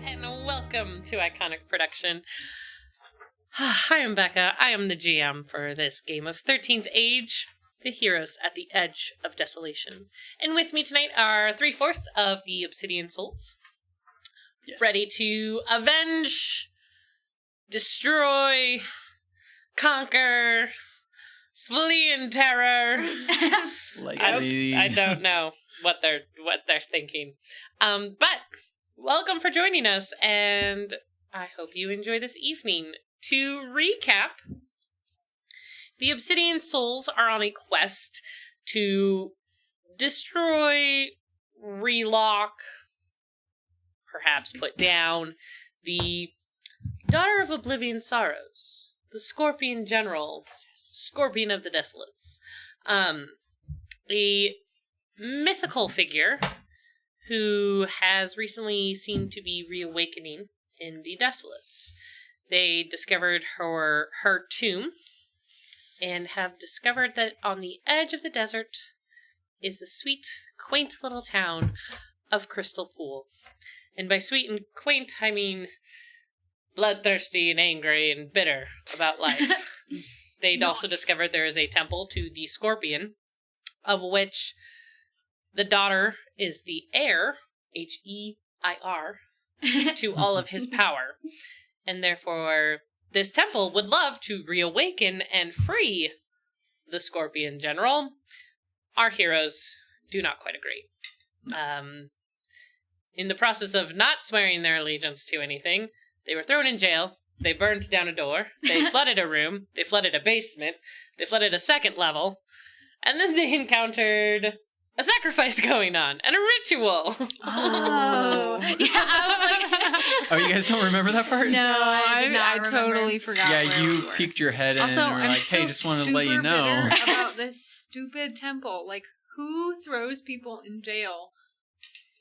and welcome to Iconic Production. I am Becca. I am the GM for this game of 13th Age, the heroes at the edge of desolation. And with me tonight are 3/4 of the Obsidian Souls, ready to avenge, destroy, conquer, flee in terror. I don't know what they're thinking. But welcome for joining us, and I hope you enjoy this evening. To recap, the Obsidian Souls are on a quest to destroy, relock, perhaps put down the Daughter of Oblivion Sorrows, the Scorpion General, Scorpion of the Desolates, a mythical figure who has recently seemed to be reawakening in the Desolates. They discovered her tomb and have discovered that on the edge of the desert is the sweet, quaint little town of Crystal Pool. And by sweet and quaint, I mean bloodthirsty and angry and bitter about life. They'd also discovered there is a temple to the Scorpion, of which the daughter is the heir, H-E-I-R, to all of his power. And therefore, this temple would love to reawaken and free the Scorpion General. Our heroes do not quite agree. In the process of not swearing their allegiance to anything, they were thrown in jail, they burned down a door, they flooded a room, they flooded a basement, they flooded a second level, and then they encountered a sacrifice going on, and a ritual. Oh. Yeah, I was like... Oh, you guys don't remember that part? No, I totally forgot. Yeah, you peeked your head in and were like, hey, just wanted to let you know. Bitter about this stupid temple. Like, who throws people in jail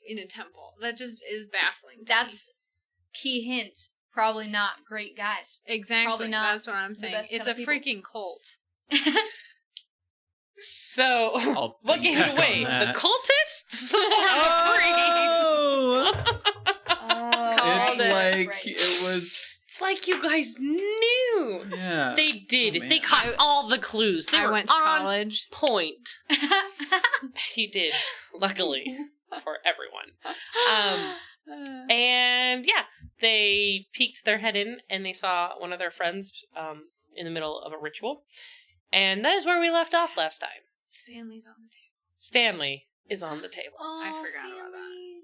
in a temple? That just is baffling. That's key hint. Probably not great guys. Exactly. Probably not. That's what I'm saying. It's a freaking cult. So, what gave it away? The cultists or the priests? It's like, it was... It's like you guys knew. Yeah. They did. They caught all the clues. They were went to on college. Point. He did, luckily, for everyone. And yeah, they peeked their head in and they saw one of their friends in the middle of a ritual. And that is where we left off last time. Stanley's on the table. Stanley is on the table. Oh, I forgot about that.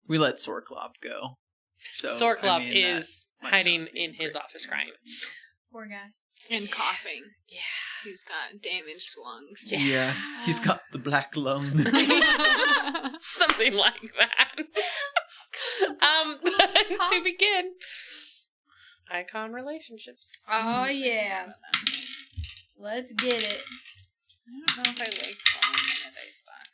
We let Sorklop go. So, Sorklop is hiding in his office crying. Poor guy. And coughing. Yeah. He's got damaged lungs. Yeah, he's got the black lung. Something like that. But to begin, icon relationships. Oh, yeah. Let's get it. I don't know if I like falling in a dice box.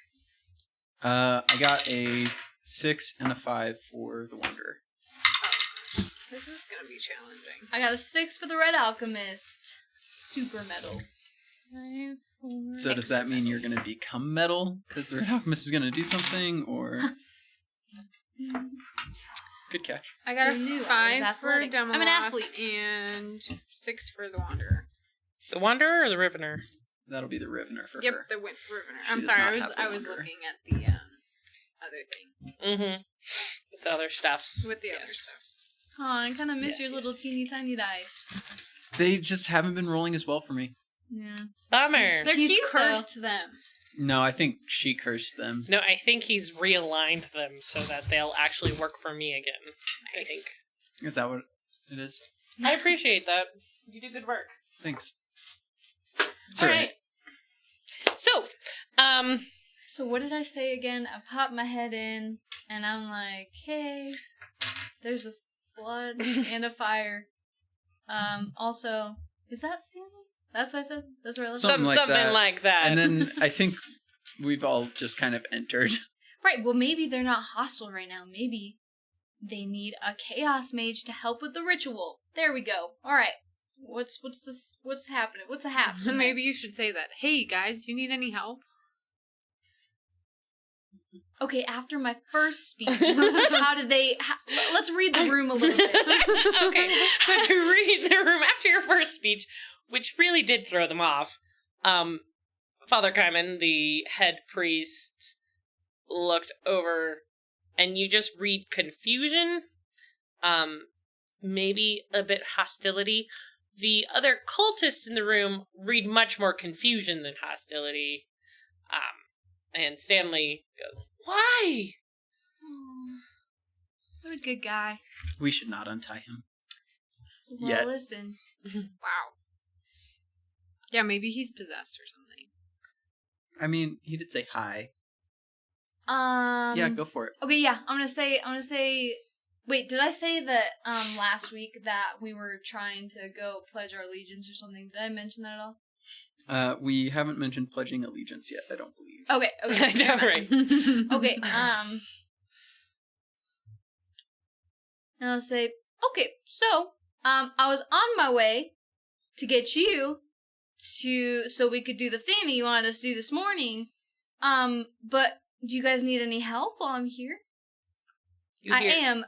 I got a 6 and a 5 for the Wanderer. Oh. This is going to be challenging. I got a 6 for the Red Alchemist. Super metal. 5, 4, So does that mean you're going to become metal? Because the Red Alchemist is going to do something, or... Good catch. I got Who knew? a I was 5 for athletic. Demoth I'm an athlete. and 6 for the Wanderer. The Wanderer or the Rivener? That'll be the Rivener for Yep, her. the Rivener. She I'm does sorry, not I have the was Wanderer. looking at the other thing. Mm-hmm. With the other stuffs. With the other stuff. Oh, I kind of miss Yes, your little yes. teeny tiny dice. They just haven't been rolling as well for me. Yeah. Bummer. They're He's cute, cursed them. No, I think she cursed them. No, I think he's realigned them so that they'll actually work for me again. I think. Is that what it is? I appreciate that. You do good work. Thanks. It's All all right. right. So, So what did I say again? I popped my head in, and I'm like, hey, there's a flood and a fire. Also, is that Stanley? That's what I said? That's where I left Something like something that. like that. And then I think we've all just kind of entered. Right, well maybe they're not hostile right now. Maybe they need a chaos mage to help with the ritual. There we go. Alright. What's happening? What's the haps? So maybe you should say that. Hey guys, you need any help? Okay, after my first speech, how did they... let's read the room a little bit. Okay, so to read the room after your first speech, which really did throw them off, Father Kaiman, the head priest, looked over, and you just read confusion, maybe a bit hostility. The other cultists in the room read much more confusion than hostility. And Stanley goes, "Why?" What a good guy. We should not untie him. Well, Yet. listen. Wow. Yeah, maybe he's possessed or something. I mean, he did say hi. Yeah, go for it. Okay, yeah, I'm gonna say. Wait, did I say that last week that we were trying to go pledge our allegiance or something? Did I mention that at all? We haven't mentioned pledging allegiance yet, I don't believe. Okay. Don't worry. Okay. And I'll say, okay, so I was on my way to get you so we could do the thing that you wanted us to do this morning. But do you guys need any help while I'm here? I am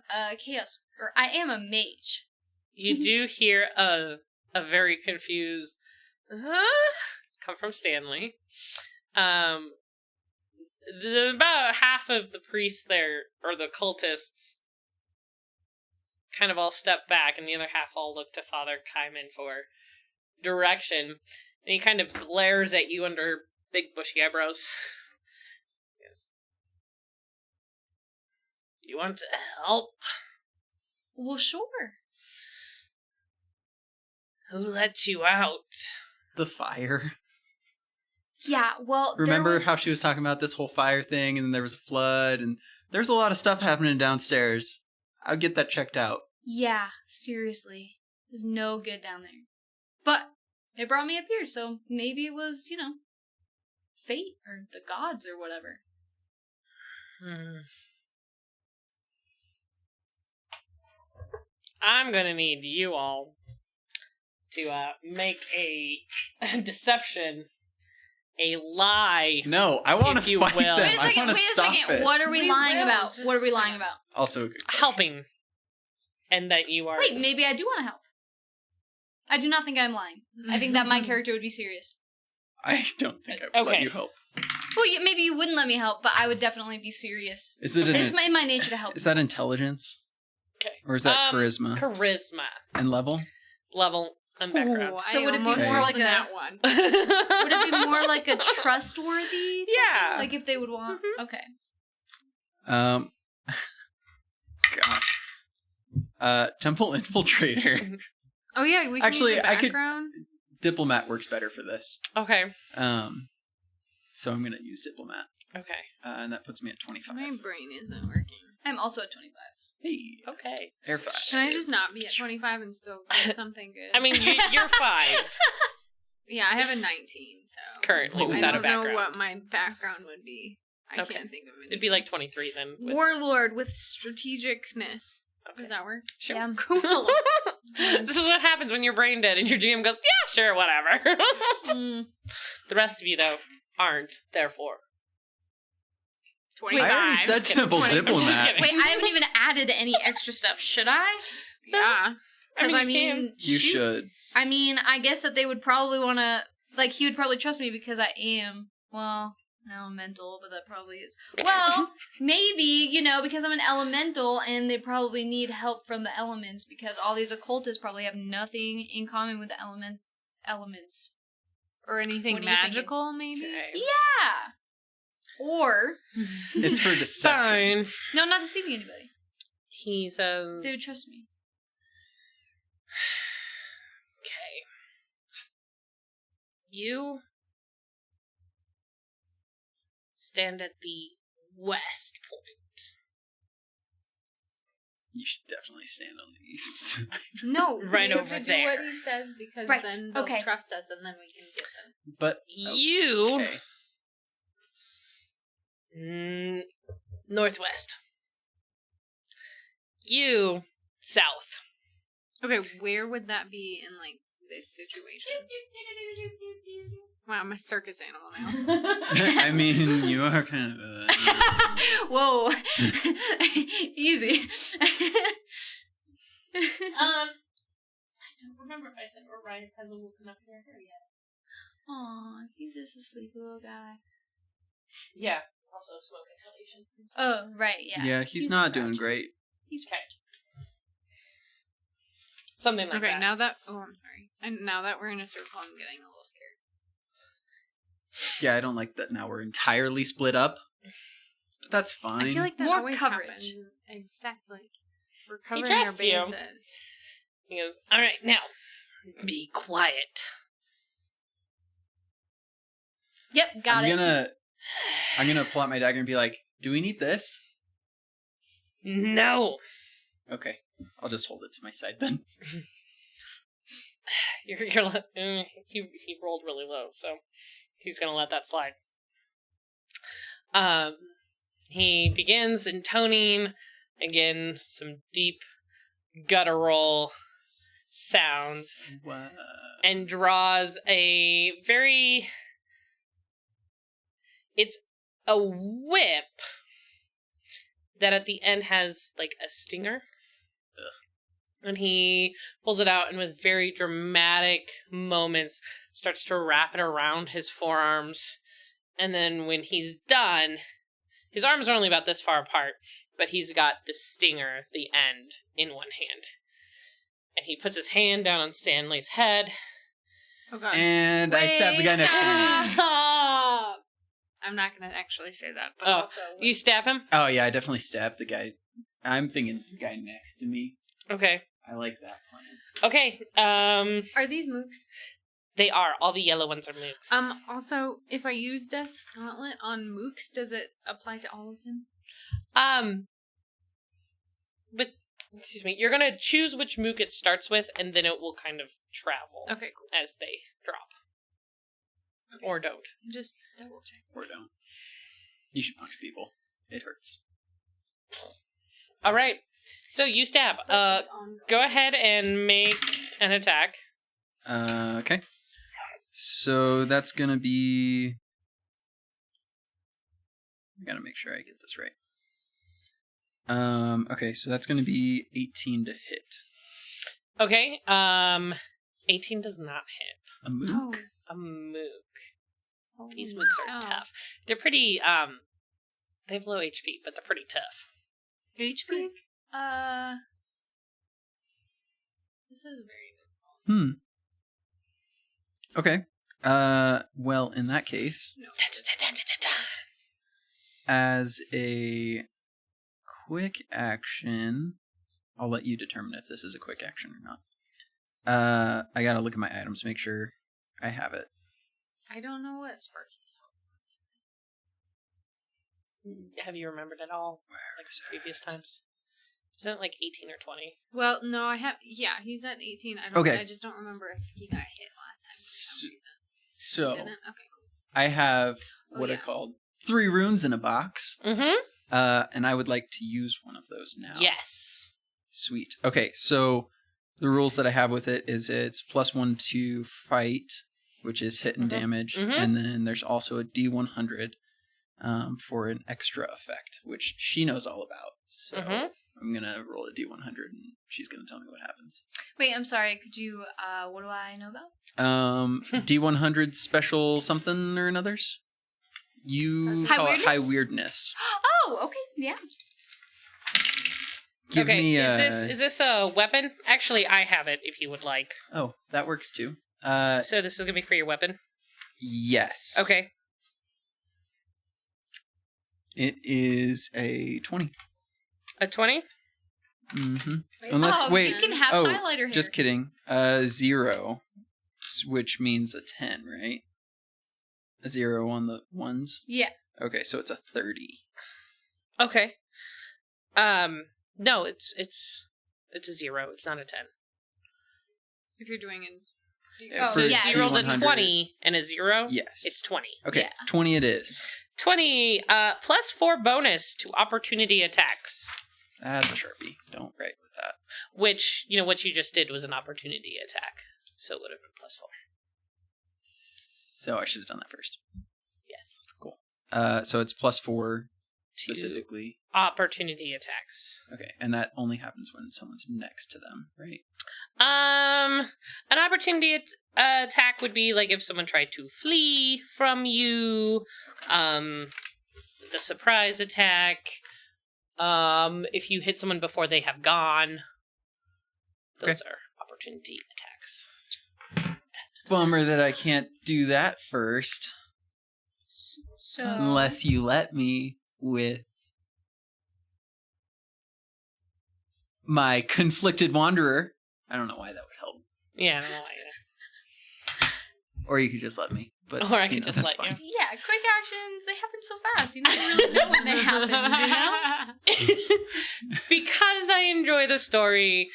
a mage. You do hear a very confused come from Stanley. About half of the priests there, or the cultists, kind of all step back, and the other half all look to Father Kaiman for direction. And he kind of glares at you under big bushy eyebrows. He goes, "You want to help?" Well, sure. "Who let you out?" The fire. Yeah, well, Remember how she was talking about this whole fire thing, and then there was a flood, and there's a lot of stuff happening downstairs. I'll get that checked out. Yeah, seriously. There's no good down there. But it brought me up here, so maybe it was, fate, or the gods, or whatever. I'm gonna need you all to make a deception, a lie. No, I want If to you fight will. them. Wait I want to stop it. What are we lying about? just What are we a lying second. about? Also, a good question. Helping. And that you are... Wait, maybe I do want to help. I do not think I'm lying. I think that my character would be serious. I don't think I would let Okay. you help. Well, maybe you wouldn't let me help, but I would definitely be serious. Is it It's in my nature to help. Is that intelligence? Okay. Or is that charisma? Charisma. And level? Level and background. Ooh, So would it be almost more rolled like in a- that one? Would it be more like a trustworthy? type Yeah. thing? Like if they would want. Mhm. Okay. Gosh. Temple infiltrator. Oh yeah, we can Actually, use the I could- background. Diplomat works better for this. Okay. So I'm gonna use diplomat, Okay. and that puts me at 25. My brain isn't working. I'm also at 25. Hey, Okay. air 5. Can I just not be at 25 and still get something good? I mean, you're fine yeah, I have a 19, so currently Oh. without I a don't know background. what my background would be. I Okay. can't think of anything. It'd be like 23 then. with- Warlord with strategicness. Okay. Does that work? Sure. Yeah. Cool. This is what happens when you're brain dead and your GM goes, "Yeah, sure, whatever." Mm. The rest of you, though, aren't, therefore. 25. I already said Just kidding. temple 20. diplomat. Just kidding. Wait, I haven't even added any extra stuff. Should I? Yeah. Because I mean, You shoot. should. I mean, I guess that they would probably want to, like, he would probably trust me because I am, well, elemental, but that probably is. Well, maybe, because I'm an elemental and they probably need help from the elements because all these occultists probably have nothing in common with the elements. Or anything What are you thinking? magical, maybe? Okay. Yeah! Or, It's for deception. Fine. no, not deceiving anybody. He says... They would trust me. Okay. You stand at the west point. You should definitely stand on the east side. No, Right we have over to there. do what he says because Right, then they'll okay. trust us and then we can get them. But You... okay. Northwest. You... south. Okay, where would that be in, like, this situation? Wow, I'm a circus animal now. I mean, you are kind of. Whoa. Easy. I don't remember if I said Orion hasn't woken up in her hair yet. Aw, he's just a sleepy little guy. Yeah. Also smoke inhalation. Oh, right, yeah. Yeah, he's not doing scratching. great. He's Okay. Something like Okay, that. now that... Oh, I'm sorry. And now that we're in a circle, I'm getting a little scared. Yeah, I don't like that now we're entirely split up. But that's fine. I feel like that More always coverage. happens. Exactly. We're covering our trusts you. bases. He goes, all right, now, be quiet. Yep, got it. I'm gonna pull out my dagger and be like, do we need this? No. Okay. I'll just hold it to my side then. He rolled really low, so he's gonna let that slide. He begins intoning again some deep guttural sounds What? and draws a very... It's a whip that at the end has like a stinger. And he pulls it out and with very dramatic moments starts to wrap it around his forearms. And then when he's done, his arms are only about this far apart, but he's got the stinger, the end, in one hand. And he puts his hand down on Stanley's head. Oh, God. And I stab the guy next to me. Stop! I'm not going to actually say that, but Oh, also... you stab him? Oh yeah, I definitely stabbed the guy. I'm thinking the guy next to me. Okay. I like that plan. Okay, Are these mooks? they are. All the yellow ones are mooks. Also, if I use Death's Gauntlet on mooks, does it apply to all of them? But, excuse me, you're gonna choose which mook it starts with, and then it will kind of travel Okay, cool. as they drop. Okay. Or don't. Just double check. Or don't. You should punch people. It hurts. Alright, so you stab. Go ahead and make an attack. Okay. So that's gonna be... I gotta make sure I get this right. Okay, so that's gonna be 18 to hit. Okay, 18 does not hit. A mook? A mook. These mooks are tough. They're pretty, they have low HP, but they're pretty tough. HP? This is very good. Okay. Well, in that case, No. as a quick action, I'll let you determine if this is a quick action or not. I gotta look at my items to make sure I have it. I don't know what Sparky's Have you remembered at all? Like previous times? Isn't it like 18 or 20? Well, no, I have... Yeah, he's at 18. Okay. I just don't remember if he got hit last time for some reason. So, Didn't? Okay, cool. I have Oh, what yeah. are called 3 runes in a box, Mm-hmm. and I would like to use one of those now. Yes. Sweet. Okay, so the rules that I have with it is it's +1 to fight, which is hit and damage, and then there's also a D100 for an extra effect, which she knows all about. So I'm gonna roll a D100, and she's gonna tell me what happens. Wait, I'm sorry. Could you, what do I know about? D100 special something or another's. You High call it high weirdness? weirdness. Oh, okay, yeah. Give me is this a weapon? Actually, I have it if you would like. Oh, that works too. So this is gonna be for your weapon? Yes. Okay. It is a 20. A 20? Mm-hmm. Unless, oh, wait. You can have Oh, highlighter hair. just kidding. 0, which means a 10, right? A 0 on the ones? Yeah. Okay, so it's a 30. Okay. No, it's a 0. It's not a 10. If you're doing it... Yeah, So for if you rolled a D100. 20 and a 0, Yes. it's 20. Okay, Yeah. 20 it is. 20, +4 bonus to opportunity attacks. That's a Sharpie. Don't write with that. Which, what you just did was an opportunity attack. So it would have been +4. So I should have done that first. Yes. Cool. So it's +4 specifically. Opportunity attacks. Okay, and that only happens when someone's next to them, right? An opportunity attack would be like if someone tried to flee from you. The surprise attack. If you hit someone before they have gone. Those are opportunity attacks. Bummer that I can't do that first. So Unless you let me with my Conflicted Wanderer. I don't know why that would help. Yeah, I don't know why either. Or you could just let me. But, Or I could just that's let you. fine. yeah, quick actions, they happen so fast. You never really know when they happen, you know? Because I enjoy the story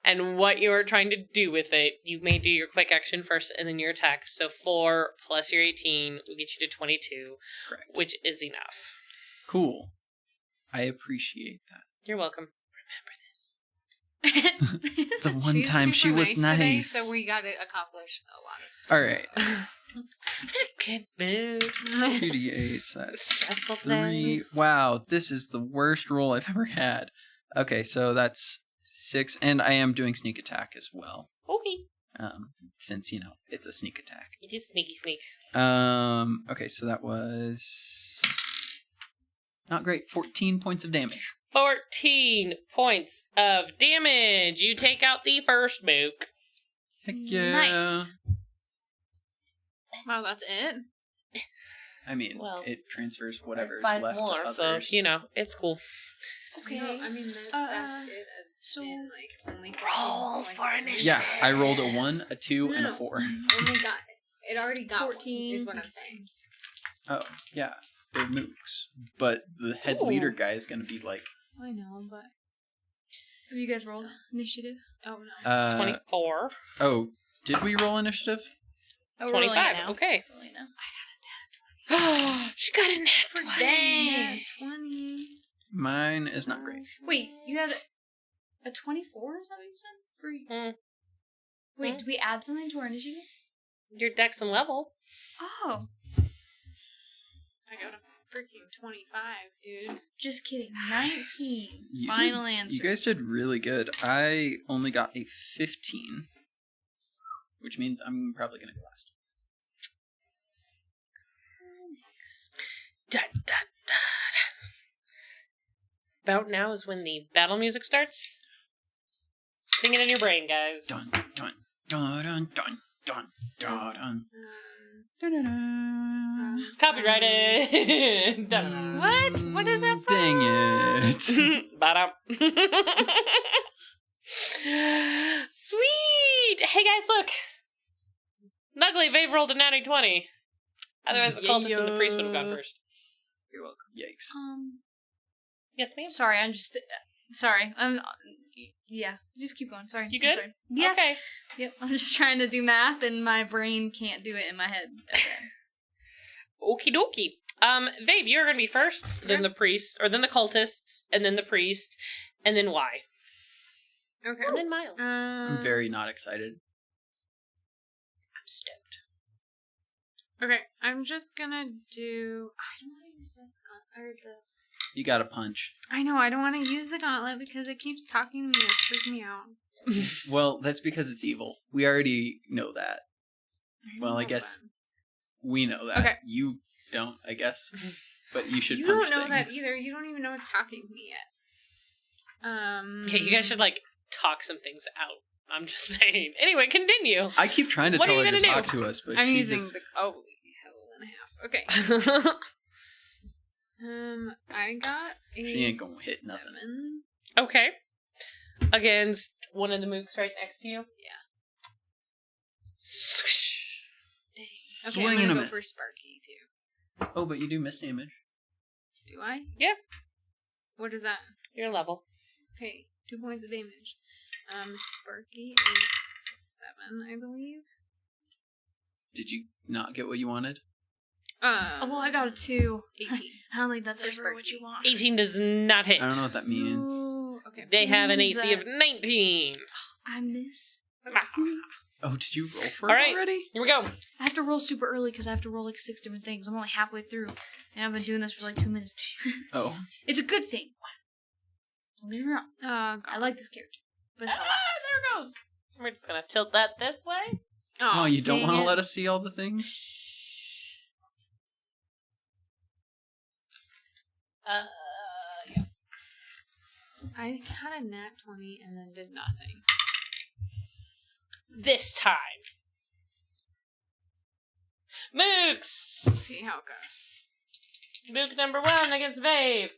and what you're trying to do with it, you may do your quick action first and then your attack. So 4 plus your 18 will get you to 22, Correct. which is enough. Cool. I appreciate that. You're welcome. The one She's time she super was today, nice. so we got to accomplish a lot of stuff. All right. Good mood. 2d8. That's Stressful 3. thing. Wow, this is the worst roll I've ever had. Okay, so that's 6, and I am doing sneak attack as well. Okay. Since, it's a sneak attack. It is sneaky sneak. Okay, so that was not great. 14 points of damage. 14 points of damage. You take out the first mook. Heck yeah. Nice. Wow, that's it? I mean, Well, it transfers whatever's There's 5 left more, to so, others. it's cool. Okay. No, I mean, that's it. As so in, like, only roll 14 points for of damage. initiative. Yeah, I rolled a 1, a 2, and a No. 4. Only got it. Already got 14 one, is what I'm saying. Oh, yeah. They're mooks. But the head Ooh. leader guy is going to be like... I know, but Have you guys rolled initiative? oh no. 24. Oh, did we roll initiative? Oh, we're rolling it 25. now. Okay. Rolling now. She got a nat 20. Dang. 20. Mine is not great. Wait, you had a 24? Is that what you said? For Mm. Wait, Mm. did we add something to our initiative? Your dex and level. Oh, I got a freaking 25, dude. just kidding. 19. You Final did- answer. You guys did really good. I only got a 15. Which means I'm probably going to go last. Dun, dun, dun. About now is when the battle music starts. Sing it in your brain, guys. Dun, dun, dun, dun, dun, dun, dun, It's copyrighted. Dun. dun. What? What is that from? Dang it. Ba-dum. Sweet! Hey guys, look! Luckily, Vave rolled a natty 20. Otherwise, the cultist and the priest would have gone first. You're welcome. Yikes. Yes, ma'am? Sorry, I'm just. Sorry. Yeah, just keep going. Sorry. You I'm good? sorry. Yes. Okay. Yep. I'm just trying to do math, and my brain can't do it in my head. Okie dokie. Vave, you're gonna be first, then the priest, or then the cultists, and then the priest, and then Y. Okay. And then Miles. I'm very not excited. I'm stoked. Okay, I'm just gonna do. I don't want to use this or the. You got a punch. I know I don't want to use the gauntlet because it keeps talking to me and it freaks me out. Well, that's because it's evil. We already know that. Well, I know, guess but- we know that. Okay. You don't, I guess. But you should You punch don't know that things. either. You don't even know it's talking to me yet. Yeah, you guys should, talk some things out. I'm just saying. Anyway, continue. I keep trying to What are tell you her to gonna talk do? to us, but I'm she using just... the hell and a half. Okay. I got a She ain't gonna hit nothing. 7. Okay. Against one of the mooks right next to you? Yeah. Swish. Dang. Swing Okay, I'm and a gonna go miss. for Sparky too. Oh, but you do miss damage. Do I? Yeah. What is that? Your level. Okay, 2 points of damage. Sparky is 7, I believe. Did you not get what you wanted? Oh, well, I got a 2. 18. I don't think that's For ever what Sparky. you want. 18 does not hit. I don't know what that means. No. Okay. They have an Means AC of that- 19. I miss. Okay. Oh, did you roll for All it right. already? Here we go. I have to roll super early because I have to roll like 6 different things. I'm only halfway through, and I've been doing this for like 2 minutes. Oh. It's a good thing. Don't get me wrong. Oh, I like this character, but it's a lot. There it goes. We're just gonna tilt that this way. Oh, you don't dang want to it. let us see all the things? Yeah. I had a nat 20 and then did nothing. This time. Mooks! Let's see how it goes. Mook number 1 against Vave.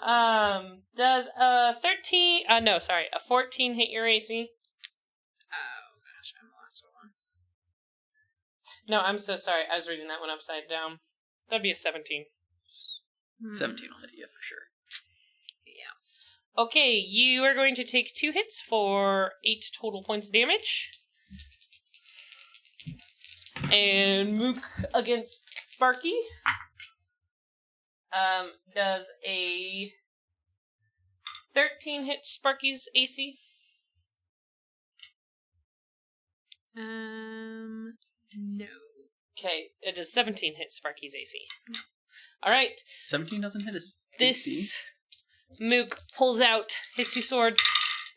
Ow. Does a 14 hit your AC? Oh gosh, I lost one. No, I'm so sorry. I was reading that one upside down. That'd be a 17. 17 will hit you for sure. Yeah. Okay, you are going to take 2 hits for 8 total points of damage. And Mook against Sparky does a 13 hit Sparky's AC. No. Okay, it does 17 hit Sparky's AC. All right, 17 doesn't hit his this AC. Mook pulls out his 2 swords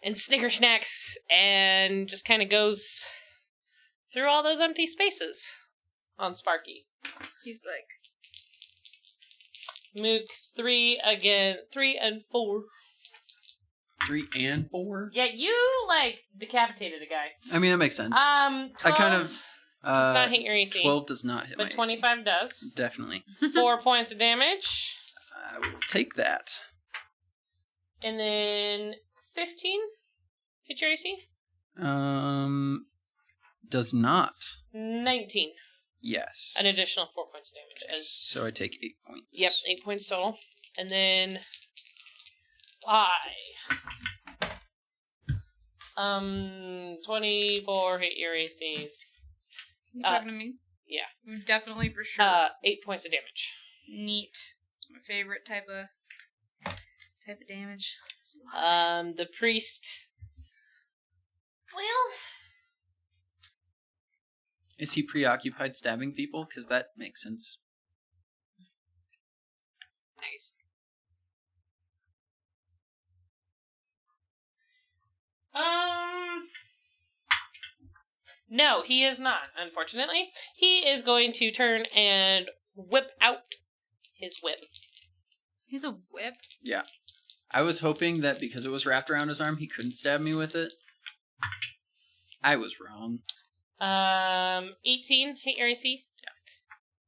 and snicker snacks and just kind of goes through all those empty spaces on Sparky. He's like, Mook 3 and 4. 3 and 4? Yeah, you decapitated a guy. I mean, that makes sense. 12 I kind of... does not hit your AC. 12 does not hit my But AC. 25 does. Definitely. 4 points of damage. I will take that. And then 15 hit your AC. Does not. 19. Yes. An additional 4 points of damage. Yes. So I take 8 points. Yep, 8 points total. And then Y. 24 hit your ACs. You talking to me? Yeah. Definitely for sure. 8 points of damage. Neat. It's my favorite type of damage. The priest. Well, Is he preoccupied stabbing people? Because that makes sense. nice. no, he is not, unfortunately. He is going to turn and whip out his whip. He's a whip. Yeah. I was hoping that because it was wrapped around his arm, he couldn't stab me with it. I was wrong. 18 hit your AC.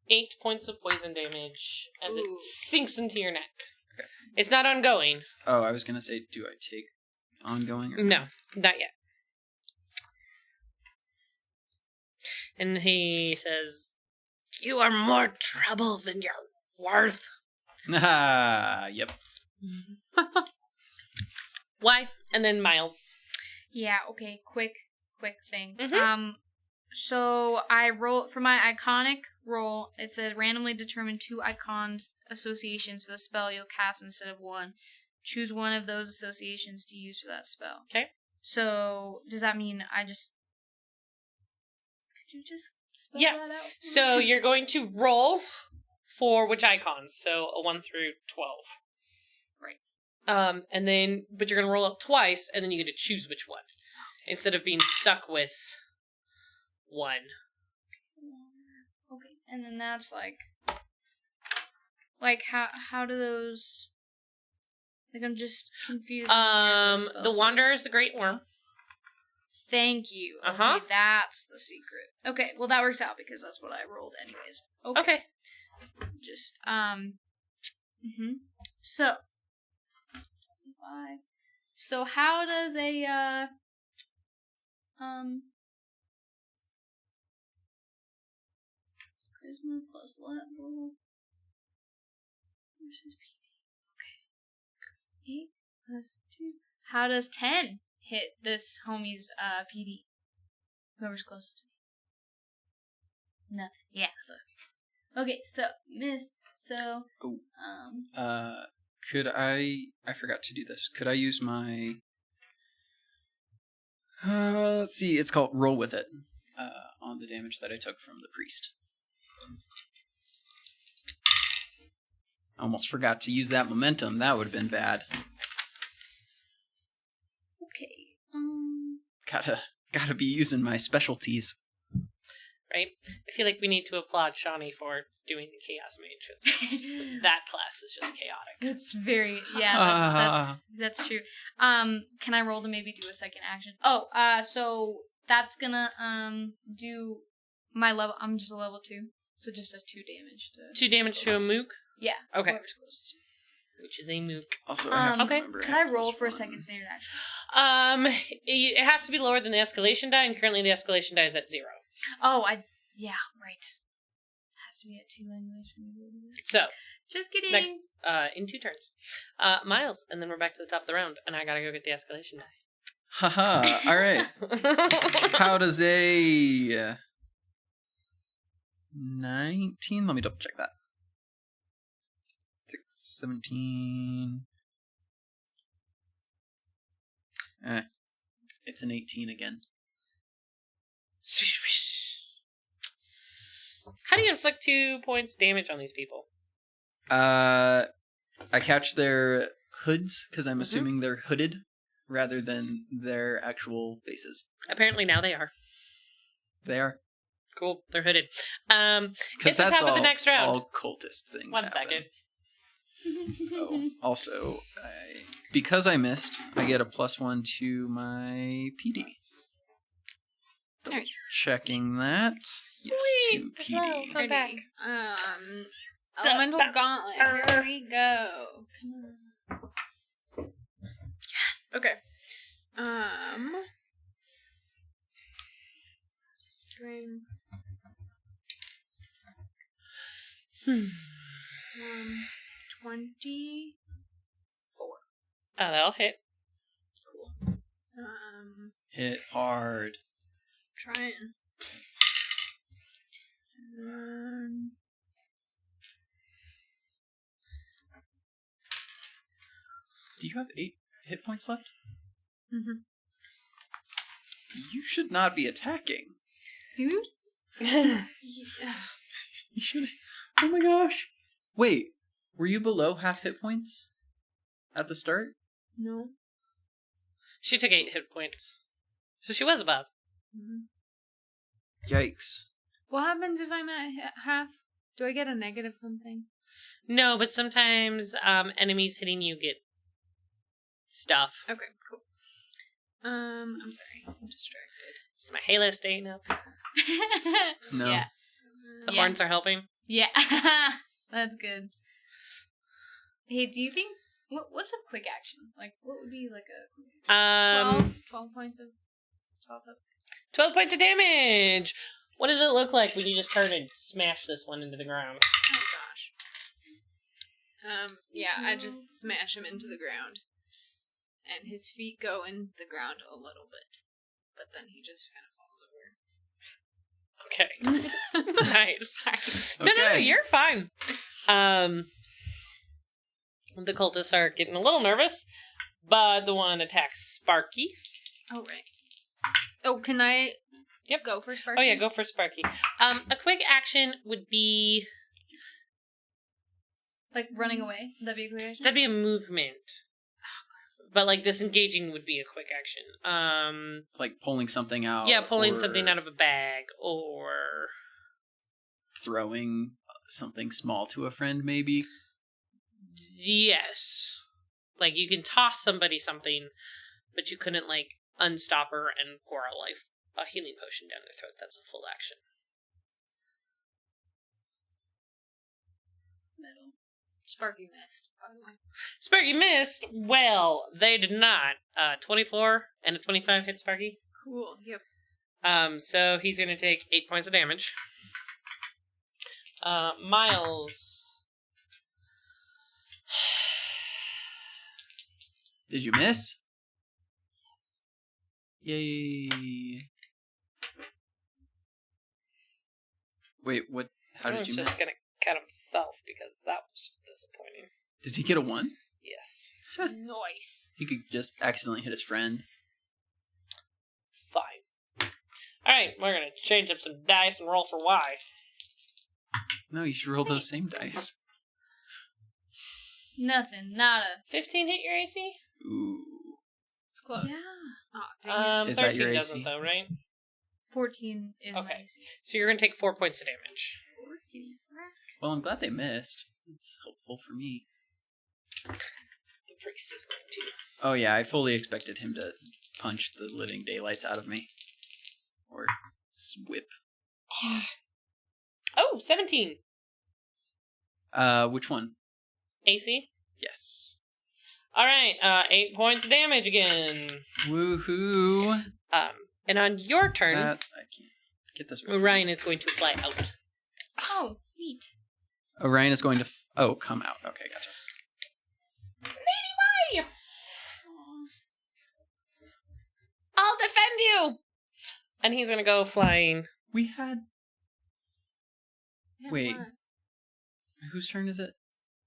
Yeah. 8 points of poison damage as it Ooh. sinks into your neck. Okay. It's not ongoing. Oh, I was going to say, do I take ongoing? Or No, not yet. And he says, "You are more trouble than you're worth." Ah, yep. Why? And then Miles. Yeah, okay, quick thing. Mhm. So I roll for my iconic roll, it says randomly determine 2 icons associations for the spell you'll cast instead of 1. Choose one of those associations to use for that spell. Okay. So does that mean I just could you just spell Yeah. that out? So you're going to roll for which icons? So a 1 through 12. Right. And then, but you're going to roll up twice, and then you get to choose which one. Instead of being stuck with 1. Okay, and then that's like how do those? Like I'm just confused. The Wanderer is the Great Worm. Thank you. Okay, Uh-huh. that's the secret. Okay, well that works out because that's what I rolled anyways. Okay. Okay. Just So 5. So how does a charisma plus level versus PD. Okay. 8 plus 2. How does 10 hit this homie's PD? Whoever's closest to me. Nothing. Yeah. So. Okay. So missed. So. Oh. Could I forgot to do this. Could I use my Let's see. It's called Roll With It on the damage that I took from the priest. I almost forgot to use that momentum. That would have been bad. Okay. Gotta be using my specialties. Right? I feel like we need to applaud Shawnee for doing the Chaos Mage. That class is just chaotic. That's very that's true. Can I roll to maybe do a second action? Oh, so that's gonna do my level. I'm just a level 2, so just does 2 damage to 2 damage to a mook? Yeah. Okay. Whoever's closest. Which is a mook. Also, I have to okay. remember. Can I roll plus for a 1. second standard action? It has to be lower than the escalation die, and currently the escalation die is at 0. Oh, yeah, right. It has to be at 2 anyways. So, just kidding. next, in 2 turns. Miles, and then we're back to the top of the round, and I gotta go get the escalation die. Haha, alright. How does a 19? Let me double check that. 6, 17. It's an 18 again. How do you inflict 2 points damage on these people? I catch their hoods, because I'm assuming they're hooded, rather than their actual faces. Apparently now they are. They are. Cool, they're hooded. It's the top of the next round. All cultist things. One happen. second. Oh, also, because I missed, I get a +1 to my PD. Nice. Checking that. Yes, 2 PD. I'm back. Elemental Gauntlet. Here we go. Come on. Yes. Okay. String. 24. Oh, that'll hit. Cool. Hit hard. Trying. Do you have 8 hit points left? Mm-hmm. You should not be attacking. Do? You should. Oh my gosh. Wait, were you below half hit points at the start? No. She took 8 hit points. So she was above. Mm-hmm. Yikes. What happens if I'm at half? Do I get a negative something? No, but sometimes enemies hitting you get stuff. Okay, cool. I'm sorry. I'm distracted. Is my Halo staying up? No. Yes. The horns are helping? Yeah. That's good. Hey, do you think... What's a quick action? Like, what would be like a quick action? 12 points of... 12 points of damage! What does it look like when you just turn and smash this one into the ground? Oh, gosh. Yeah, I just smash him into the ground. And his feet go in the ground a little bit. But then he just kind of falls over. Okay. Nice. Okay. No, you're fine. The cultists are getting a little nervous, but the one attacks Sparky. Oh, right. Oh, can I go for Sparky? Oh, yeah, go for Sparky. A quick action would be... Like running away? Would that be a quick action? That'd be a movement. But, like, disengaging would be a quick action. It's like pulling something out. Yeah, pulling or something out of a bag, or... throwing something small to a friend, maybe? Yes. Like, you can toss somebody something, but you couldn't, like, unstop her and pour a healing potion down their throat. That's a full action. Metal. Sparky missed, by the way. Sparky missed? Well, they did not. 24 and a 25 hit Sparky. Cool, yep. So he's gonna take 8 points of damage. Miles... Did you miss? Yes. Yay. Wait, what? How did you miss? He's just gonna cut himself because that was just disappointing. Did he get a 1? Yes. Nice. He could just accidentally hit his friend. It's Alright, we're gonna change up some dice and roll for Y. No, you should roll those same dice. Nothing. Nada. 15 hit your AC? Ooh. It's close. Yeah. Oh, dang it. Is that 13 your doesn't AC? though, right? 14 is my Okay. AC. So you're gonna take 4 points of damage. Well, I'm glad they missed. It's helpful for me. The priest is going to. Oh yeah, I fully expected him to punch the living daylights out of me. Or whip. Oh, 17 Which one? AC. Yes. Alright, 8 points of damage again. Woohoo! And on your turn, That, I can't get this right. Orion is going to fly out. Oh, neat. Orion is going to... come out. Okay, gotcha. Way! I'll defend you! And he's gonna go flying. We had... Yeah, Wait. what? Whose turn is it?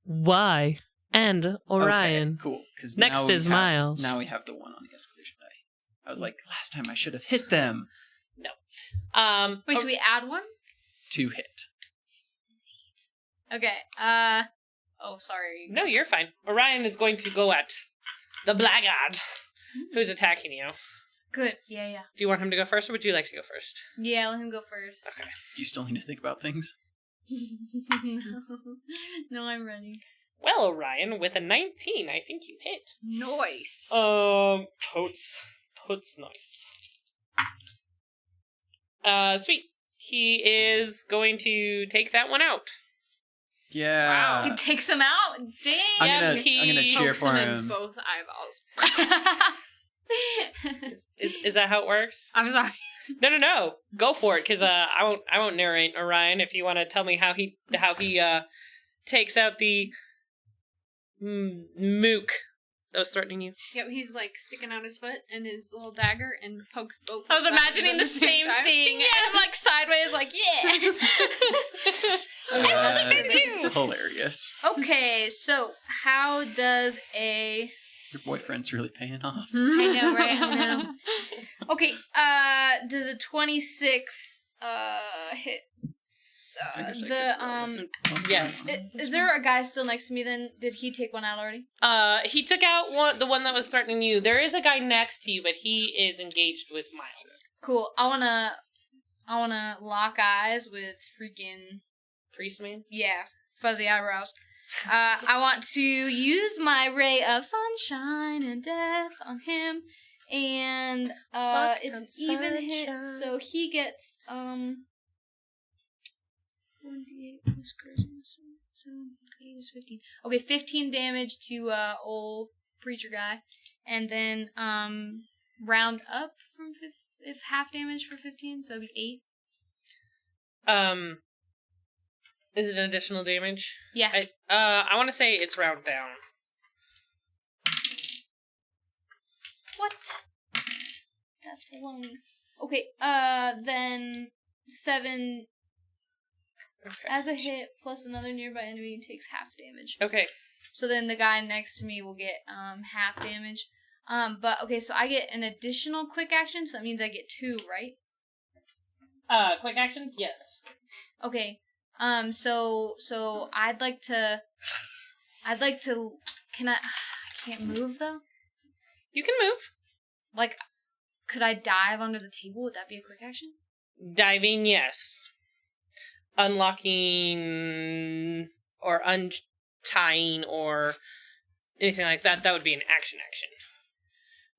Y and Orion. Okay, cool. 'Cause Next now we is have- Miles. Now we have the one on the escalation die. I was like, last time I should have hit them. Wait, so we add one? To hit. Okay. Oh, sorry. No, you're fine. Orion is going to go at the blackguard who's attacking you. Good. Yeah. Do you want him to go first, or would you like to go first? Yeah, let him go first. Okay. Do you still need to think about things? No, I'm ready. Well, Orion, with a 19, I think you hit. Nice. Totes nice. Sweet. He is going to take that one out. Yeah. He takes him out? Dang. I'm gonna he cheer Pokes for him in him. both eyeballs. Is that how it works? I'm sorry. No. Go for it, because I won't narrate Orion if you want to tell me how he takes out the mook that was threatening you. Yep, he's like sticking out his foot and his little dagger and pokes both. I was sides imagining at the same time. thing. Yeah. I'm like sideways, like, yeah. That's hilarious. Okay, so how does a... Your boyfriend's really paying off. I know, right? I know. Okay, does a 26 hit I guess I the could roll it. Yes. Is there a guy still next to me then? Did he take one out already? He took out the one that was threatening you. There is a guy next to you, but he is engaged with Miles. Cool. I wanna lock eyes with freaking Priest man? fuzzy eyebrows. I want to use my ray of sunshine and death on him, and it's an even hit, so he gets 1d8 plus charisma, 7 plus 8 is 15. Okay, 15 damage to old preacher guy, and then round up from if half damage for 15, so it'd be 8. Is it an additional damage? Yeah. I want to say it's round down. What? That's baloney. Okay, then 7 Okay. as a hit plus another nearby enemy takes half damage. Okay. So then the guy next to me will get half damage. But okay, so I get an additional quick action, so that means I get 2, right? Quick actions? Yes. Okay. So I'd like to can I can't move though? You can move. Like, could I dive under the table? Would that be a quick action? Diving, yes. Unlocking or untying or anything like that, that would be an action.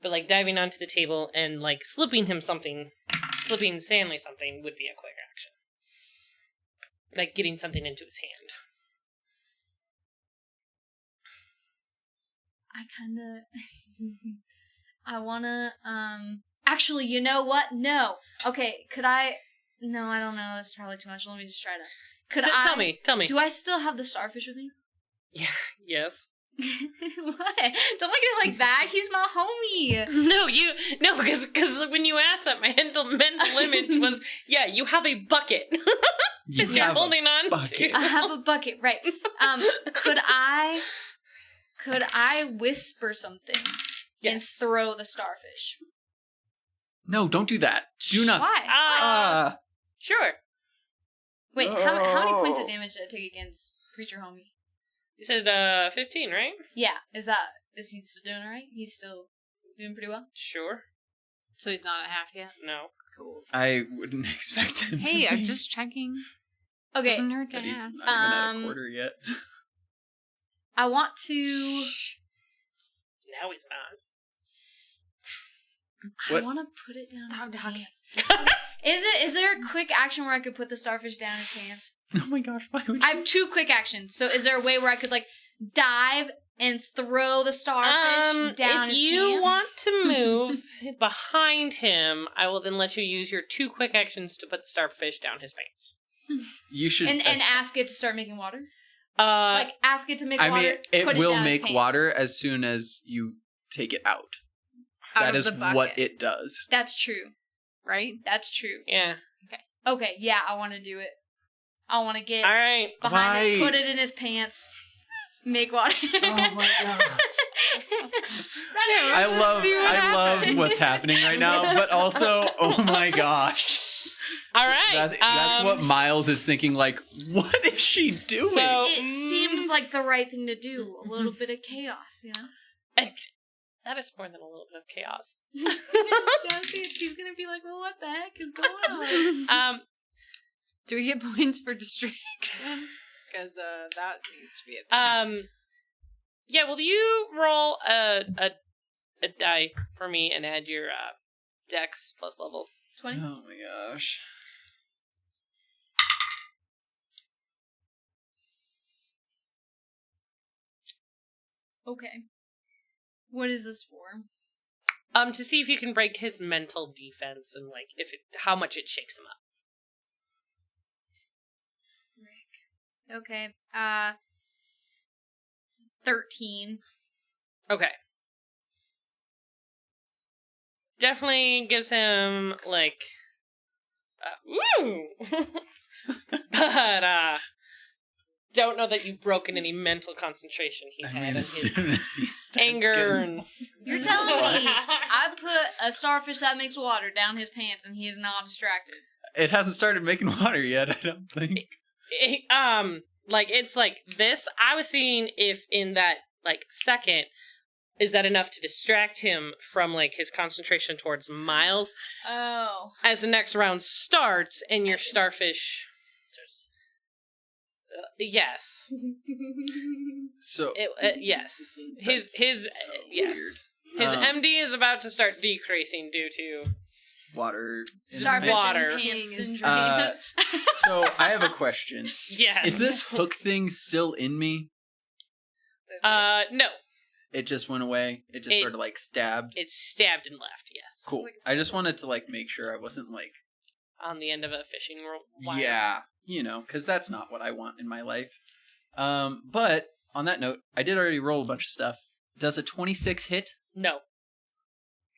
But like diving onto the table and like slipping Stanley something would be a quick action. Like getting something into his hand. I wanna, actually, you know what? No. Okay, could I, no, I don't know, that's probably too much, let me just try to, Tell me. Do I still have the starfish with me? Yeah, yes. What? Don't look at it like that, he's my homie! No, because when you asked that, my mental image was, yeah, you have a bucket that you're holding on to. I have a bucket, right. Could I whisper something Yes. and throw the starfish? No, don't do that. Do not. Why? Sure. Wait, how many points of damage did I take against Preacher Homie? You said 15, right? Yeah, is he still doing alright? He's still doing pretty well? Sure. So he's not at half yet? No. Cool. I wouldn't expect him. Hey, I'm just checking. Okay. Doesn't hurt to But he's ask. not even at a quarter yet. I want to... Now he's not. What? I want to put it down Stop his talking. pants. Is there a quick action where I could put the starfish down his pants? Oh my gosh, why would you? I have 2 quick actions. So is there a way where I could like dive and throw the starfish down his If you pants? want to move behind him, I will then let you use your 2 quick actions to put the starfish down his pants. You should. and ask it to start making water? Like, Ask it to make I water. mean, it put will down his make pants. water as soon as you take it out. Out That of is the bucket, what it does. That's true. right? That's true. yeah. Okay, yeah, I want to do it. I want to get All right. behind it, Why? put it in his pants, make water. Oh my god. I I love what's happening right now, but also, oh my gosh. All right. That's what Miles is thinking, like, what is she doing? So- It seems like the right thing to do. A little bit of chaos, you know? That is more than a little bit of chaos. She's gonna be like, well, what the heck is going on? Do we get points for distraction? Because that needs to be a Yeah, will you roll a die for me and add your dex plus level? 20? Oh my gosh. Okay. What is this for? To see if you can break his mental defense and like how much it shakes him up. Okay. 13. Okay. Definitely gives him like woo. But don't know that you've broken any mental concentration he's had in as soon his as he starts anger getting- and You're telling me I put a starfish that makes water down his pants and he is not distracted. It hasn't started making water yet, I don't think. like it's like this. I was seeing if in that like second, is that enough to distract him from like his concentration towards Miles Oh. as the next round starts and your starfish starts. Yes. So Yes. His That's yes. weird. His MD is about to start decreasing due to water. in Starfish his water. and pants syndrome. pants. So I have a question. yes. Is this hook thing still in me? No. It just went away. It just sort of like stabbed. It's stabbed and left. Yes. Cool. I just wanted to like make sure I wasn't like On the end of a fishing wire. yeah, you know, because that's not what I want in my life. But on that note, I did already roll a bunch of stuff. Does a 26 hit? No.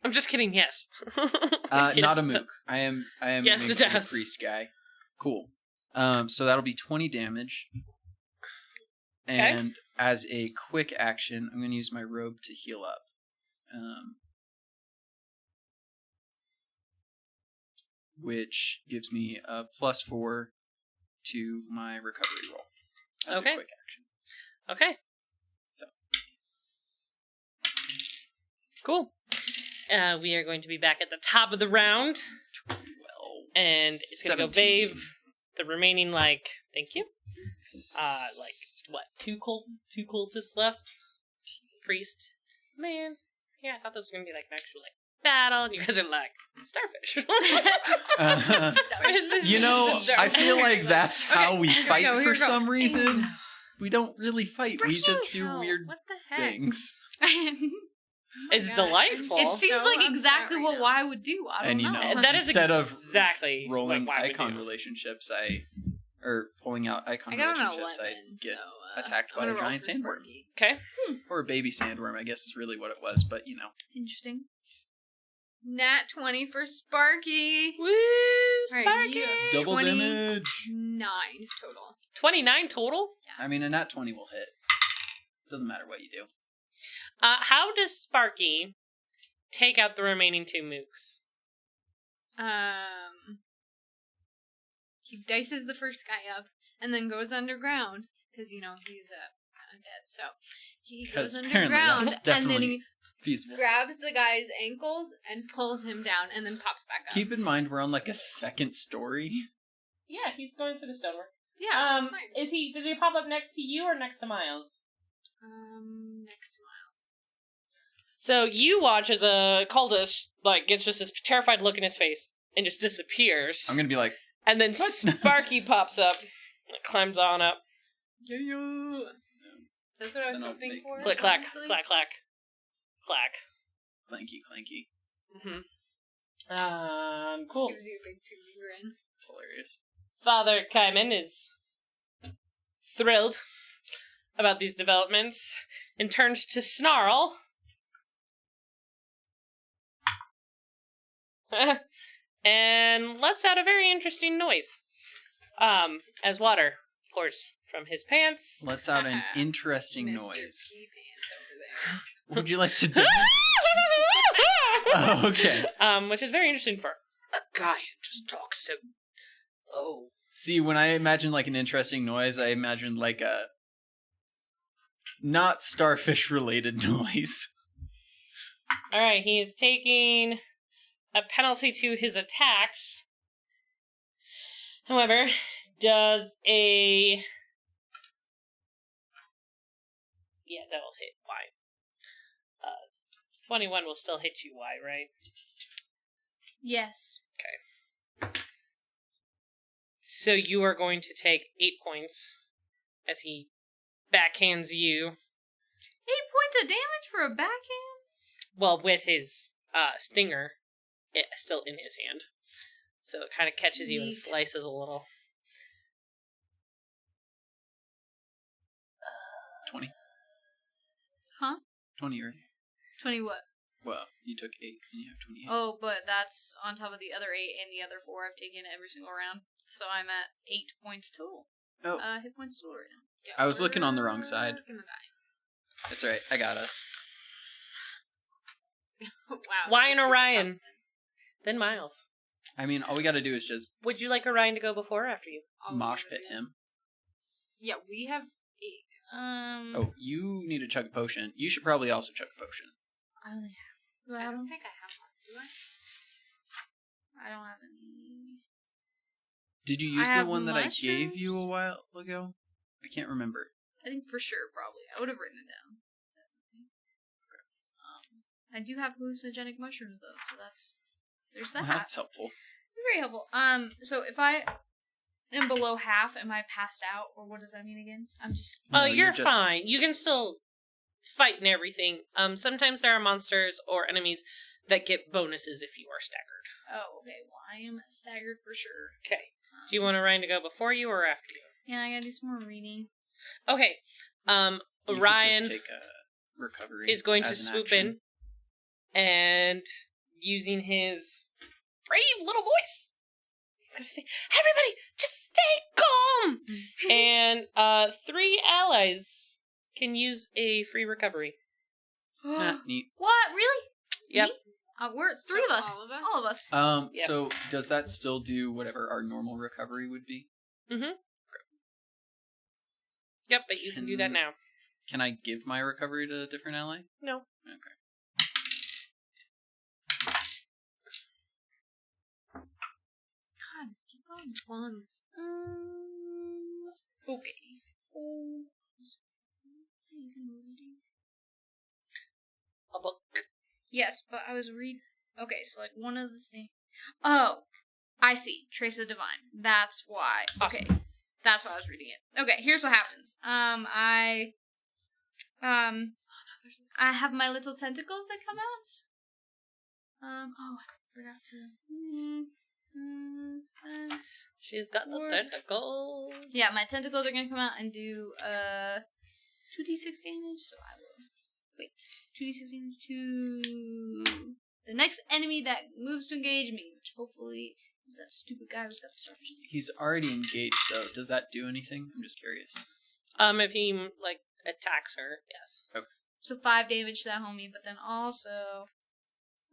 I'm just kidding. Yes. Not a Yes, it mook. does. I am Yes, making it a does. priest guy. Cool. So that'll be 20 damage. Okay. And as a quick action, I'm going to use my robe to heal up. Which gives me a +4 to my recovery roll. As Okay. a quick action. Okay. So. Cool. We are going to be back at the top of the round, 12, and it's going to go 17. Vave. The remaining, like, thank you. Like what? Two cultists left. Priest. Man, yeah, I thought this was going to be like an actual like battle, and you guys are like starfish. You know, I feel like that's how we here we fight go, here for we go. some reason. We don't really fight. We just do hell. weird What the heck? things. It's gosh, delightful. It seems So like exactly upset what right now. Y would do. I don't And you know. know, That is Instead of exactly Rolling what I would icon do. relationships, or pulling out icon I got an relationships, 11, I get so, attacked I'm by a gonna roll giant for sandworm. Sparky. Okay. Or a baby sandworm, I guess is really what it was, but you know. Interesting. Nat 20 for Sparky. Woo, All right, Sparky! you- Double 20. damage! 9 total. 29 total? I mean, a nat 20 will hit. Doesn't matter what you do. How does Sparky take out the remaining two mooks? he dices the first guy up and then goes underground because he's undead. So he goes underground and then he feasible. grabs the guy's ankles and pulls him down and then pops back up. Keep in mind we're on like a second story. Yeah, he's going through the stonework. Yeah, that's fine. Did he pop up next to you or next to Miles? Next to Miles. So you watch as a cultist gets just this terrified look in his face and just disappears. I'm gonna be like, and then Sparky pops up and climbs on up. yeah. That's what I was hoping for. Click, clack, clack, clack, clack. Clanky, clanky. Cool. Gives you a big tooty grin. It's hilarious. Father Kaiman is thrilled about these developments and turns to Snarl. And lets out a very interesting noise. As water pours from his pants. Lets out an interesting Mr. noise. Pee-Pants over there. Would you like to do? Oh, okay. Which is very interesting for a guy who just talks so low. See, when I imagine like an interesting noise, I imagine like a not starfish related noise. Alright, he is taking a penalty to his attacks. However, does a... Yeah, that'll hit Y. 21 will still hit you, Y, right? Yes. Okay. So you are going to take 8 points as he backhands you. 8 points of damage for a backhand? Well, with his stinger still in his hand. So it kind of catches you and slices a little. 20. Huh? 20, right? 20 what? Well, you took 8 and you have 28. Oh, but that's on top of the other 8 and the other 4 I've taken every single round. So I'm at 8 points total. Oh. Hit points total right now. Yeah, I was looking on the wrong side. Gonna die. That's alright, I got us. Wow. Y and Orion. Then Miles. I mean, all we gotta do is just Would you like Orion to go before or after you? mosh pit him. Yeah, we have 8. Oh, you need to chug a potion. You should probably also chug a potion. I don't I have don't think I have one. Do I? I don't have any. Did you use I the have one that I gave you a mushrooms. while ago? I can't remember. I think for sure, probably. I would have written it down. Definitely. I do have hallucinogenic mushrooms though, so there's that. That's helpful. Very helpful. So if I am below half, am I passed out, or what does that mean again? I'm just. Oh, No, you're just- fine. You can still fight and everything. Sometimes there are monsters or enemies that get bonuses if you are staggered. Oh, okay. Well, I am staggered for sure. Okay. Do you want Orion to go before you or after you? Yeah, I gotta do some more reading. Okay. You could Orion just take a recovery is going to as an swoop action. in and using his brave little voice, he's going to say, "Everybody, just stay calm!" And 3 allies can use a free recovery. Ah, neat. What? Really? Yep. Me? We're 3 of us. All of us? All of us. Yep. So does that still do whatever our normal recovery would be? Mm-hmm. Yep, but you can do that now. Can I give my recovery to a different ally? No. Okay. God, keep on ones. Okay. A book. Yes, but I was Okay, so like one of the things. Oh, I see. Trace of Divine. That's why. Awesome. Okay, that's why I was reading it. Okay, here's what happens. I have my little tentacles that come out. Oh, I forgot to. She's got the Word. tentacles. Yeah, my tentacles are gonna come out and do 2d6 damage. So I will wait. 2d6 damage to the next enemy that moves to engage me. Which hopefully is that stupid guy who's got the starfish. He's already engaged, though. Does that do anything? I'm just curious. If he attacks her, yes. Okay. So 5 damage to that homie, but then also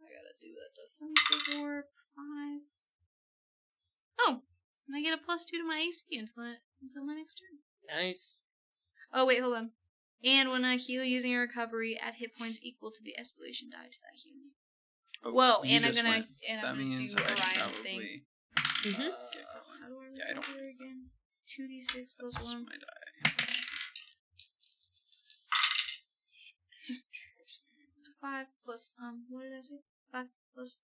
I gotta do a defensive orb 5. And I get a +2 to my AC until my next turn. Nice. Oh, wait, hold on. And when I heal using a recovery, add hit points equal to the escalation die to that healing. Oh, Whoa, you and I'm just gonna went. and That I'm gonna means do I should Orion's probably thing. Mhm. get going. How do I Yeah, I don't recover use that. again? 2d6 plus That's 1. my die. 5 plus what did I say? 5 plus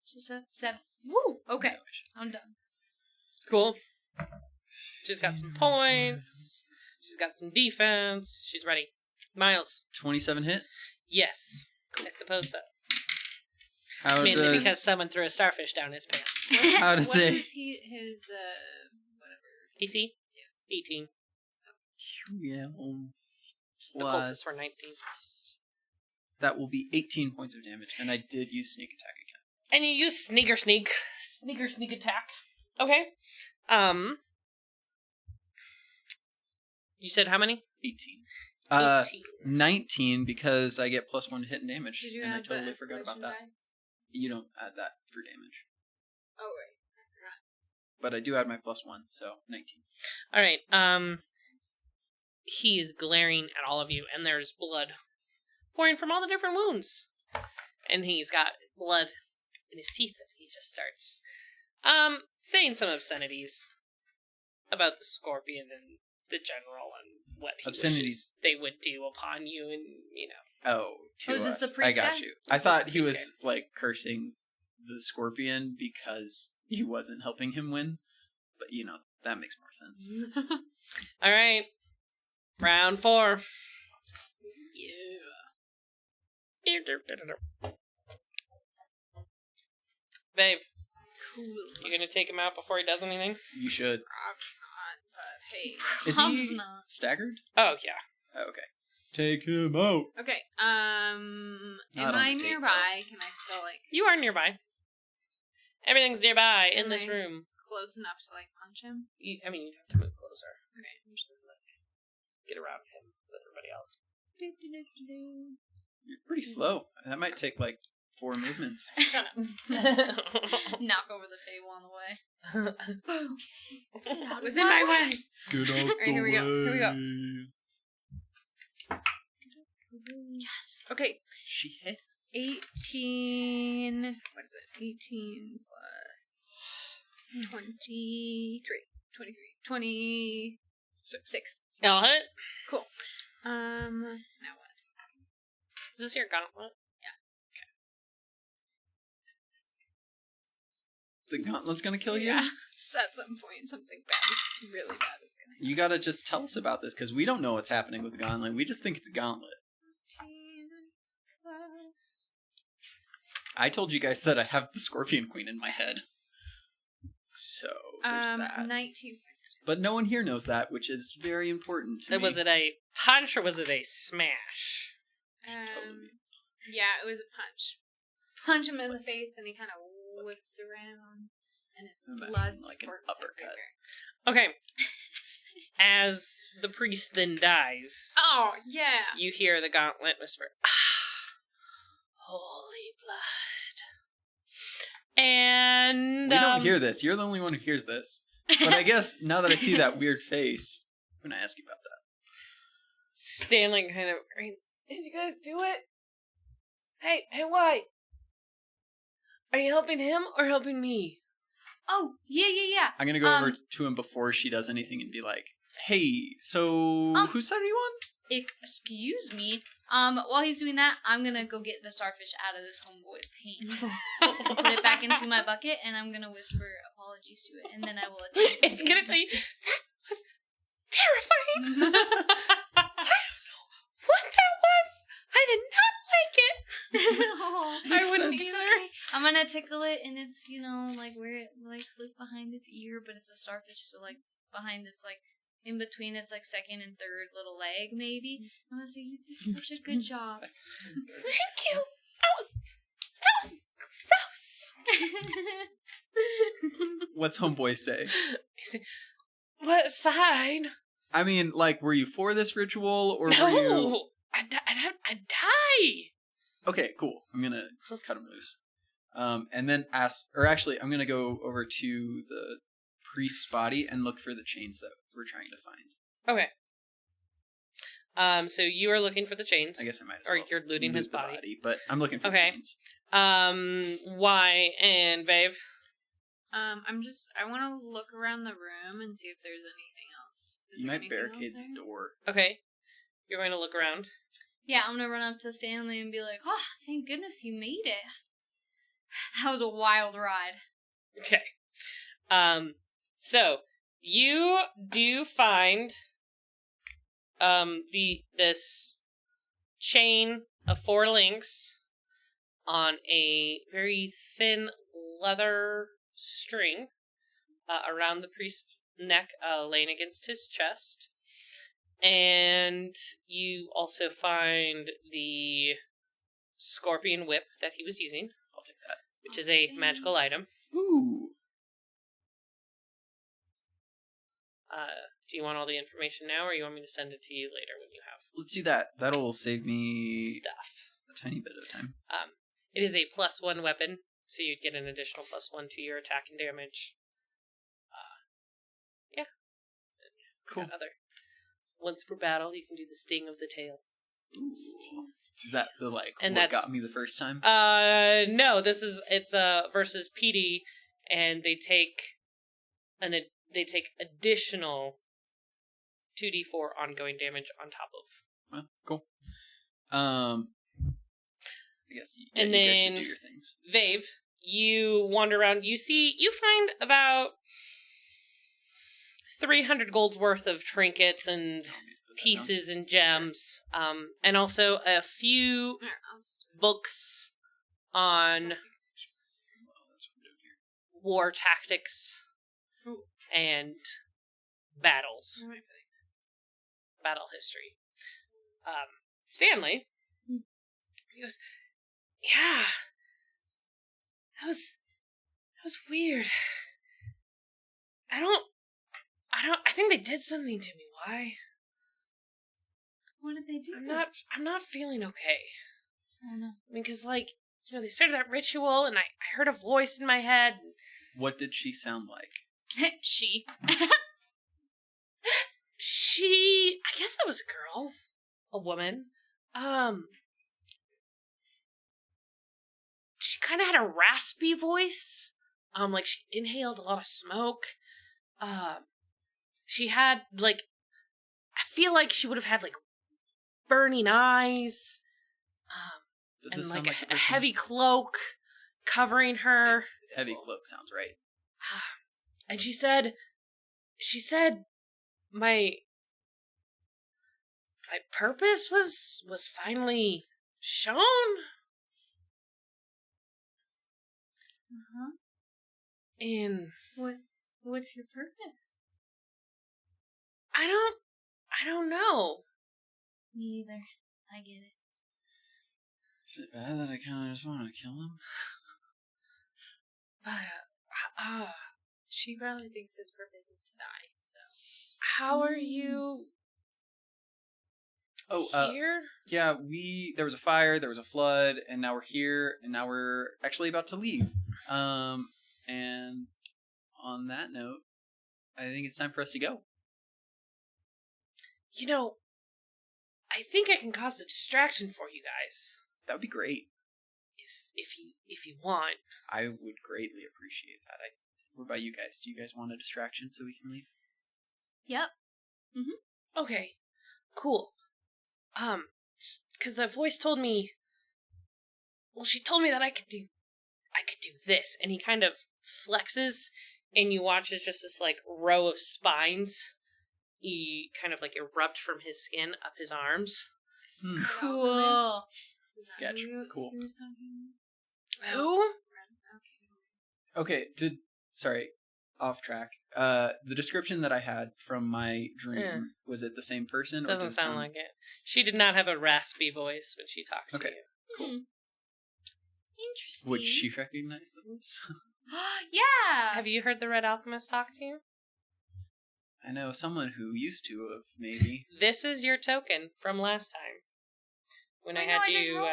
so 7. Woo! Okay, I'm done. Cool. She's got some points. She's got some defense. She's ready. Miles. 27 hit. Yes, I suppose so. How Mainly does because someone threw a starfish down his pants. how does What it? is his whatever? AC? 18. 12 The cultists were 19. That will be 18 points of damage, and I did use sneak attack again. And you use sneak attack. Okay. You said how many? 18. 18. 19 because I get +1 hit and damage, Did you and I add totally the forgot about escalation that. die? You don't add that for damage, Oh right, I forgot. but I do add my +1, so 19. Alright, he is glaring at all of you, and there's blood pouring from all the different wounds. And he's got blood in his teeth, and he just starts, saying some obscenities about the scorpion and the general and what he wishes they would do upon you, and, you know. Oh, to is this us. the priest I got guy? you. I This is thought the he priest was like cursing the scorpion because he wasn't helping him win, but you know that makes more sense. Alright. Round 4. Yeah. Babe, Cool. you gonna take him out before he does anything? You should. Rob's not, but hey. Is Hump's he not. staggered? Oh, yeah. Oh, okay. Take him out. Okay. Not Am on I the date, nearby? Can I still like You are nearby. Everything's nearby in Am this I- room. close enough to like punch him? You'd have to move closer. Okay. I'm just gonna, get around him with everybody else. You're pretty slow. That might take like 4 movements. Shut up. Knock over the table on the way. It was in my way. Get out Alright, here we go. Here we go. Yes. Okay. She hit. 18. What is it? 18 plus 23. 23. 26. I'll hit. Cool. Now what? Is this your gauntlet? The gauntlet's gonna kill you? Yeah. At some point, something bad, really bad is gonna happen. You gotta just tell us about this, because we don't know what's happening with the gauntlet. We just think it's a gauntlet. 18 plus. I told you guys that I have the Scorpion Queen in my head. So, there's that. 19. But no one here knows that, which is very important to me. Was it a punch or was it a smash? Totally. Yeah, it was a punch. Punch him in the face, and he kind of whips around, and his Imagine blood like an squirts uppercut. everywhere. Okay. As the priest then dies, Oh yeah. you hear the gauntlet whisper, holy blood. And We don't hear this. You're the only one who hears this. But I guess now that I see that weird face, I'm gonna ask you about that. Stanley kind of grins. Did you guys do it? Hey, why? Are you helping him or helping me? Oh, yeah. I'm gonna go over to him before she does anything and be like, "Hey, so whose side are you on?" Excuse me. While he's doing that, I'm gonna go get the starfish out of this homeboy's pants. Put it back into my bucket, and I'm gonna whisper apologies to it, and then I will attempt to It's gonna tell you, that was terrifying. I don't know what that was. I did not like it. Oh, Makes wouldn't sense. it's either. okay. I'm gonna tickle it, and it's, like where it like slipped behind its ear, but it's a starfish, so like behind its like in between its like second and third little leg, maybe. I'm gonna say you did such a good job. Thank you. That was gross. What's homeboy say? What side? I mean, like, were you for this ritual or were you? No, I die. Okay, cool. I'm gonna just cut him loose. And then I'm going to go over to the priest's body and look for the chains that we're trying to find. Okay. So you are looking for the chains. I guess I might as or well. you're looting his body. But I'm looking for the chains. Why and Vave? I want to look around the room and see if there's anything else. You might barricade the door. Okay. You're going to look around? Yeah, I'm gonna run up to Stanley and be like, "Oh, thank goodness you made it. That was a wild ride." Okay. So you do find this chain of 4 links on a very thin leather string around the priest's neck, laying against his chest. And you also find the scorpion whip that he was using. I'll take that. Which is a magical item. Ooh. Do you want all the information now, or you want me to send it to you later when you have Let's do that. That'll save me stuff? A tiny bit of time. It is a +1 weapon, so you'd get an additional +1 to your attack and damage. Yeah. Cool. Once per battle, you can do the sting of the tail. Ooh. Is that the and what that's, got me the first time? No. It's versus PD, and they take additional 2d4 ongoing damage on top of. Well, cool. I guess you guys should do your things. Vave, you wander around. You find about 300 gold's worth of trinkets and pieces and gems, and also a few books on war tactics and battles, battle history. Stanley, he goes, "Yeah, that was weird. I think they did something to me. Why? What did they do? I'm not feeling okay. Oh no. I mean, because, they started that ritual, and I heard a voice in my head. What did she sound like? She. I guess it was a girl. A woman. She kind of had a raspy voice. Like she inhaled a lot of smoke. She had, I feel like she would have had, burning eyes. And, a heavy cloak covering her. Heavy cloak sounds right. And she said, my purpose was finally shown. Uh-huh. And what's your purpose? I don't know. Me either. I get it. Is it bad that I kind of just want to kill him? But she probably thinks his purpose is to die. So how are you? Here? Yeah, there was a fire, there was a flood, and now we're here, and now we're actually about to leave. And on that note, I think it's time for us to go. I think I can cause a distraction for you guys. That would be great. If you want. I would greatly appreciate that. What about you guys? Do you guys want a distraction so we can leave? Yep. Mm-hmm. Okay. Cool. Because the voice told me. Well, she told me that I could do this, and he kind of flexes, and you watch as just this row of spines, kind of erupt from his skin up his arms. Cool. Sketch. Cool. Who? Okay. Sorry, off track. The description that I had from my dream, was it the same person? Doesn't sound like it. She did not have a raspy voice when she talked to you. Cool. Interesting. Would she recognize the voice? Yeah. Have you heard the Red Alchemist talk to you? I know someone who used to have, maybe. This is your token from last time. When I had you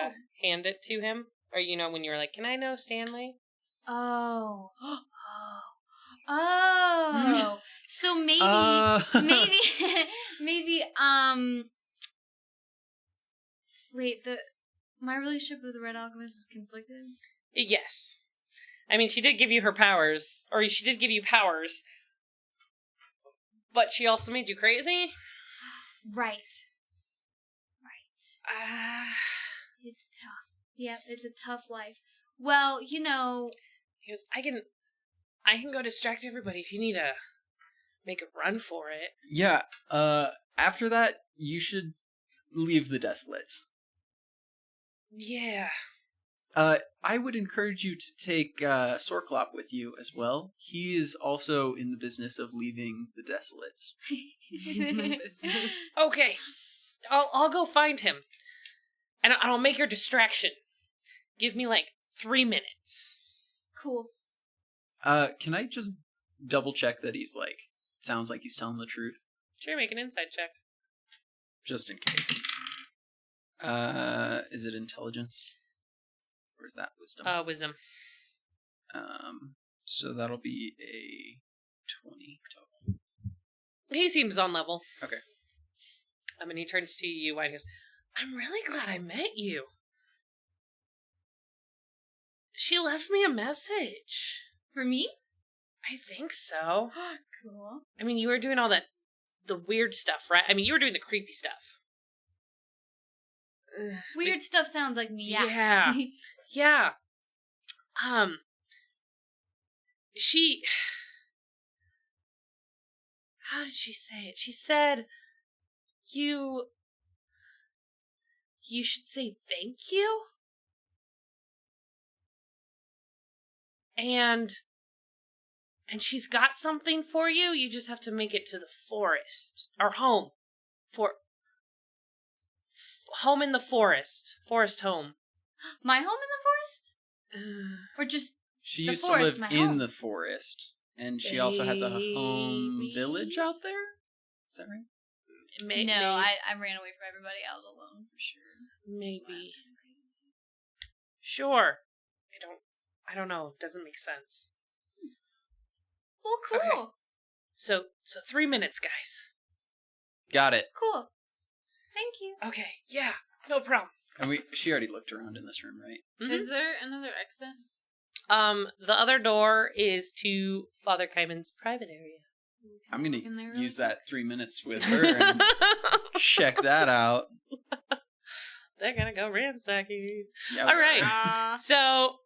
hand it to him, Or, you know, when you're like, can I know Stanley? Oh. Oh. So maybe, wait, my relationship with the Red Alchemist is conflicted? Yes. I mean, she did give you her powers, or she did give you powers, but she also made you crazy? Right. It's tough. Yep, it's a tough life. Well, you know... He goes, I can go distract everybody if you need to make a run for it. Yeah, after that, you should leave the Desolates. Yeah. I would encourage you to take Sorklop with you as well. He is also in the business of leaving the Desolates. Okay. I'll go find him. And I'll make your distraction. Give me, 3 minutes. Cool. Can I just double check that he's, sounds like he's telling the truth? Sure, make an insight check. Just in case. Is it intelligence? Or is that wisdom? Wisdom. So that'll be a 20 total. He seems on level. Okay. And he turns to you and he goes, I'm really glad I met you. She left me a message. For me? I think so. Cool. I mean, you were doing all the weird stuff, right? I mean, you were doing the creepy stuff. Weird stuff sounds like me. Yeah. Yeah. She... How did she say it? She said, you should say thank you? And she's got something for you. You just have to make it to the forest. Or home. Home in the forest. Forest home. My home in the forest? Or just she the used forest, to live my in home? the forest. And she also has a home village out there? Is that right? I ran away from everybody. I was alone for sure. Maybe. Sure. I don't know. It doesn't make sense. Well, cool. Okay. So 3 minutes, guys. Got it. Cool. Thank you. Okay. Yeah. No problem. And she already looked around in this room, right? Mm-hmm. Is there another exit? The other door is to Father Kaiman's private area. I'm gonna use that 3 minutes with her and check that out. They're gonna go ransacking. Yeah, all right. So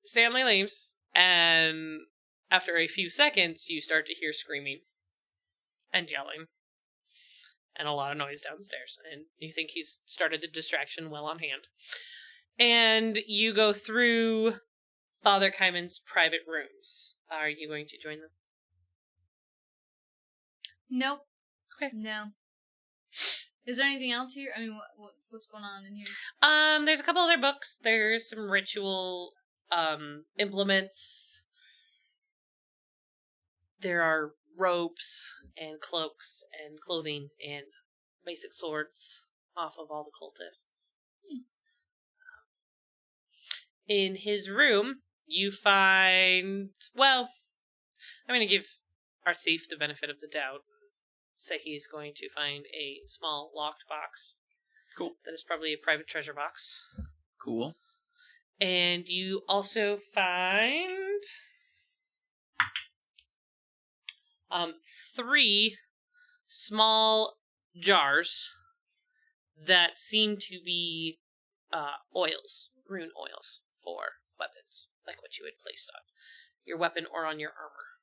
Stanley leaves, and after a few seconds, you start to hear screaming and yelling and a lot of noise downstairs. And you think he's started the distraction well on hand. And you go through Father Kaiman's private rooms. Are you going to join them? Nope. Okay. No. Is there anything else here? I mean, what's going on in here? There's a couple other books. There's some ritual implements. There are robes and cloaks and clothing and basic swords off of all the cultists. In his room, you find... Well, I'm going to give our thief the benefit of the doubt. Say he's going to find a small locked box. Cool. That is probably a private treasure box. Cool. And you also find 3 small jars that seem to be oils, rune oils for weapons, like what you had placed on your weapon or on your armor.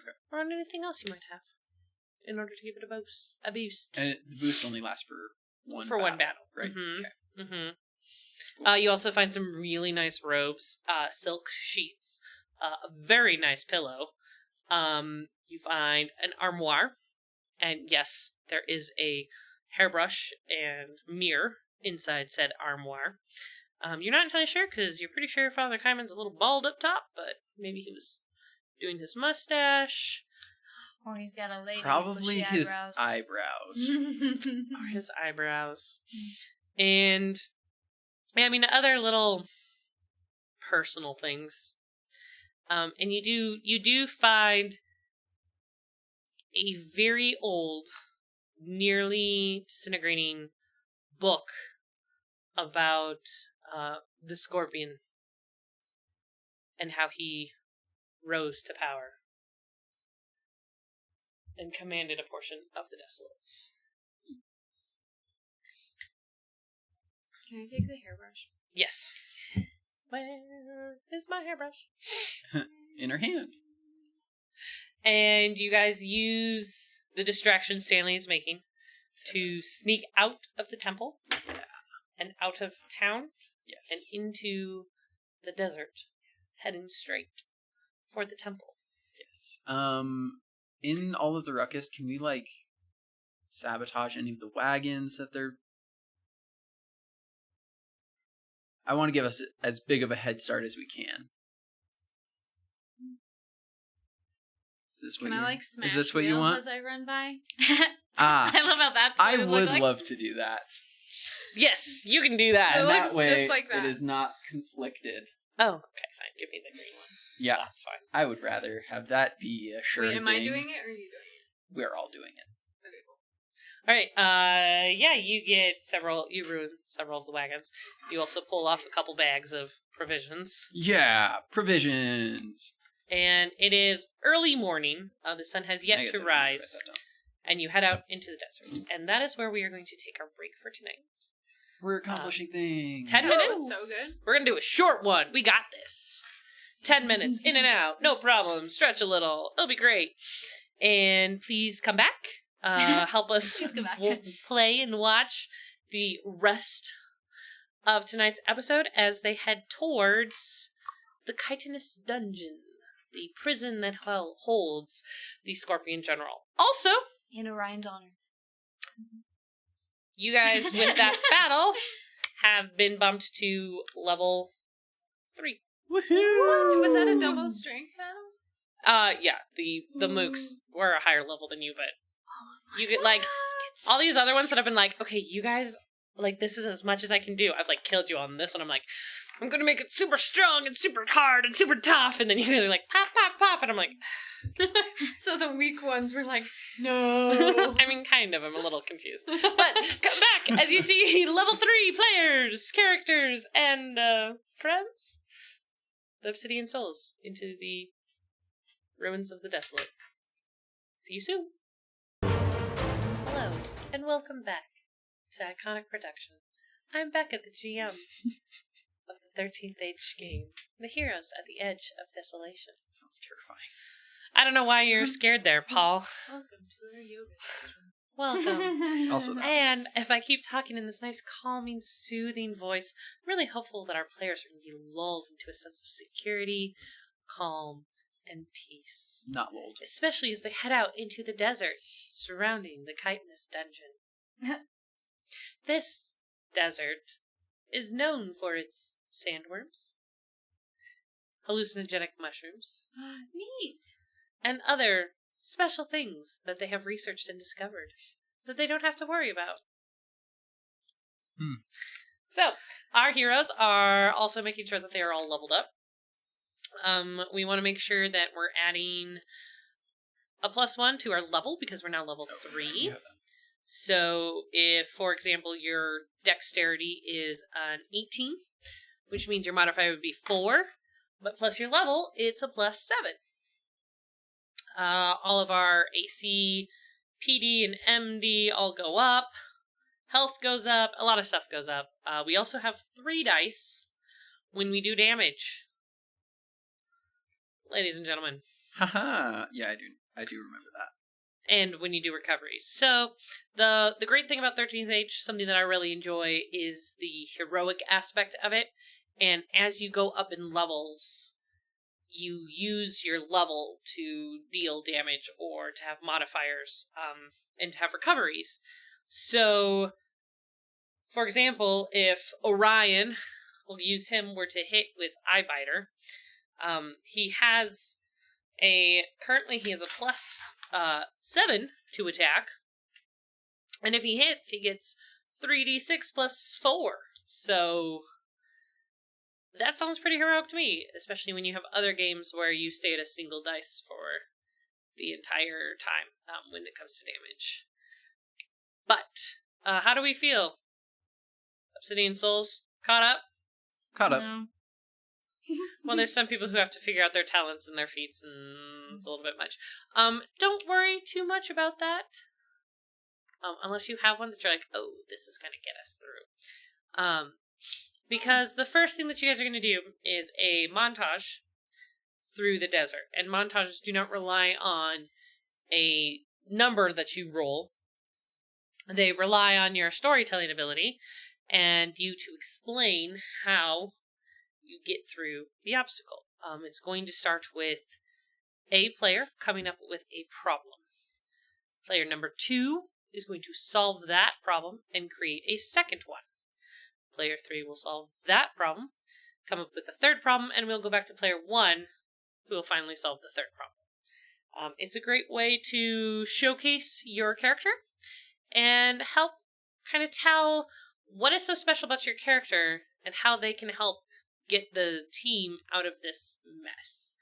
Okay. Or on anything else you might have in order to give it a boost. And the boost only lasts for one battle, right? Mm-hmm. Okay. Mm-hmm. Cool. You also find some really nice robes, silk sheets, a very nice pillow. You find an armoire, and yes, there is a hairbrush and mirror inside said armoire. You're not entirely sure, because you're pretty sure Father Kaiman's a little bald up top, but maybe he was doing his mustache. Or he's got a lady Probably bushy his eyebrows. Or his eyebrows. And, yeah, I mean, other little personal things. And you do find a very old, nearly disintegrating book about the Scorpion and how he rose to power and commanded a portion of the Desolates. Can I take the hairbrush? Yes. Where is my hairbrush? In her hand. And you guys use the distraction Stanley is making to sneak out of the temple and out of town and into the desert, heading straight for the temple. Yes. In all of the ruckus, can we sabotage any of the wagons that they're... I want to give us as big of a head start as we can. Can I smash is this what wheels you want? as I run by? I love how that's what I it would looked like. love to do that. Yes, you can do that. It And looks that way, just like that. it is not conflicted. Oh, okay, fine. Give me the green one. Yeah, That's fine. I would rather have that be a sure Wait, am I thing. doing it or are you doing it? We're all doing it. Okay, cool. Alright, yeah, you ruin several of the wagons. You also pull off a couple bags of provisions. Yeah, provisions. And it is early morning. The sun has I yet guess to I didn't rise. write that down. And you head out into the desert. And that is where we are going to take our break for tonight. We're accomplishing things. 10 Oh, minutes. so good. We're going to do a short one. We got this. 10 minutes, in and out. No problem. Stretch a little. It'll be great. And please come back. Help us Please come back. play and watch the rest of tonight's episode as they head towards the Chitinous Dungeon, the prison that holds the Scorpion General. Also, In Orion's honor. you guys, with that battle, have been bumped to level 3. Woohoo! Was that a double strength battle? Yeah, the mooks were a higher level than you, but All of you get all these other ones that have been okay, you guys, this is as much as I can do. I've killed you on this one. I'm I'm gonna make it super strong and super hard and super tough, and then you guys are pop, pop, pop, and I'm So the weak ones were no. I mean, kind of. I'm a little confused. But come back as you see level 3 players, characters, and friends. The Obsidian Souls into the ruins of the Desolate. See you soon. Hello, and welcome back to Iconic Production. I'm back at the GM of the 13th Age game, the heroes at the edge of desolation. Sounds terrifying. I don't know why you're scared there, Paul. Welcome to our yoga session. Welcome. Also that. And if I keep talking in this nice, calming, soothing voice, I'm really hopeful that our players are going to be lulled into a sense of security, calm, and peace. Not lulled. Especially as they head out into the desert surrounding the Chitinous Dungeon. This desert is known for its sandworms, hallucinogenic mushrooms, Neat. and other special things that they have researched and discovered that they don't have to worry about. So, our heroes are also making sure that they are all leveled up. We want to make sure that we're adding a +1 to our level because we're now level 3. Yeah. So, if, for example, your dexterity is an 18, which means your modifier would be 4, but plus your level, it's a +7. All of our AC, PD, and MD all go up. Health goes up. A lot of stuff goes up. We also have 3 dice when we do damage. Ladies and gentlemen. Haha. Yeah, I do remember that. And when you do recoveries. So, the great thing about 13th Age, something that I really enjoy, is the heroic aspect of it. And as you go up in levels, you use your level to deal damage or to have modifiers, and to have recoveries. So, for example, if Orion, we'll use him, were to hit with Eyebiter, currently he has a +7 to attack, and if he hits, he gets 3d6 +4, so that sounds pretty heroic to me, especially when you have other games where you stay at a single dice for the entire time when it comes to damage. But, how do we feel? Obsidian Souls, caught up? Caught up. No. Well, there's some people who have to figure out their talents and their feats, and it's a little bit much. Don't worry too much about that. Unless you have one that you're like, oh, this is going to get us through. Because the first thing that you guys are going to do is a montage through the desert. And montages do not rely on a number that you roll. They rely on your storytelling ability and you to explain how you get through the obstacle. It's going to start with a player coming up with a problem. Player number 2 is going to solve that problem and create a second one. Player 3 will solve that problem, come up with a third problem, and we'll go back to player 1, who will finally solve the third problem. It's a great way to showcase your character and help kind of tell what is so special about your character and how they can help get the team out of this mess.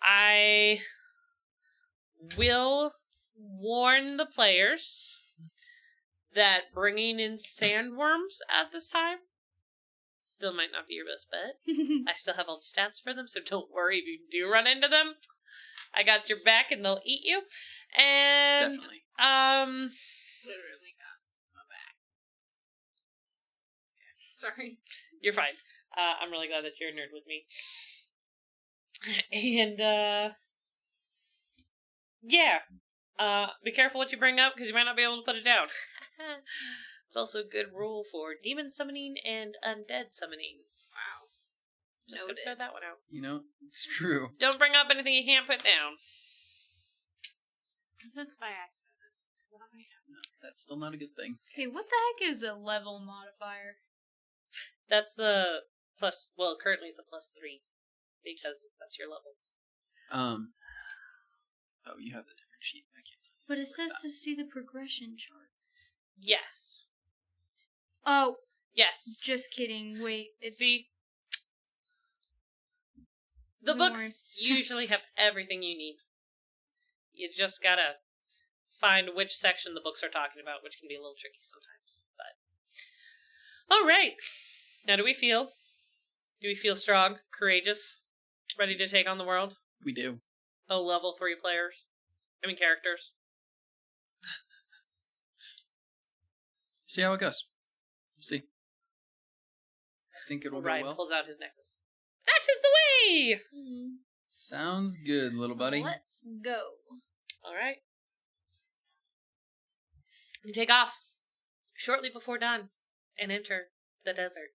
I will warn the players that bringing in sandworms at this time still might not be your best bet. I still have all the stats for them, so don't worry if you do run into them. I got your back and they'll eat you. And Definitely. Literally got my back. Sorry. You're fine. I'm really glad that you're a nerd with me. And, yeah. Be careful what you bring up, because you might not be able to put it down. It's also a good rule for demon summoning and undead summoning. Wow. Just gonna throw that one out. You know, it's true. Don't bring up anything you can't put down. That's by accident. No, that's still not a good thing. Okay, what the heck is a level modifier? That's the plus, well, currently it's a +3, because that's your level. Oh, you have the different sheet. I can't tell you. But it says to see the progression chart. Yes. Oh, Yes. just kidding. Wait, it's... See? The Don't books worry. usually have everything you need. You just gotta find which section the books are talking about, which can be a little tricky sometimes. But alright. Now do we feel? Do we feel strong, courageous, ready to take on the world? We do. Oh, level 3 characters. See how it goes. See. I think it'll go Ryan well. pulls out his necklace. That is the way! Sounds good, little buddy. Let's go. Alright. You take off shortly before dawn and enter the desert.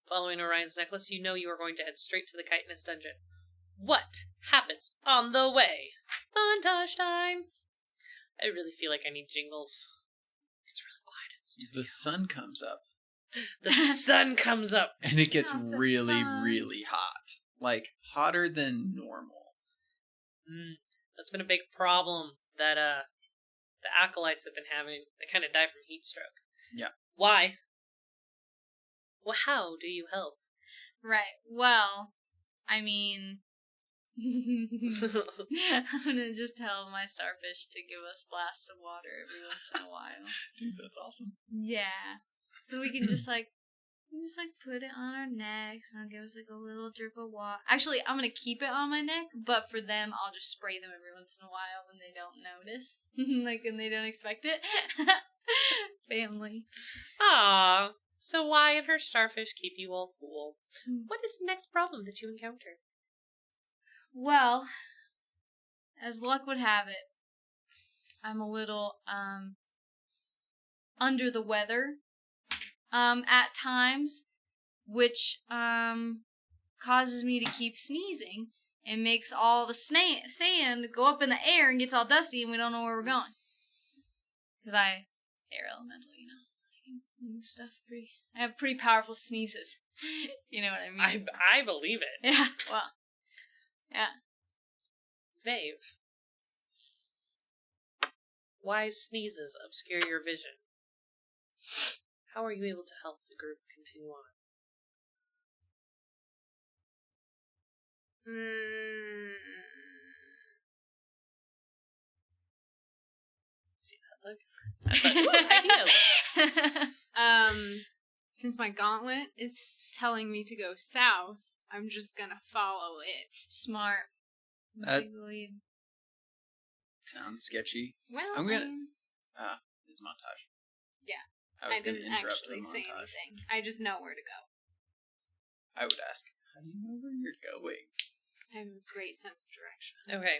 Following Orion's necklace, you know you are going to head straight to the Chitinous Dungeon. What happens on the way? Montage time! I really feel like I need jingles. It's really quiet in the studio. The sun comes up. The sun comes up. And it gets Not the really, sun. really hot. Like, hotter than normal. That's been a big problem that the acolytes have been having. They kind of die from heat stroke. Yeah. Why? Well, how do you help? Right. Well, I mean... I'm gonna just tell my starfish to give us blasts of water every once in a while. Dude, that's awesome. Yeah. So we can just put it on our necks and it'll give us like a little drip of water. Actually, I'm gonna keep it on my neck, but for them, I'll just spray them every once in a while when they don't notice. Like when they don't expect it. Family. Ah, so why and her starfish keep you all cool? What is the next problem that you encounter? Well, as luck would have it, I'm a little, under the weather, at times, which, causes me to keep sneezing and makes all the sand go up in the air and gets all dusty and we don't know where we're going. Because air elemental, you know, I can move stuff I have pretty powerful sneezes. You know what I mean? I believe it. Yeah, well. Yeah. Vave. Why sneezes obscure your vision? How are you able to help the group continue on? See that look? That's like, ooh, idea. Since my gauntlet is telling me to go south, I'm just gonna follow it. Smart. That- Take the lead. Sounds sketchy. Well, I'm gonna- It's montage. Yeah. I was going didn't to interrupt actually the say montage. anything. I just know where to go. I would ask, how do you know where you're going? I have a great sense of direction. Okay.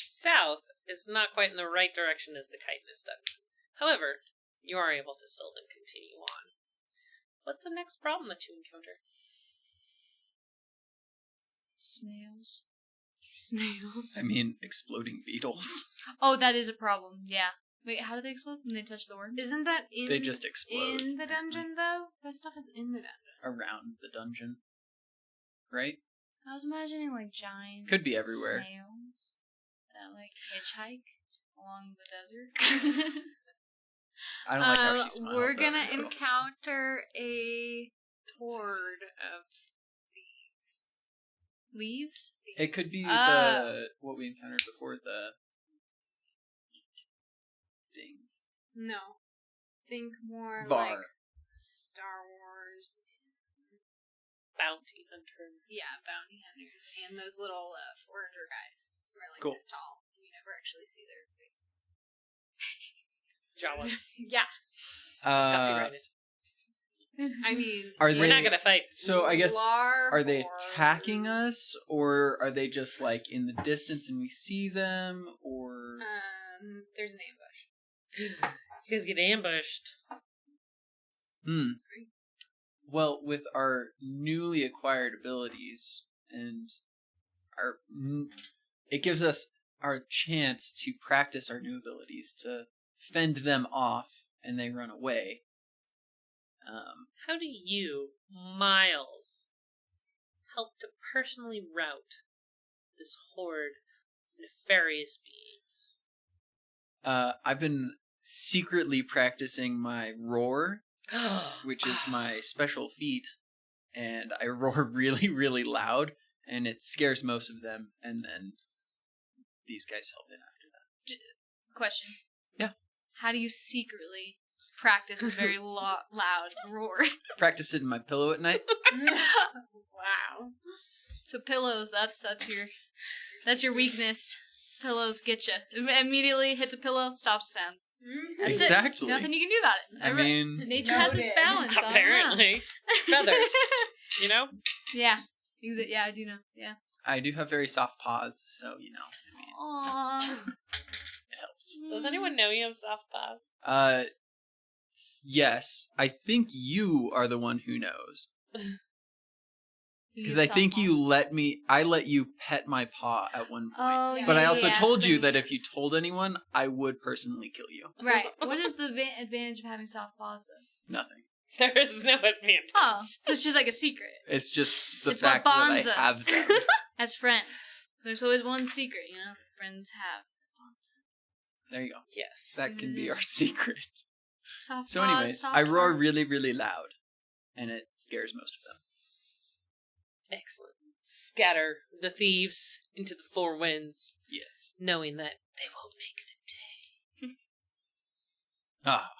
South is not quite in the right direction as the Chitinous Dungeon. However, you are able to still then continue on. What's the next problem that you encounter? Snails. Snail. I mean, exploding beetles. Oh, that is a problem. Yeah. Wait, how do they explode when they touch the worms? Isn't that in They just explode. in the dungeon though? That stuff is in the dungeon. Around the dungeon. Right? I was imagining like giant Could be everywhere. snails that like hitchhike along the desert. I don't like how she smiled. We're though, gonna so. encounter a horde of Leaves? It could be what we encountered before, the things. No. Think more Var. like Star Wars. Bounty hunter. Yeah, bounty hunters and those little forager guys who are like Cool. this tall. You never actually see their faces. Jawas. Yeah. It's copyrighted. I mean, Are We're not gonna fight. So I guess, are they Larhors. attacking us, or are they just like in the distance and we see them, or... There's an ambush. You guys get ambushed. Well, with our newly acquired abilities, and it gives us our chance to practice our new abilities to fend them off, and they run away. How do you, Miles, help to personally rout this horde of nefarious beings? I've been secretly practicing my roar, which is my special feat, and I roar really, really loud, and it scares most of them, and then these guys help in after that. Question. Yeah. How do you secretly practice a very loud roar? I practice it in my pillow at night. Wow. So pillows, that's your weakness. Pillows get you. Immediately hits a pillow, stops the sound. That's Exactly. it. Nothing you can do about it. I mean, nature has its Noted. balance. I don't know. Apparently. Feathers. You know? Yeah. Use it. Yeah, I do know. Yeah. I do have very soft paws, so, you know, I mean, Aww. it helps. Does anyone know you have soft paws? Yes. I think you are the one who knows. You Because get I think soft I let you pet my paw at one point. Oh, Yeah. But I yeah, also yeah. told you that if you told anyone, I would personally kill you. Right. What is the advantage of having soft paws, though? Nothing. There is no advantage. Oh, so it's just like a secret. It's just the It's what fact that I bonds have us. them. As friends. There's always one secret, you know, that friends have. There you go. Yes. That can be our secret. Soft So paws, anyways, soft I roar heart. really, really loud. And it scares most of them. Excellent. Scatter the thieves into the four winds, Yes. knowing that they will make the day. Ah.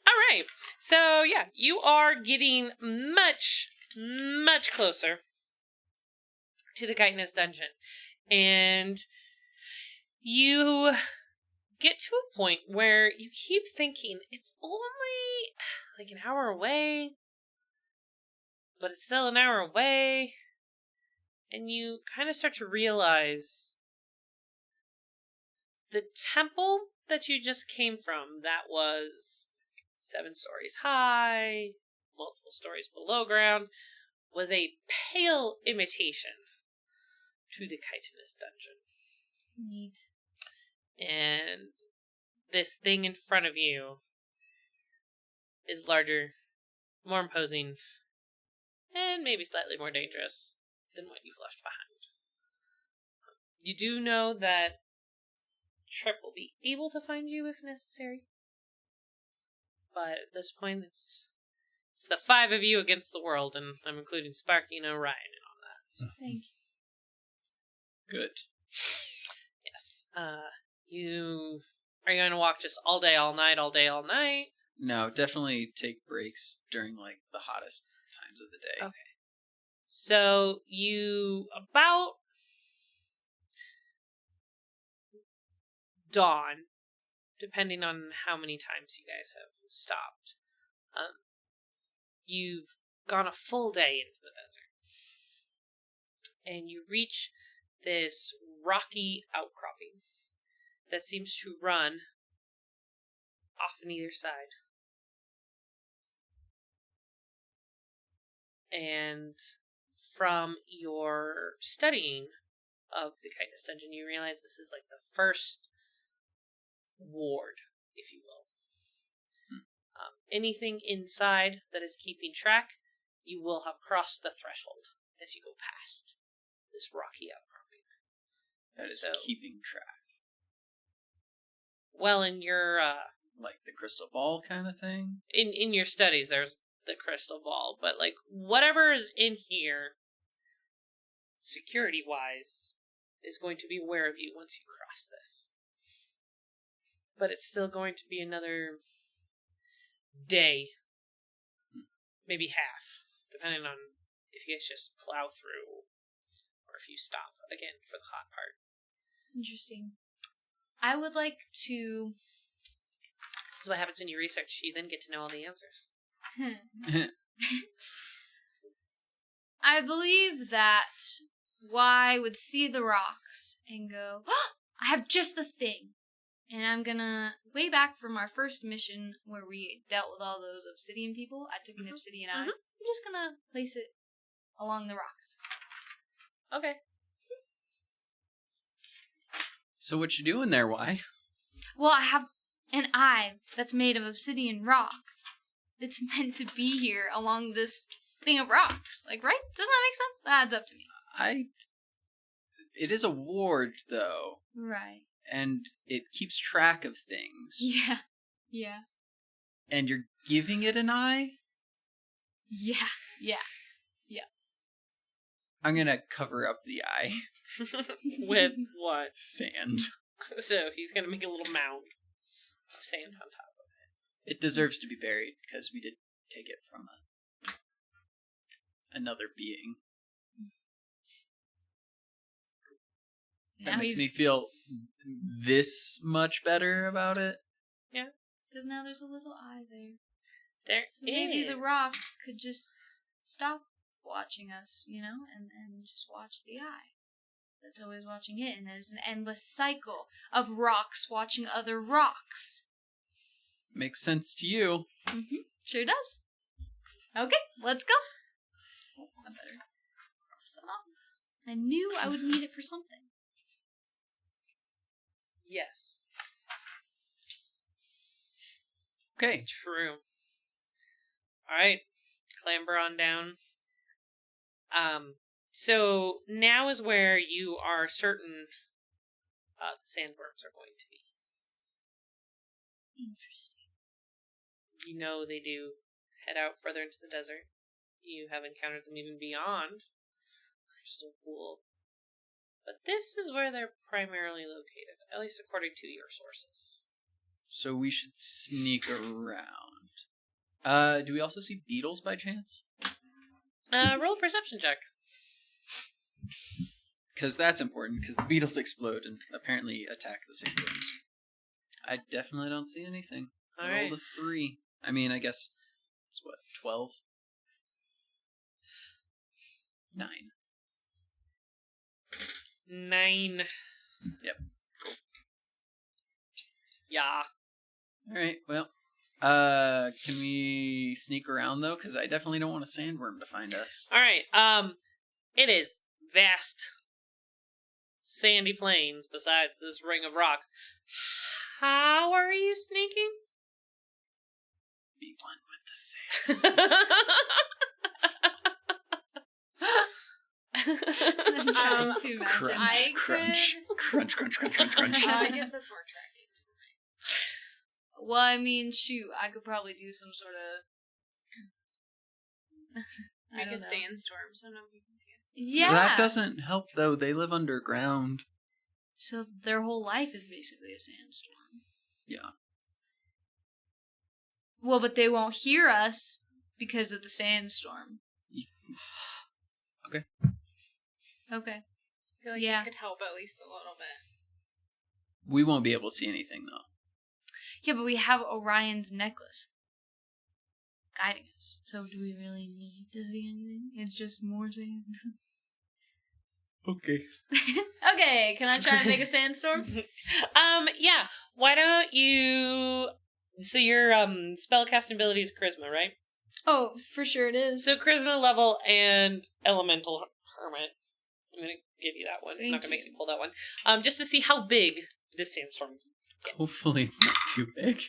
All right. So, yeah, you are getting much, much closer to the Chitinous Dungeon. And you get to a point where you keep thinking it's only like an hour away, but it's still an hour away. And you kind of start to realize the temple that you just came from, that was 7 stories high, multiple stories below ground, was a pale imitation to the Chitinous Dungeon. Neat. And this thing in front of you is larger, more imposing, and maybe slightly more dangerous than what you've left behind. You do know that Trip will be able to find you if necessary. But at this point, it's the 5 of you against the world, and I'm including Sparky and Orion in on that. So. Thank you. Good. Yes. Are you going to walk just all day, all night, all day, all night? No, definitely take breaks during like the hottest times of the day. Okay. So you about dawn, depending on how many times you guys have stopped. You've gone a full day into the desert. And you reach this rocky outcropping that seems to run off on either side. And from your studying of the Chitinous Dungeon, you realize this is like the first ward, if you will. Anything inside that is keeping track, you will have crossed the threshold as you go past this rocky outcropping. That is keeping track. Well, in your like the crystal ball kind of thing? In your studies, there's the crystal ball, but like whatever is in here, security-wise, is going to be aware of you once you cross this. But it's still going to be another day, maybe half, depending on if you guys just plow through or if you stop again for the hot part. Interesting. I would like to... This is what happens when you research. You then get to know all the answers. I believe that Y would see the rocks and go, oh, I have just the thing. And I'm gonna, way back from our first mission where we dealt with all those obsidian people, I took an obsidian eye. I'm just gonna place it along the rocks. Okay. So what you doing there, Y? Well, I have an eye that's made of obsidian rock. It's meant to be here along this thing of rocks. Like, right? Doesn't that make sense? That adds up to me. It is a ward, though. Right. And it keeps track of things. Yeah. Yeah. And you're giving it an eye? Yeah. Yeah. Yeah. I'm gonna cover up the eye. With what? Sand. So he's gonna make a little mound of sand on top of it. It deserves to be buried, because we did take it from another being. That makes me feel this much better about it. Yeah. Because now there's a little eye there. There so maybe the rock could just stop watching us, you know, and just watch the eye that's always watching it. And there's an endless cycle of rocks watching other rocks. Makes sense to you. Mm-hmm. Sure does. Okay, let's go. Oh, I better cross that off. I knew I would need it for something. Yes. Okay. True. Alright. Clamber on down. So now is where you are certain the sandworms are going to be. Interesting. You know they do head out further into the desert. You have encountered them even beyond Crystal Pool. But this is where they're primarily located, at least according to your sources. So we should sneak around. Do we also see beetles by chance? Roll a perception check. Because that's important, because the beetles explode and apparently attack the sandworms. I definitely don't see anything. All right. Roll a 3. I mean, I guess it's what, 12? 9. 9. Yep. Cool. Yeah. Alright, well, can we sneak around though? Because I definitely don't want a sandworm to find us. Alright, it is vast sandy plains besides this ring of rocks. How are you sneaking? Be one with the sand. I'm trying to imagine. Crunch, crunch, crunch, crunch, crunch, crunch. I guess that's more tracking. Well, I mean, shoot, I could probably do some sort of Make a sandstorm so nobody can see us. Yeah. That doesn't help, though. They live underground. So their whole life is basically a sandstorm. Yeah. Well, but they won't hear us because of the sandstorm. Okay. Okay. I feel like Yeah. it could help at least a little bit. We won't be able to see anything, though. Yeah, but we have Orion's necklace guiding us. So do we really need to see anything? It's just more sand. Okay. Okay, can I try and make a sandstorm? Yeah. Why don't you... So your spellcasting ability is Charisma, right? Oh, for sure it is. So Charisma level and Elemental Hermit. I'm going to give you that one. I'm not going to make you pull that one. Just to see how big this sandstorm gets. Hopefully it's not too big.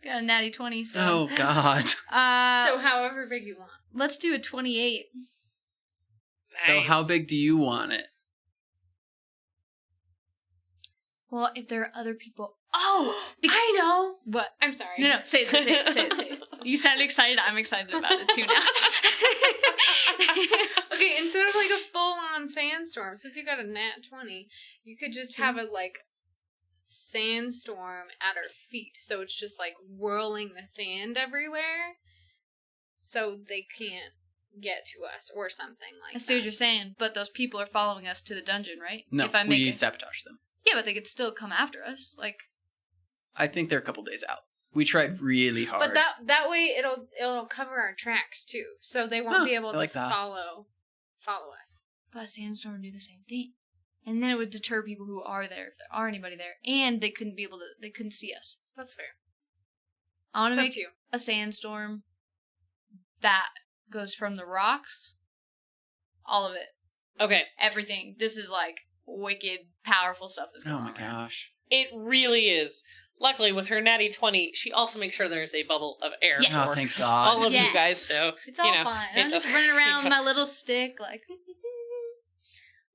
Got a natty 20, so... Oh, God. So however big you want. Let's do a 28. So Nice. how big do you want it? Well, if there are other people... Oh! I know! What? I'm sorry. No, say it. You sound excited. I'm excited about it, too, now. Okay, instead of like a full-on sandstorm, since you got a nat 20, you could just have a like sandstorm at our feet. So it's just like whirling the sand everywhere, so they can't get to us or something like I that. see what you're saying, but those people are following us to the dungeon, right? No, if I make we it... sabotage them. Yeah, but they could still come after us. Like, I think they're a couple days out. We tried really hard. But that way it'll cover our tracks too, so they won't be able to follow us. but a sandstorm would do the same thing, and then it would deter people who are there if there are anybody there, and they couldn't see us. That's fair. I want It's to up make to you. a sandstorm that goes from the rocks, all of it, Okay. everything. This is like wicked, powerful stuff that's going Oh my on. gosh. It really is. Luckily, with her natty 20, she also makes sure there's a bubble of air Yes. Oh, for thank God. all of Yes. you guys. So It's all fine. it I'm just doesn't- running around with my little stick, like,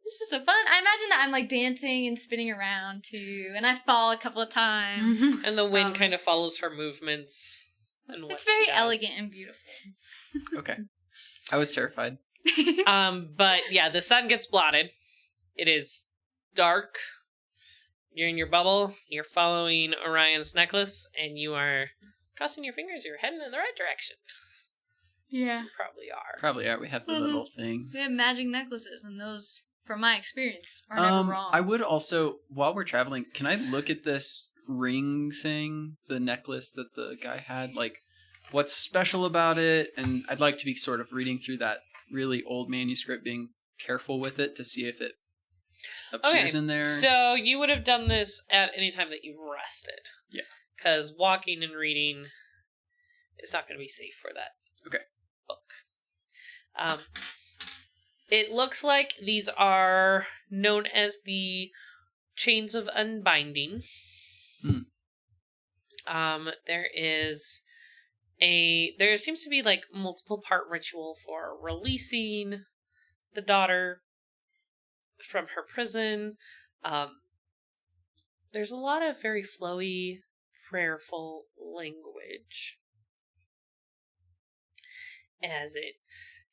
this is so fun. I imagine that I'm like dancing and spinning around too, and I fall a couple of times. Mm-hmm. And the wind kind of follows her movements. And what It's very she does. elegant and beautiful. Okay. I was terrified. But yeah, the sun gets blotted. It is dark. You're in your bubble. You're following Orion's necklace, and you are crossing your fingers. You're heading in the right direction. Yeah. You probably are. Probably are. We have the little thing. We have magic necklaces, and those, from my experience, are never wrong. I would also, while we're traveling, can I look at this ring thing, the necklace that the guy had? Like, what's special about it? And I'd like to be sort of reading through that really old manuscript, being careful with it to see if it appears in there. So you would have done this at any time that you've rested. Yeah. Because walking and reading is not going to be safe for that book. It looks like these are known as the Chains of Unbinding. There seems to be like multiple part ritual for releasing the daughter from her prison. There's a lot of very flowy, prayerful language as it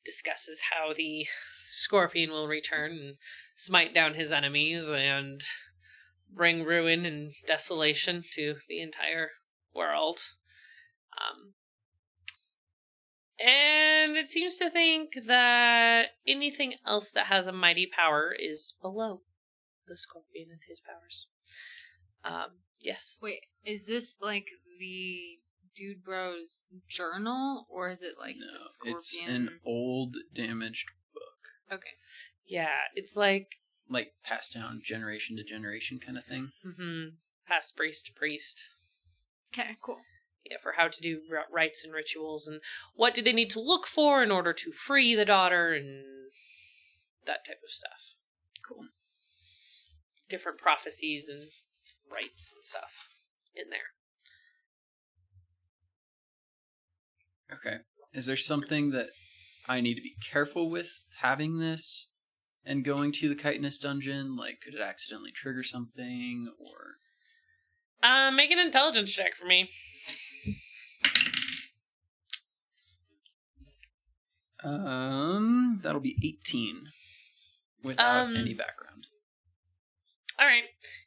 discusses how the scorpion will return and smite down his enemies and bring ruin and desolation to the entire world. And it seems to think that anything else that has a mighty power is below the scorpion and his powers. Yes. Wait, is this like the Dude Bros journal, or is it like No, the scorpion? it's an old, damaged book. Okay. Yeah, it's like Passed down generation to generation kind of thing. past priest to priest. Okay, cool. Yeah, for how to do rites and rituals, and what do they need to look for in order to free the daughter, and that type of stuff. Cool. Different prophecies and rites and stuff in there. Okay. Is there something that I need to be careful with having this and going to the Chitinous Dungeon? Like, could it accidentally trigger something, or... Make an intelligence check for me. That'll be 18 without any background. All right.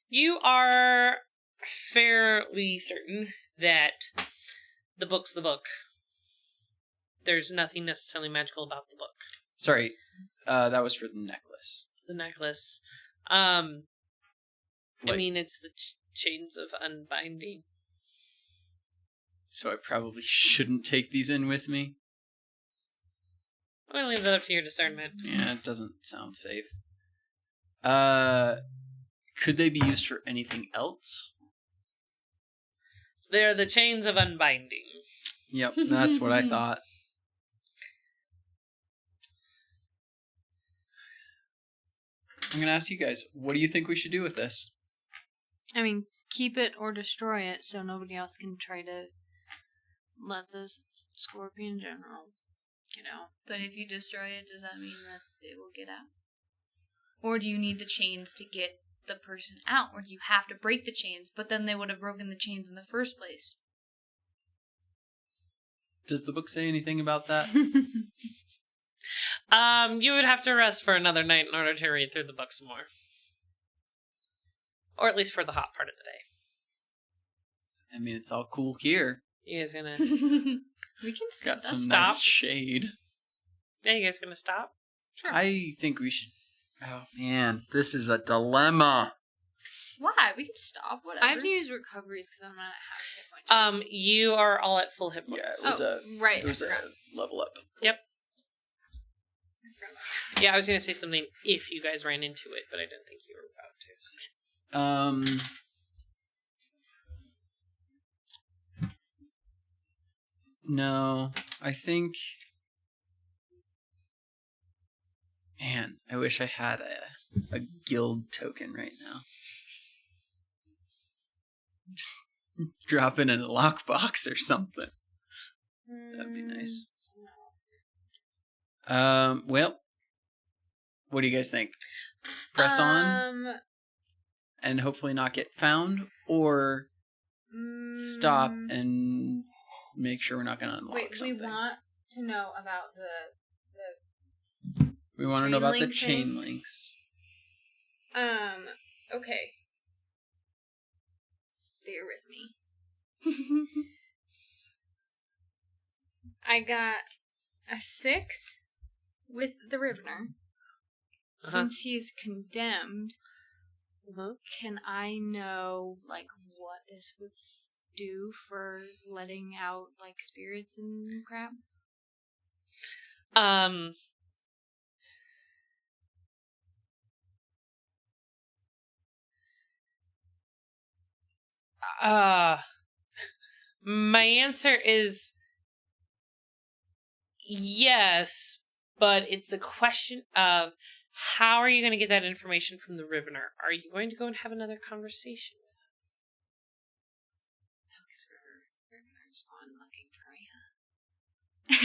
You are fairly certain that the book's the book. There's nothing necessarily magical about the book. Sorry, that was for the necklace. The necklace. I What? mean, it's the chains of unbinding. So I probably shouldn't take these in with me. I'm going to leave that up to your discernment. Yeah, it doesn't sound safe. Could they be used for anything else? They're the chains of unbinding. Yep, that's what I thought. I'm gonna ask you guys, what do you think we should do with this? I mean, keep it or destroy it so nobody else can try to let the scorpion general get out. But if you destroy it, does that mean that it will get out? Or do you need the chains to get the person out? Or do you have to break the chains, but then they would have broken the chains in the first place? Does the book say anything about that? You would have to rest for another night in order to read through the book some more. Or at least for the hot part of the day. I mean, it's all cool here. You guys gonna... We can Got some stop. nice shade. Yeah, you guys gonna stop? Sure. I think we should... Oh, man, this is a dilemma. Why? We can stop, whatever. I have to use recoveries because I'm not at half hit points. You are all at full hit Yeah, points. Right. It was a level up. Yep. Yeah, I was gonna say something if you guys ran into it, but I didn't think you were about to. So. No, I think... Man, I wish I had a guild token right now. Just drop it in a lockbox or something. That'd be nice. Well, what do you guys think? Press on and hopefully not get found, or stop and make sure we're not going to unlock something? We want to know about the We want to chain know about the link chain thing? links. Okay. Bear with me. I got a 6 with the Rivener. Since he's condemned, can I know, like, what this would do for letting out, like, spirits and crap? My answer is yes, but it's a question of how are you going to get that information from the Rivener? Are you going to go and have another conversation with him? Rivener's gone looking for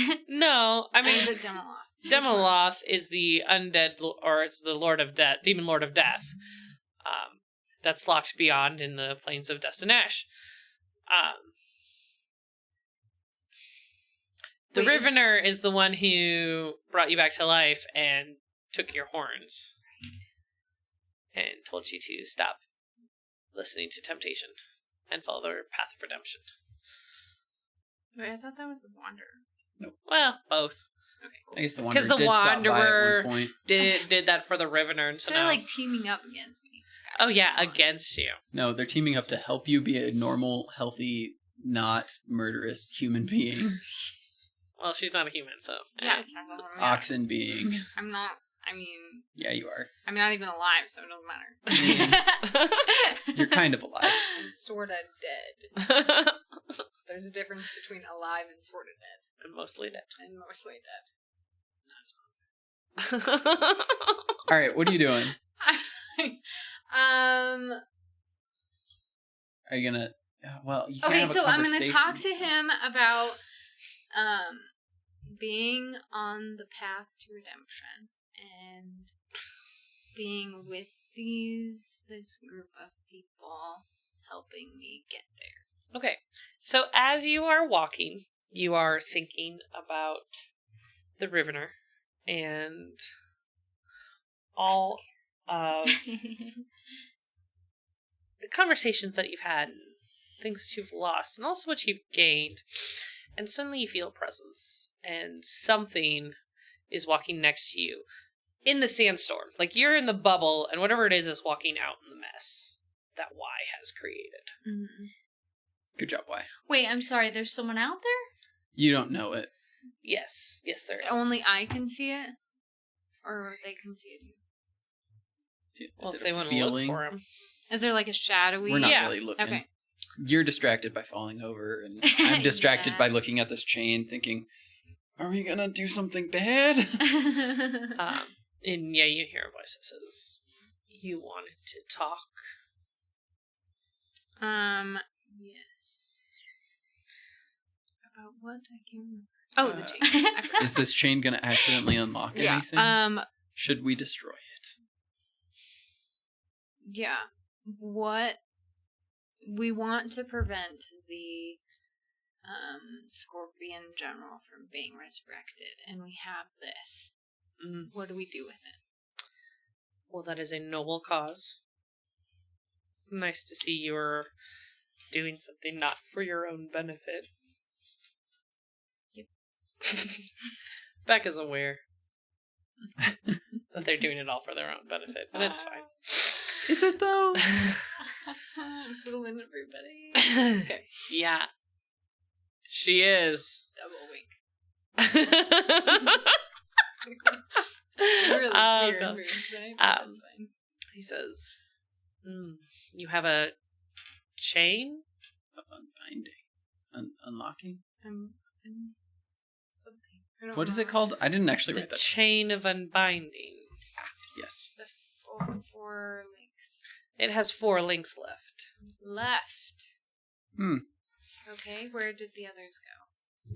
me. No, I mean, is it Demoloth? Demoloth is the undead, or it's the Lord of Death, Demon Lord of Death. That's locked beyond in the plains of Dust and Ash. The Rivener is the one who brought you back to life and took your horns. Right. And told you to stop listening to temptation and follow the path of redemption. Wait, I thought that was the Wanderer. Nope. Well, both. Okay, cool. I guess the Wanderer Because the did stop by at Wanderer one point. did that for the Rivener, and so They're now... like teaming up against me. Oh yeah, against you. No, they're teaming up to help you be a normal, healthy, not murderous human being. Well, she's not a human, so... Yeah, Oxen being. I'm not, I mean... Yeah, you are. I'm not even alive, so it doesn't matter. You're kind of alive. I'm sorta dead. There's a difference between alive and sorta dead. And mostly dead. And mostly dead. All right, what are you doing? Are you gonna? Well, you can't okay, have a so I'm gonna conversation. talk to him about being on the path to redemption and being with this group of people helping me get there. Okay, so as you are walking, you are thinking about the Rivener and all of the conversations that you've had, things that you've lost, and also what you've gained. And suddenly you feel a presence, and something is walking next to you in the sandstorm. Like you're in the bubble, and whatever it is walking out in the mess that Y has created. Mm-hmm. Good job, Y. Wait, I'm sorry, there's someone out there? You don't know it. Yes, there is. Only I can see it? Or they can see it too? Well, if they want to look for him. Is there like a shadowy... We're not really looking. Okay. You're distracted by falling over, and I'm distracted by looking at this chain, thinking, are we gonna do something bad? And yeah, you hear a voice that says, you wanted to talk. Yes. About what? I can't remember. Oh, the chain. Is this chain gonna accidentally unlock anything? Should we destroy it? Yeah. What we want to prevent the Scorpion General from being resurrected, and we have this. What do we do with it? Well, that is a noble cause. It's nice to see you're doing something not for your own benefit. Yep. Becca's aware that they're doing it all for their own benefit, but it's fine. Is it though? Fooling everybody. Okay. Yeah. She is. Double wink. Really weird move, right? That's fine. He says, you have a chain? Of unbinding. Unlocking? Something. What is it called? I didn't actually write that. The chain of unbinding. Yes. The four links. It has 4 links left. Okay, where did the others go?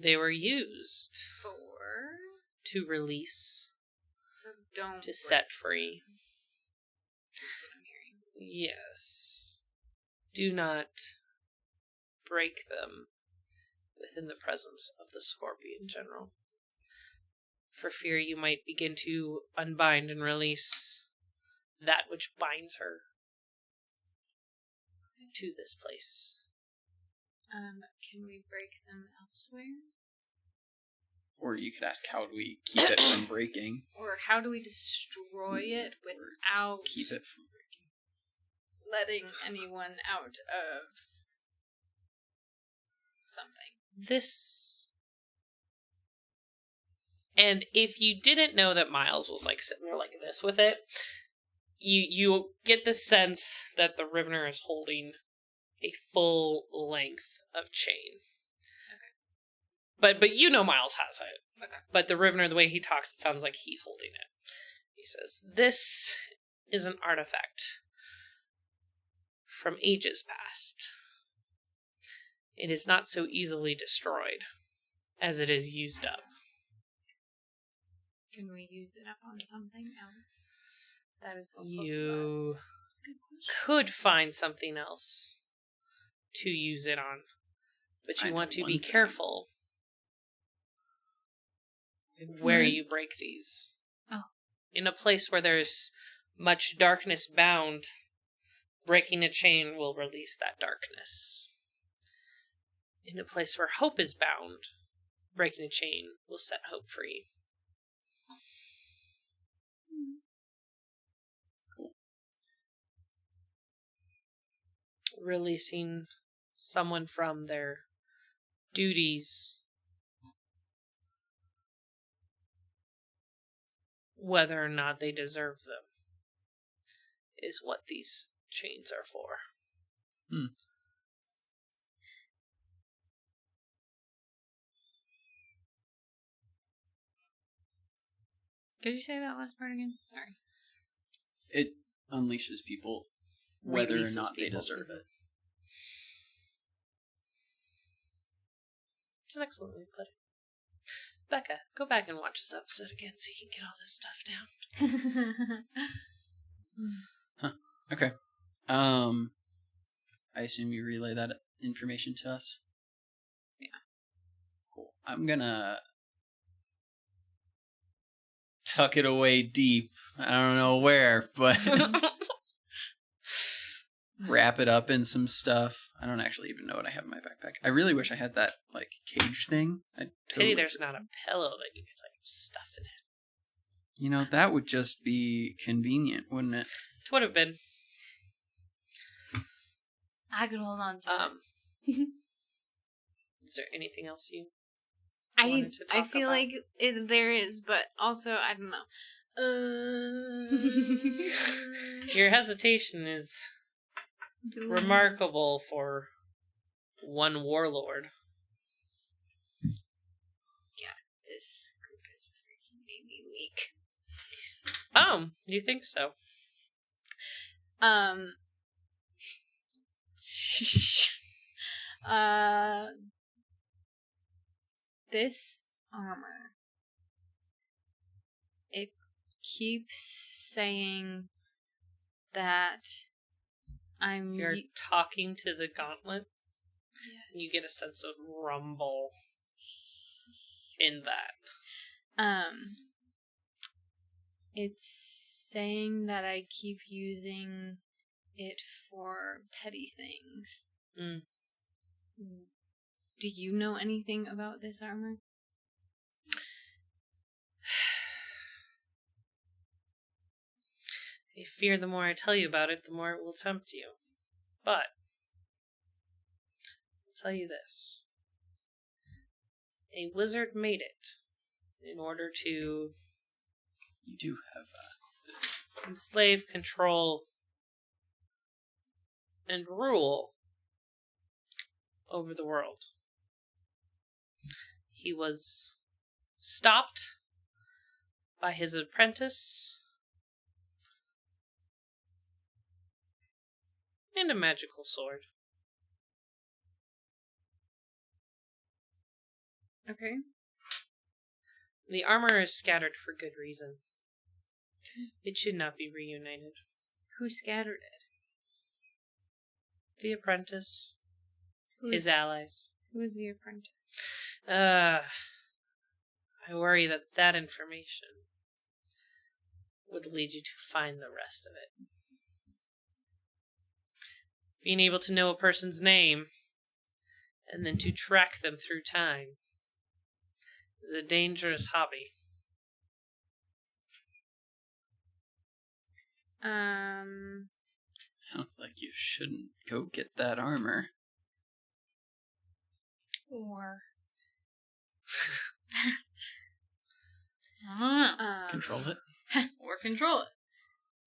They were used For? to release. So don't. To set free. That's what I'm hearing. Yes. Do not break them within the presence of the Scorpion General, for fear you might begin to unbind and release that which binds her to this place. Can we break them elsewhere? Or you could ask, how do we keep it from breaking? Or how do we destroy it without keep it from breaking? Letting anyone out of something. This. And if you didn't know that Miles was like sitting there like this with it, you get the sense that the Rivener is holding a full length of chain. Okay. But you know Miles has it. Okay. But the Rivener, the way he talks, it sounds like he's holding it. He says, "This is an artifact from ages past. It is not so easily destroyed as it is used up." Can we use it up on something else? That is helpful to You us. could find something else to use it on, but you want to be careful where you break these. Oh. In a place where there's much darkness bound, breaking a chain will release that darkness. In a place where hope is bound, breaking a chain will set hope free. Cool. Releasing someone from their duties, whether or not they deserve them, is what these chains are for. Could you say that last part again? Sorry. It unleashes people whether Releases or not they people. deserve it. It's an excellent way to put it. Becca, go back and watch this episode again so you can get all this stuff down. Okay. I assume you relay that information to us? Yeah. Cool. I'm gonna tuck it away deep. I don't know where, but wrap it up in some stuff. I don't actually even know what I have in my backpack. I really wish I had that like cage thing. Pity there's not a pillow that you could like stuff it in. You know, that would just be convenient, wouldn't it? It would have been. I could hold on to it. Is there anything else you I wanted to talk feel about? like there is, but also I don't know. Your hesitation is remarkable for one warlord. Yeah, this group has freaking made me weak. Oh, you think so? This armor, it keeps saying that You're talking to the gauntlet. Yes. You get a sense of rumble in that. It's saying that I keep using it for petty things. Mm. Do you know anything about this armor? I fear the more I tell you about it, the more it will tempt you. But I'll tell you this. A wizard made it in order to You do have this. enslave, control, and rule over the world. He was stopped by his apprentice and a magical sword. Okay. The armor is scattered for good reason. It should not be reunited. Who scattered it? The apprentice, his allies. Who is the apprentice? I worry that information would lead you to find the rest of it. Being able to know a person's name and then to track them through time is a dangerous hobby. Sounds like you shouldn't go get that armor. Or Control it. or control it.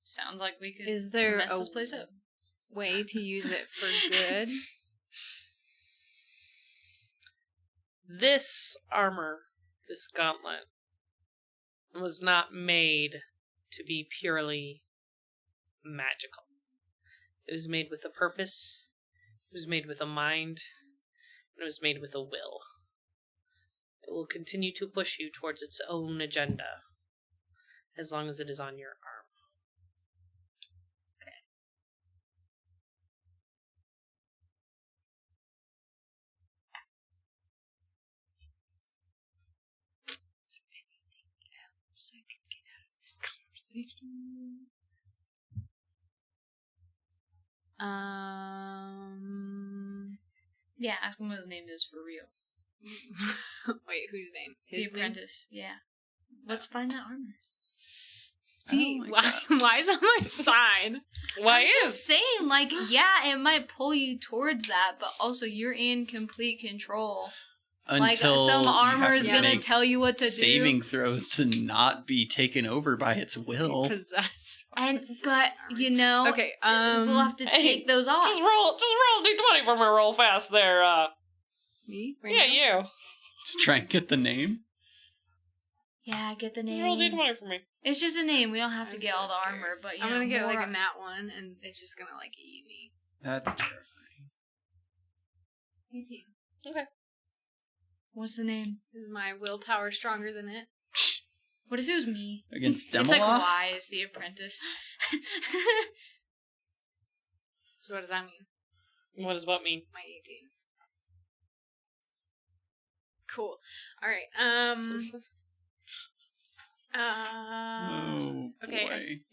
Sounds like we could Is there mess a this place up. way to use it for good? This armor, this gauntlet, was not made to be purely magical. It was made with a purpose, it was made with a mind, and it was made with a will. It will continue to push you towards its own agenda, as long as it is on your arm. Okay. Is there anything else I can get out of this conversation? Yeah, ask him what his name is for real. Wait, whose name? The His name? apprentice. Yeah. Let's find that armor. See, Oh my God. why is on my side? Why I'm is? just saying, like, yeah, it might pull you towards that, but also you're in complete control. Like, Until some you armor have is to gonna make tell you what to saving do. throws to not be taken over by its will. Because that's But you know, okay. we'll have to Hey, take those off. Just roll d20 for me real fast there. Me? Right Yeah, now? you. Just try and get the name. Yeah, get the Just roll name. d20 for me. It's just a name. We don't have to I'm get so all the scared. armor, but you I'm know, gonna get like more- a nat one, and it's just gonna like eat me. That's terrifying. 18. Okay. What's the name? Is my willpower stronger than it? What if it was me? Against It's like Demoloth? Y is the apprentice. So what does that mean? What does what mean? My 18. Cool. All right.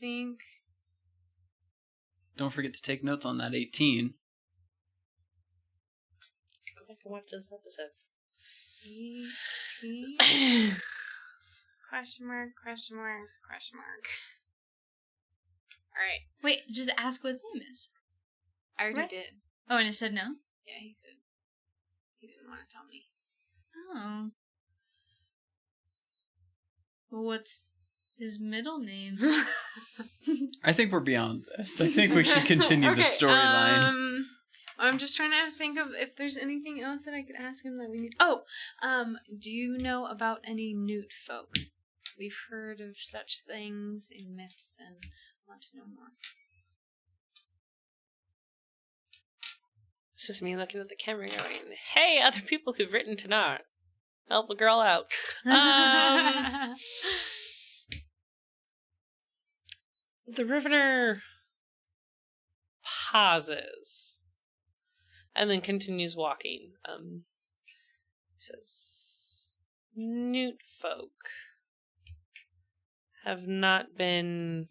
think... Don't forget to take notes on that 18. Go back and watch this episode. 18? Question mark. Alright. Wait, just ask what his name is. I already Right? did. Oh, and it said no? Yeah, he said he didn't want to tell me. Oh. Well, what's his middle name? I think we're beyond this. I think we should continue the storyline. I'm just trying to think of if there's anything else that I could ask him that we need. Oh, do you know about any newt folk? We've heard of such things in myths and want to know more. This is me looking at the camera going, hey, other people who've written Tanar. Help a girl out. The Rivener pauses and then continues walking. He says, Newt folk have not been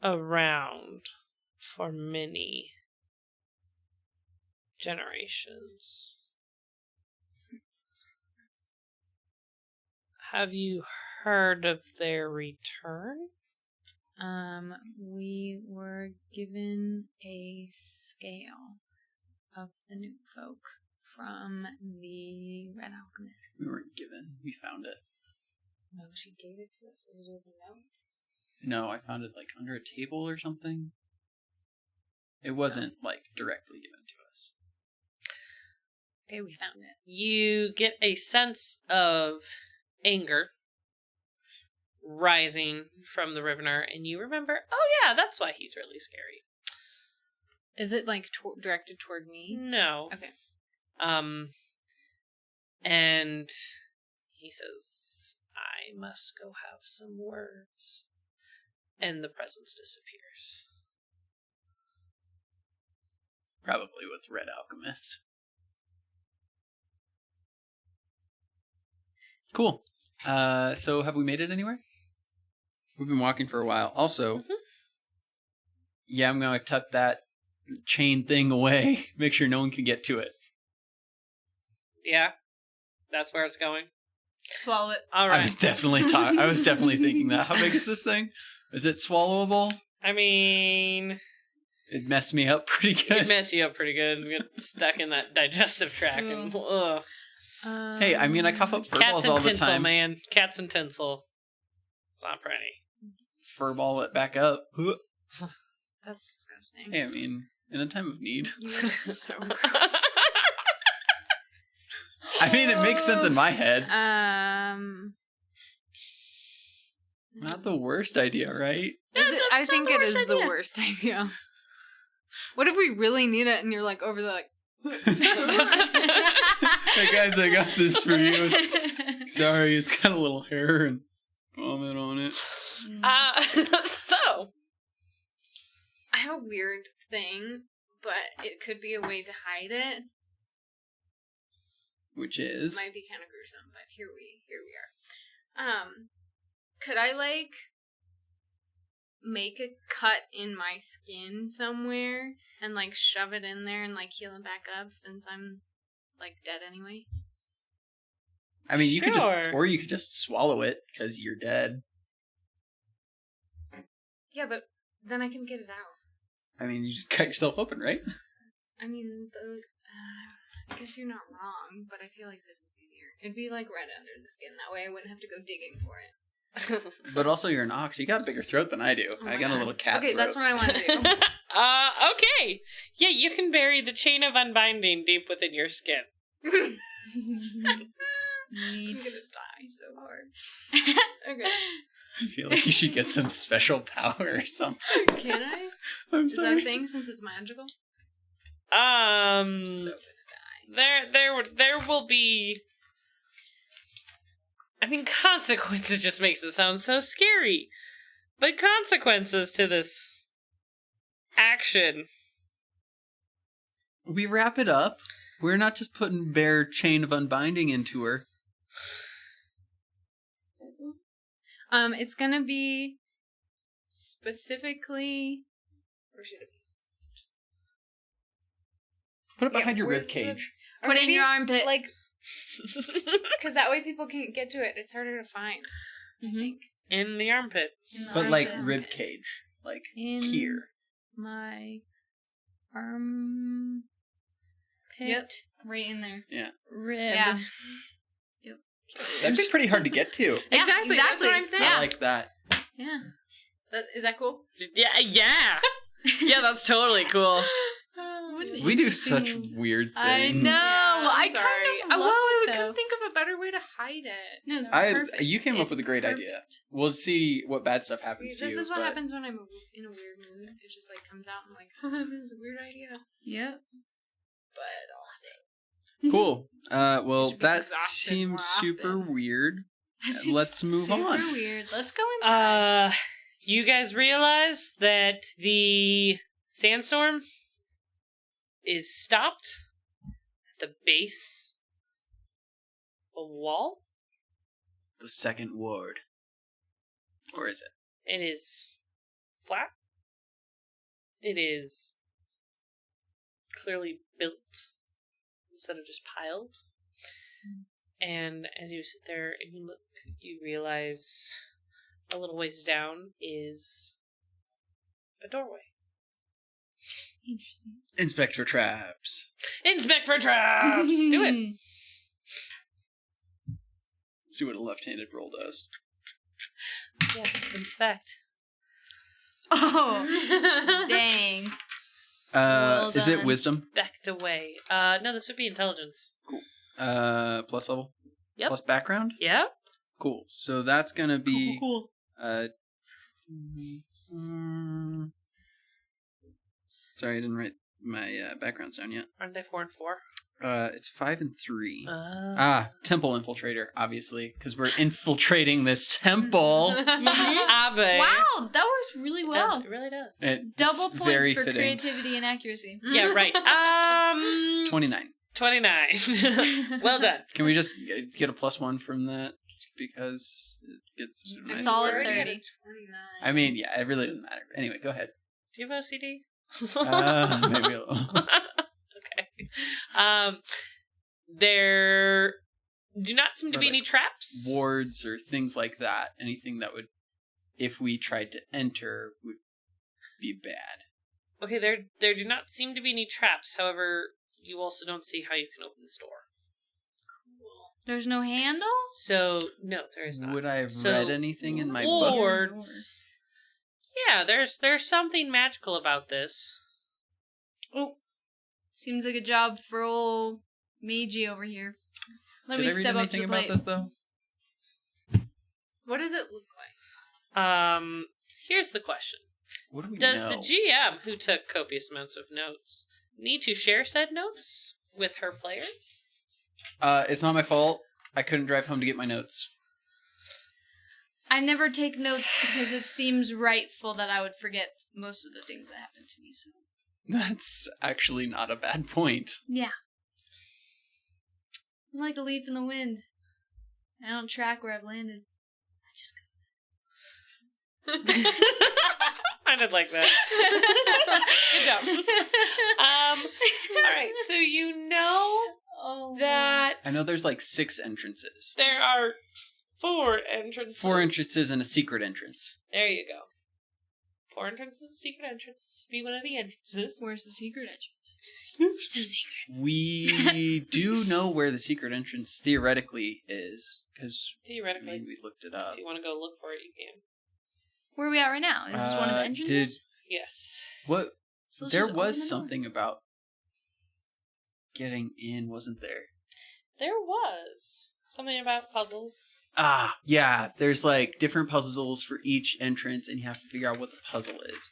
around for many generations. Have you heard of their return? We were given a scale of the newt folk from the Red Alchemist. We weren't given. We found it. No, she gave it to us. It was with a note. No, I found it like under a table or something. It wasn't like directly given to us. Okay, we found it. You get a sense of anger rising from the Rivener, and you remember, oh yeah, that's why he's really scary. Is it like directed toward me? No. Okay. And he says, I must go have some words. And the presence disappears. Probably with Red Alchemist. Cool. So have we made it anywhere? We've been walking for a while. Also, yeah, I'm going to tuck that chain thing away. Make sure no one can get to it. Yeah, that's where it's going. Swallow it. All right. I was definitely thinking that. How big is this thing? Is it swallowable? I mean, It messed me up pretty good. it mess you up pretty good. You get stuck in that digestive tract. And, ugh. Hey, I mean, I cough up Cats furballs all and the tinsel, time. man. Cats and tinsel. It's not pretty. Furball it back up. That's disgusting. Hey, I mean, in a time of need. You are so gross. I mean, it makes sense in my head. Not the worst idea, right? I think it is the idea. worst idea. What if we really need it and you're like over there like... Hey guys, I got this for you. Sorry, it's got a little hair and vomit on it. So, I have a weird thing, but it could be a way to hide it. Which is? Might be kind of gruesome, but here we are. Could I like make a cut in my skin somewhere and like shove it in there and like heal it back up since I'm like dead anyway? I mean, you could just, Sure. or you could just swallow it because you're dead. Yeah, but then I can get it out. I mean, you just cut yourself open, right? I mean, I guess you're not wrong, but I feel like this is easier. It'd be like right under the skin. That way I wouldn't have to go digging for it. But also, you're an ox. You got a bigger throat than I do. Oh I my got a God. little cat Okay, throat. that's what I want to do. Okay. Yeah, you can bury the chain of unbinding deep within your skin. I'm gonna die so hard. Okay. I feel like you should get some special power or something. Can I? I'm Is that sorry. a thing since it's magical? So I'm so gonna die. there will be. I mean, consequences just makes it sound so scary, but consequences to this action. We wrap it up. We're not just putting bare chain of unbinding into her. It's gonna be specifically. Where should it be? Put it behind your where's rib cage. Or Put it in maybe, your armpit. like, because that way people can't get to it. It's harder to find. I think. In the armpit. In the But like armpit. rib cage. Like In- here. My arm. Yep. Right in there. Rib. Yeah. That'd be pretty hard to get to. Yeah, Exactly. That's what I'm saying. I like that. Yeah. Is that cool? Yeah. Yeah, that's totally cool. We do such weird things. I know. I Sorry. kind of love I it, though. couldn't think of a better way to hide it. No, it's I perfect. you came up It's with a great perfect. idea. We'll see what bad stuff happens See, to this you. is what but happens when I'm in a weird mood. It just like comes out and I'm like, this is a weird idea. Yep. But Cool. Well, Should be that exhausted seems more super often. weird. Let's move Super on. weird. Let's go inside. You guys realize that the sandstorm is stopped at the base of a wall. The second ward. Or is it? It is flat. It is clearly built instead of just piled. And as you sit there and you look, you realize a little ways down is a doorway. Interesting. Inspector Traps. Inspect for traps! Do it! Let's see what a left-handed roll does. Yes, inspect. Oh, dang. Well Is it done. wisdom? Backed away. No, this would be intelligence. Plus level? Yep. Plus background? Yeah? Cool. So that's gonna be Cool. Sorry, I didn't write my backgrounds down yet. Aren't they 4 and 4? It's 5 and 3. Ah. Temple infiltrator, obviously, because we're infiltrating this temple. Ave. Wow, that works really It well. does, it really does. Double it's points very for fitting. creativity and accuracy. Yeah, right. 29. 29. Well done. Can we just get a +1 from that? Because it gets a nice Solid square. 30. 29. I mean, yeah, it really doesn't matter. Anyway, go ahead. Do you have OCD? Maybe a little. Okay. There do not seem to Or be like any traps. Wards or things like that. Anything that would, if we tried to enter, would be bad. Okay, there do not seem to be any traps. However, you also don't see how you can open this door. There's no handle? So, no, there is not. Would I have So, read anything in my book? Wards. Yeah, there's something magical about this. Oh, seems like a job for old Meiji over here. Let Did me I read step up to anything the about plate. this though? What does it look like? Here's the question. What do we Does know? the GM, who took copious amounts of notes, need to share said notes with her players? It's not my fault. I couldn't drive home to get my notes. I never take notes because it seems rightful that I would forget most of the things that happen to me. So That's actually not a bad point. yeah, I'm like a leaf in the wind. I don't track where I've landed. I just go. I did like that. Good job. All right, so you know that I know there's like 6 entrances. there are 4 entrances. 4 entrances and a secret entrance. There you go. 4 entrances, a secret entrance. This would be one of the entrances. Where's the secret entrance? So secret. We do know where the secret entrance theoretically is, because Theoretically, we looked it up. if you want to go look for it, you can. Where are we at right now? Is this one of the entrances? Yes. What? So let's There just was open the door. something about getting in, wasn't there? There was something about puzzles. Ah, yeah. There's like different puzzles for each entrance, and you have to figure out what the puzzle is.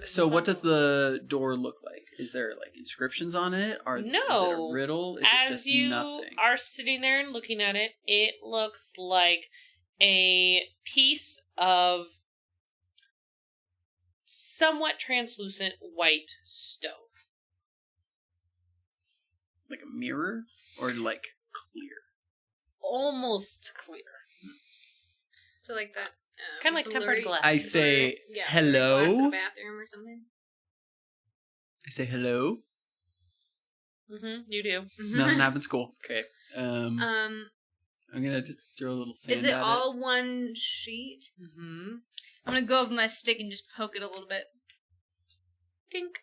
So what does the door look like? Is there like inscriptions on it? Or is it a No. riddle? Is it As just you nothing? are sitting there and looking at it, it looks like a piece of somewhat translucent white stone. Like a mirror? Or like clear? Almost clear. So like that. Kind of like tempered glass. I say hello. Glass in hello. the bathroom or something. I say hello. You do. Nothing happens. Cool. Okay. I'm gonna just throw a little sand. Is it all one sheet? Mm-hmm. I'm gonna go over my stick and just poke it a little bit. Tink.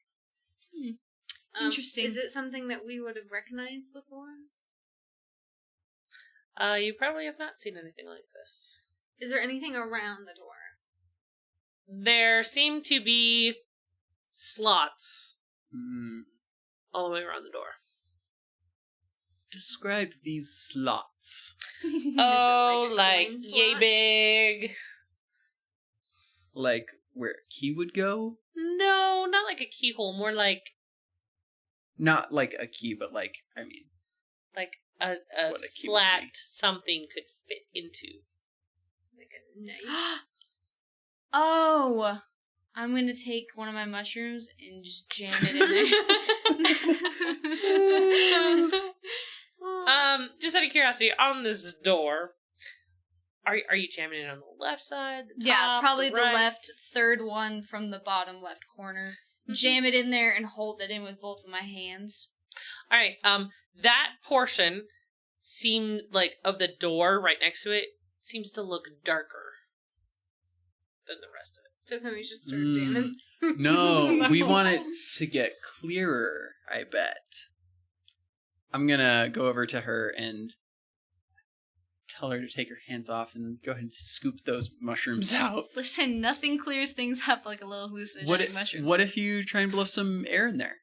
Interesting. Is it something that we would have recognized before? You probably have not seen anything like this. Is there anything around the door? There seem to be slots all the way around the door. Describe these slots. Oh, Is it like coin yay slot? big. Like where a key would go? No, not like a keyhole. More like Not like a key, but like, I mean. a what a key would flat be. something could fit into. Like a knife? Oh, I'm gonna take one of my mushrooms and just jam it in there. Just out of curiosity, on this door, are you jamming it on the left side, the top, Yeah, probably the right? left third one from the bottom left corner. Jam it in there and hold it in with both of my hands. All right. That portion seemed like of the door right next to it seems to look darker than the rest of it. So can we just start jamming? No, we want it to get clearer, I bet. I'm gonna go over to her and tell her to take her hands off and go ahead and scoop those mushrooms out. Listen, nothing clears things up like a little hallucinogenic mushrooms. What if you try and blow some air in there?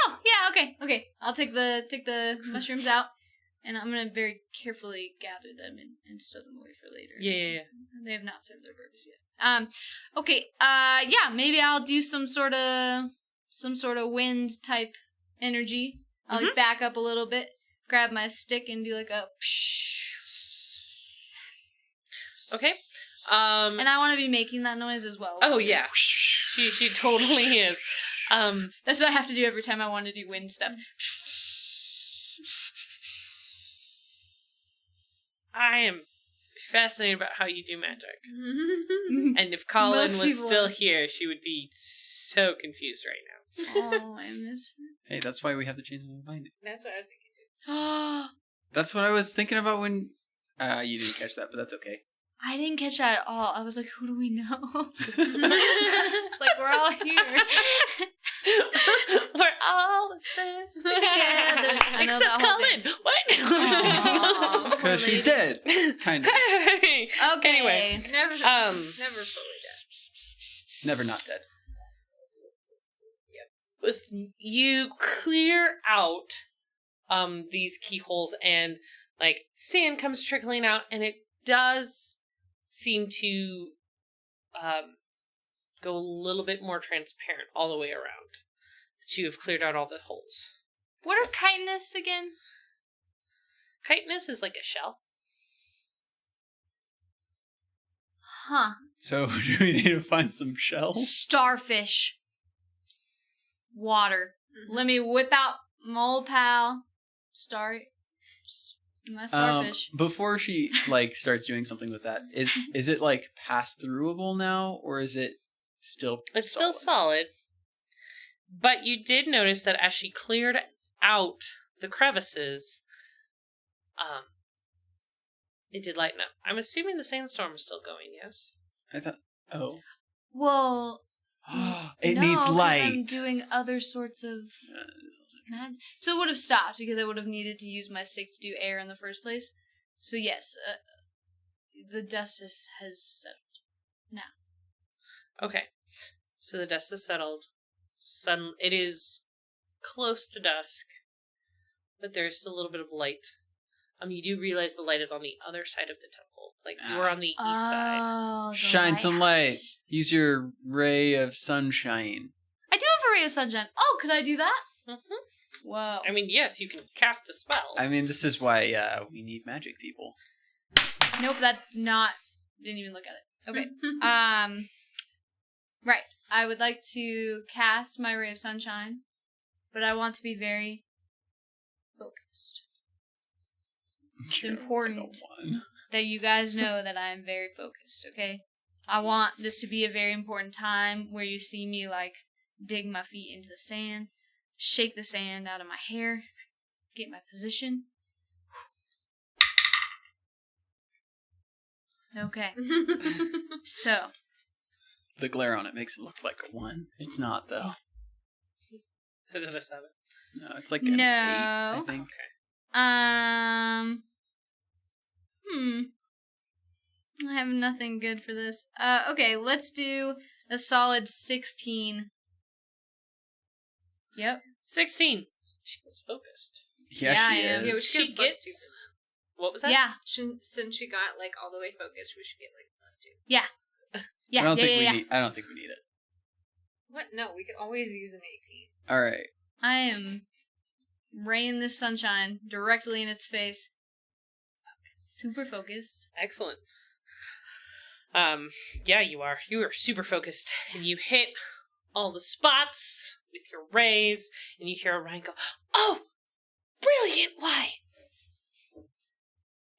Oh, yeah, okay. I'll take the mushrooms out, and I'm gonna very carefully gather them and stow them away for later. Yeah. They have not served their purpose yet. Okay. Yeah, maybe I'll do some sort of wind type energy. I'll like back up a little bit, grab my stick, and do like a. Okay. And I want to be making that noise as well. Oh yeah. She totally is. That's what I have to do every time I want to do wind stuff. I am fascinated about how you do magic. And if Colin Most was people still are. here, she would be so confused right now. Oh, I miss Hey, that's why we have the chains of binding. That's what I was thinking too. her. That's what I was thinking about when you didn't catch that, but that's okay. I didn't catch that at all. I was like, who do we know? It's like, we're all here. We're all in this together. I know Except that whole Colin. dance. What? Aw, Because she's dead. Kind of. Hey. Okay. Anyway, Never fully dead. Never not dead. with you clear out these keyholes and like sand comes trickling out, and it does seem to go a little bit more transparent all the way around. That you have cleared out all the holes. What are chitinous again? Chitinous is like a shell. Huh. So do we need to find some shells? Starfish. Water. Let me whip out my old pal. My starfish. Before she like starts doing something with that, is it like pass throughable now, or is it still? It's still solid. But you did notice that as she cleared out the crevices, it did lighten up. I'm assuming the sandstorm is still going, yes? I thought. Oh. Well, it no, needs 'cause light. I'm doing other sorts of magic. So it would have stopped because I would have needed to use my stick to do air in the first place. So yes, the dust has settled now. Okay. So the dust is settled. It is close to dusk, but there's still a little bit of light. You do realize the light is on the other side of the temple. Like, you were on the east side. Oh, the Shine some light. lighthouse. Use your ray of sunshine. I do have a ray of sunshine. Oh, could I do that? Mm-hmm. Whoa. I mean, yes, you can cast a spell. I mean, this is why we need magic people. Nope, didn't even look at it. Okay. Right. I would like to cast my ray of sunshine, but I want to be very focused. It's important that you guys know that I am very focused, okay? I want this to be a very important time where you see me, like, dig my feet into the sand, shake the sand out of my hair, get my position. Okay. So. The glare on it makes it look like a 1. It's not, though. Is it a 7? No, it's like an 8, I think. Okay. I have nothing good for this. Okay, let's do a solid 16. Yep. 16. She was focused. Yeah, Yeah, she I am. is. Yeah, we should She get plus 2 gets... for that. What was that? Yeah. Since she got like all the way focused, we should get like plus 2. Yeah. Yeah. I don't think yeah. we need. I don't think we need it. What? No, we could always use an 18. All right. I am raining this sunshine directly in its face. Super focused. Excellent. Yeah, you are. You are super focused, and you hit all the spots with your rays, and you hear Orion go, "Oh, brilliant! Why?"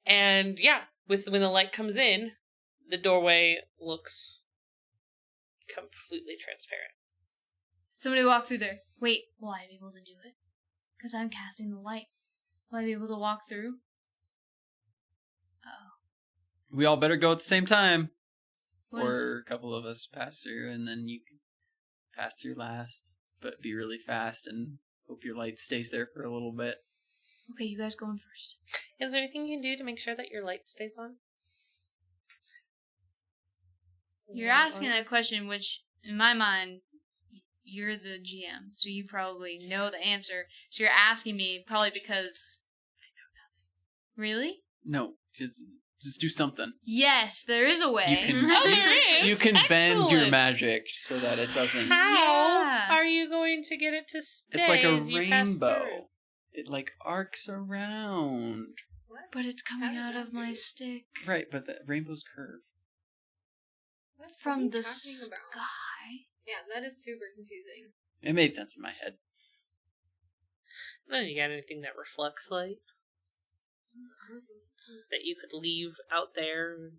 And yeah, when the light comes in, the doorway looks completely transparent. Somebody walk through there. Wait, will I be able to do it? Because I'm casting the light. Will I be able to walk through? We all better go at the same time. What if- Or a couple of us pass through, and then you can pass through last, but be really fast and hope your light stays there for a little bit. Okay, you guys going first. Is there anything you can do to make sure that your light stays on? You're asking that question, which, in my mind, you're the GM, so you probably know the answer. So you're asking me probably because I know nothing. Really? No, just do something. Yes, there is a way. You can, Oh, there is! You can bend your Excellent. magic so that it doesn't. How Yeah. are you going to get it to stay? It's like a as you pass through? rainbow. It like arcs around. What? But it's coming How out does of that my do? stick. Right, but the rainbow's curve. What are From you the talking about? sky. Yeah, that is super confusing. It made sense in my head. No, you got anything that reflects light That's awesome. that you could leave out there?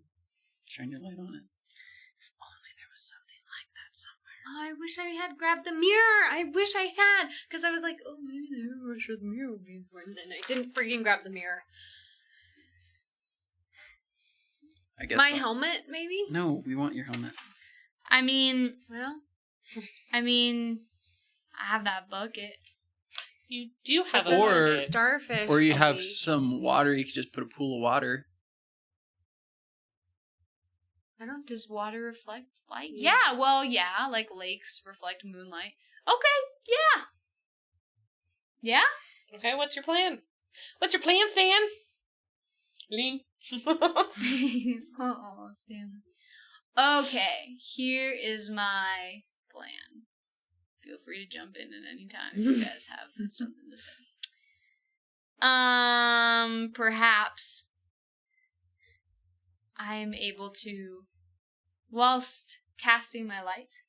Shine your light on it. If only there was something like that somewhere. Oh, I wish I had grabbed the mirror. I wish I had. Because I was like, oh, maybe the mirror would be important. And I didn't freaking grab the mirror. I guess. My so. helmet, maybe? No, we want your helmet. I mean, Well, I have that bucket. You do have a Or- bucket. starfish. Or you have maybe. some water. You could just put a pool of water. I don't. Does water reflect light? Yeah. Yeah, well, yeah, like lakes reflect moonlight. Okay, yeah. Yeah? Okay, what's your plan? What's your plan, Stan? Lean. Oh, Stanley. Okay, here is my plan. Feel free to jump in at any time if you guys have something to say. Perhaps I am able to, whilst casting my light,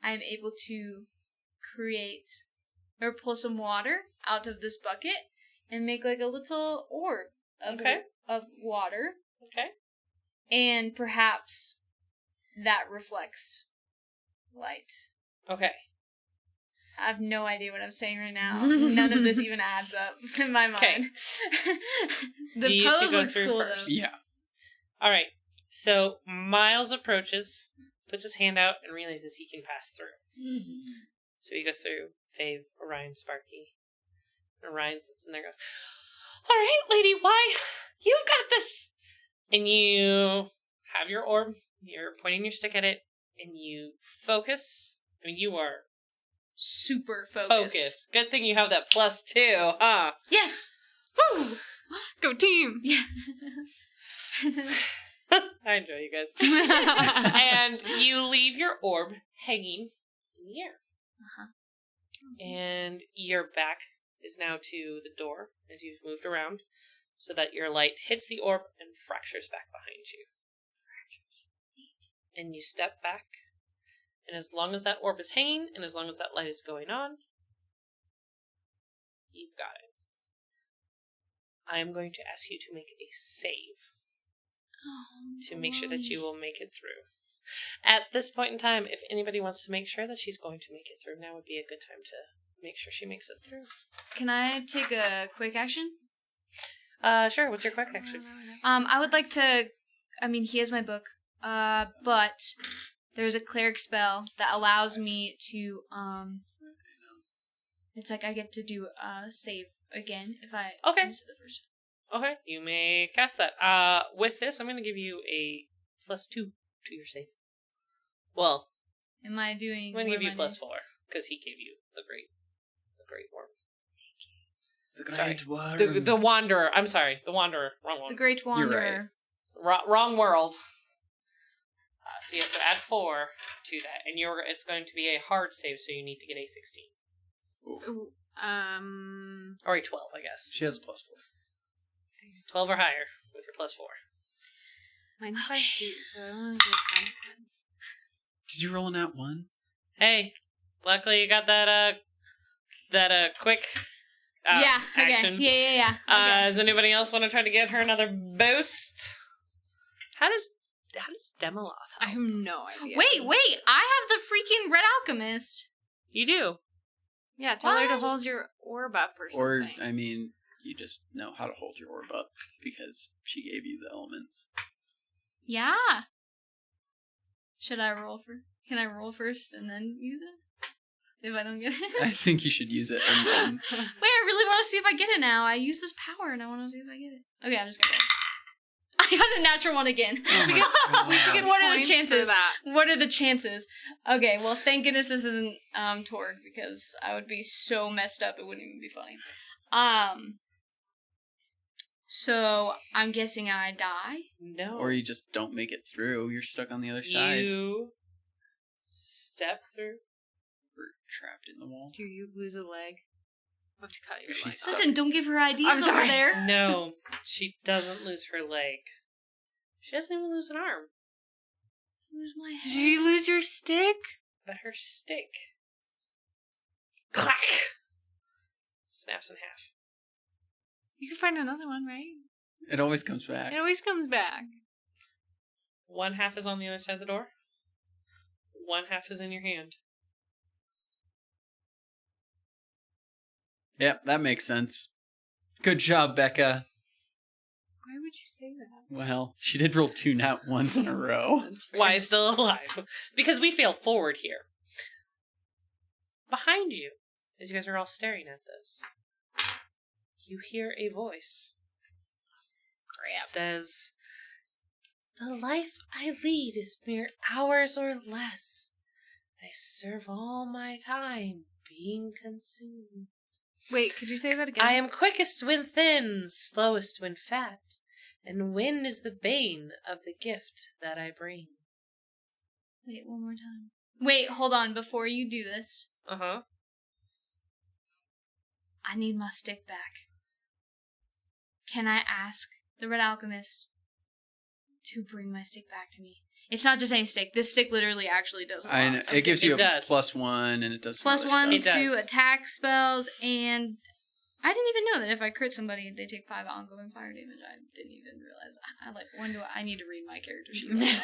I am able to create or pull some water out of this bucket and make like a little orb of, Okay. of water. Okay. And perhaps that reflects light. Okay. I have no idea what I'm saying right now. None of this even adds up in my mind. Okay. The Do you pose go looks through cool first? though. Yeah. All right. So Miles approaches, puts his hand out, and realizes he can pass through. So he goes through Fave, Orion, Sparky. And Orion sits in there and goes, "All right, lady, why? You've got this!" And you have your orb. You're pointing your stick at it, and you focus. I mean, you are Super focused. focused. Good thing you have that +2, huh? Yes! Woo! Go team! Yeah. I enjoy you guys. And you leave your orb hanging in the air. Uh-huh. And your back is now to the door as you've moved around, so that your light hits the orb and fractures back behind you. And you step back, and as long as that orb is hanging, and as long as that light is going on, you've got it. I am going to ask you to make a save to make sure that you will make it through. At this point in time, if anybody wants to make sure that she's going to make it through, now would be a good time to make sure she makes it through. Can I take a quick action? Sure. What's your quick action? I would like to. I mean, he has my book. But there's a cleric spell that allows me to. It's like I get to do a save again if I use it the first time. Okay, you may cast that. With this, I'm going to give you a +2 to your save. Well, am I doing? I'm going to give you +4 because he gave you the great worm. The great worm. The wanderer. I'm sorry, the wanderer. Wrong one. The great wanderer. Wrong world. So you have to add 4 to that, and it's going to be a hard save, so you need to get a 16. Ooh, or a 12, I guess. She has a +4. 12 or higher with your +4. Mine's by 2, so I don't want to do a consequence. Did you roll a nat 1? Hey, luckily you got that quick action. Okay. Yeah. Okay. Does anybody else want to try to get her another boost? How does Demeloth help? I have no idea. Wait! I have the freaking Red Alchemist. You do? Yeah, tell her to hold your orb up or something. Or, I mean, you just know how to hold your orb up because she gave you the elements. Yeah. Should I roll for? Can I roll first and then use it? If I don't get it? I think you should use it and then... Wait, I really want to see if I get it now. I use this power and I want to see if I get it. Okay, I'm just gonna go. I got a natural one again. We should get what are the chances? What are the chances? Okay, well, thank goodness this isn't Torg, because I would be so messed up it wouldn't even be funny. So I'm guessing I die? No. Or you just don't make it through. You're stuck on the other side. You step through. We're trapped in the wall. Do you lose a leg? I have to cut your leg off. Listen, don't give her ideas I'm sorry. over there. No, she doesn't lose her leg. She doesn't even lose an arm. Lose my head. Did you lose your stick? But her stick, clack, snaps in half. You can find another one, right? It always comes back. It always comes back. One half is on the other side of the door. One half is in your hand. Yep, that makes sense. Good job, Becca. Why would you say that? Well, she did roll 2 nat 1s in a row. That's fair. Why still alive? Because we fail forward here. Behind you, as you guys are all staring at this, you hear a voice. It says, "The life I lead is mere hours or less. I serve all my time being consumed. Wait, could you say that again? I am quickest when thin, slowest when fat, and wind is the bane of the gift that I bring." Wait, one more time. Wait, hold on. Before you do this, Uh-huh. I need my stick back. Can I ask the Red Alchemist to bring my stick back to me? It's not just any stick. This stick literally actually does a lot. I know. It gives you It a does. +1 and it does some Plus other 1 stuff. It to does. attack spells, and I didn't even know that if I crit somebody, they take 5 ongoing fire damage. I didn't even realize. I need to read my character sheet every day.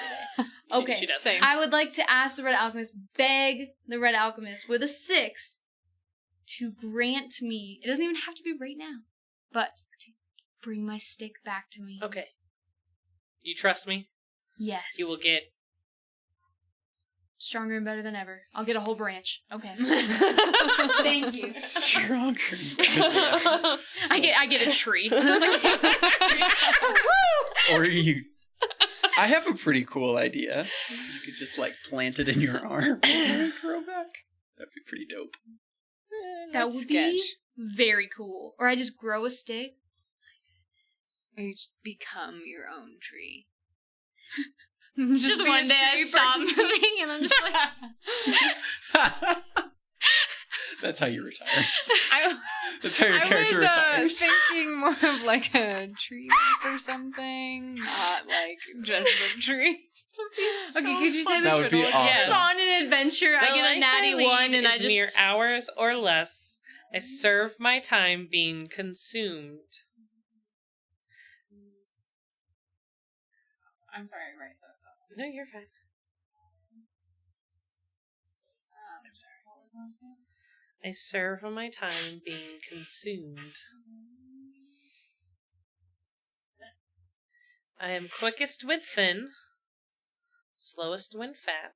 Okay, She does. Same. I would like to ask the Red Alchemist, beg the Red Alchemist with a 6 to grant me, it doesn't even have to be right now, but to bring my stick back to me. Okay. You trust me? Yes. You will get... Stronger and better than ever. I'll get a whole branch. Okay. Thank you. Stronger. I get a tree. Or you... I have a pretty cool idea. You could just, plant it in your arm and grow back. That'd be pretty dope. That would be very cool. Or I just grow a stick. Or you just become your own tree. Just be a one day I tree stop person. moving and I'm just like... That's how you retire. I That's how your character was retires. thinking more of like a tree leaf or something, not like just a tree. Okay, could you say That would be riddle awesome. again? Yes. So on an adventure, I The get a life natty I lead 1 and I is just... mere hours or less. I serve my time being consumed. I'm sorry, I write so. No, you're fine. I'm sorry. What was that? I serve my time being consumed. I am quickest when thin, slowest when fat.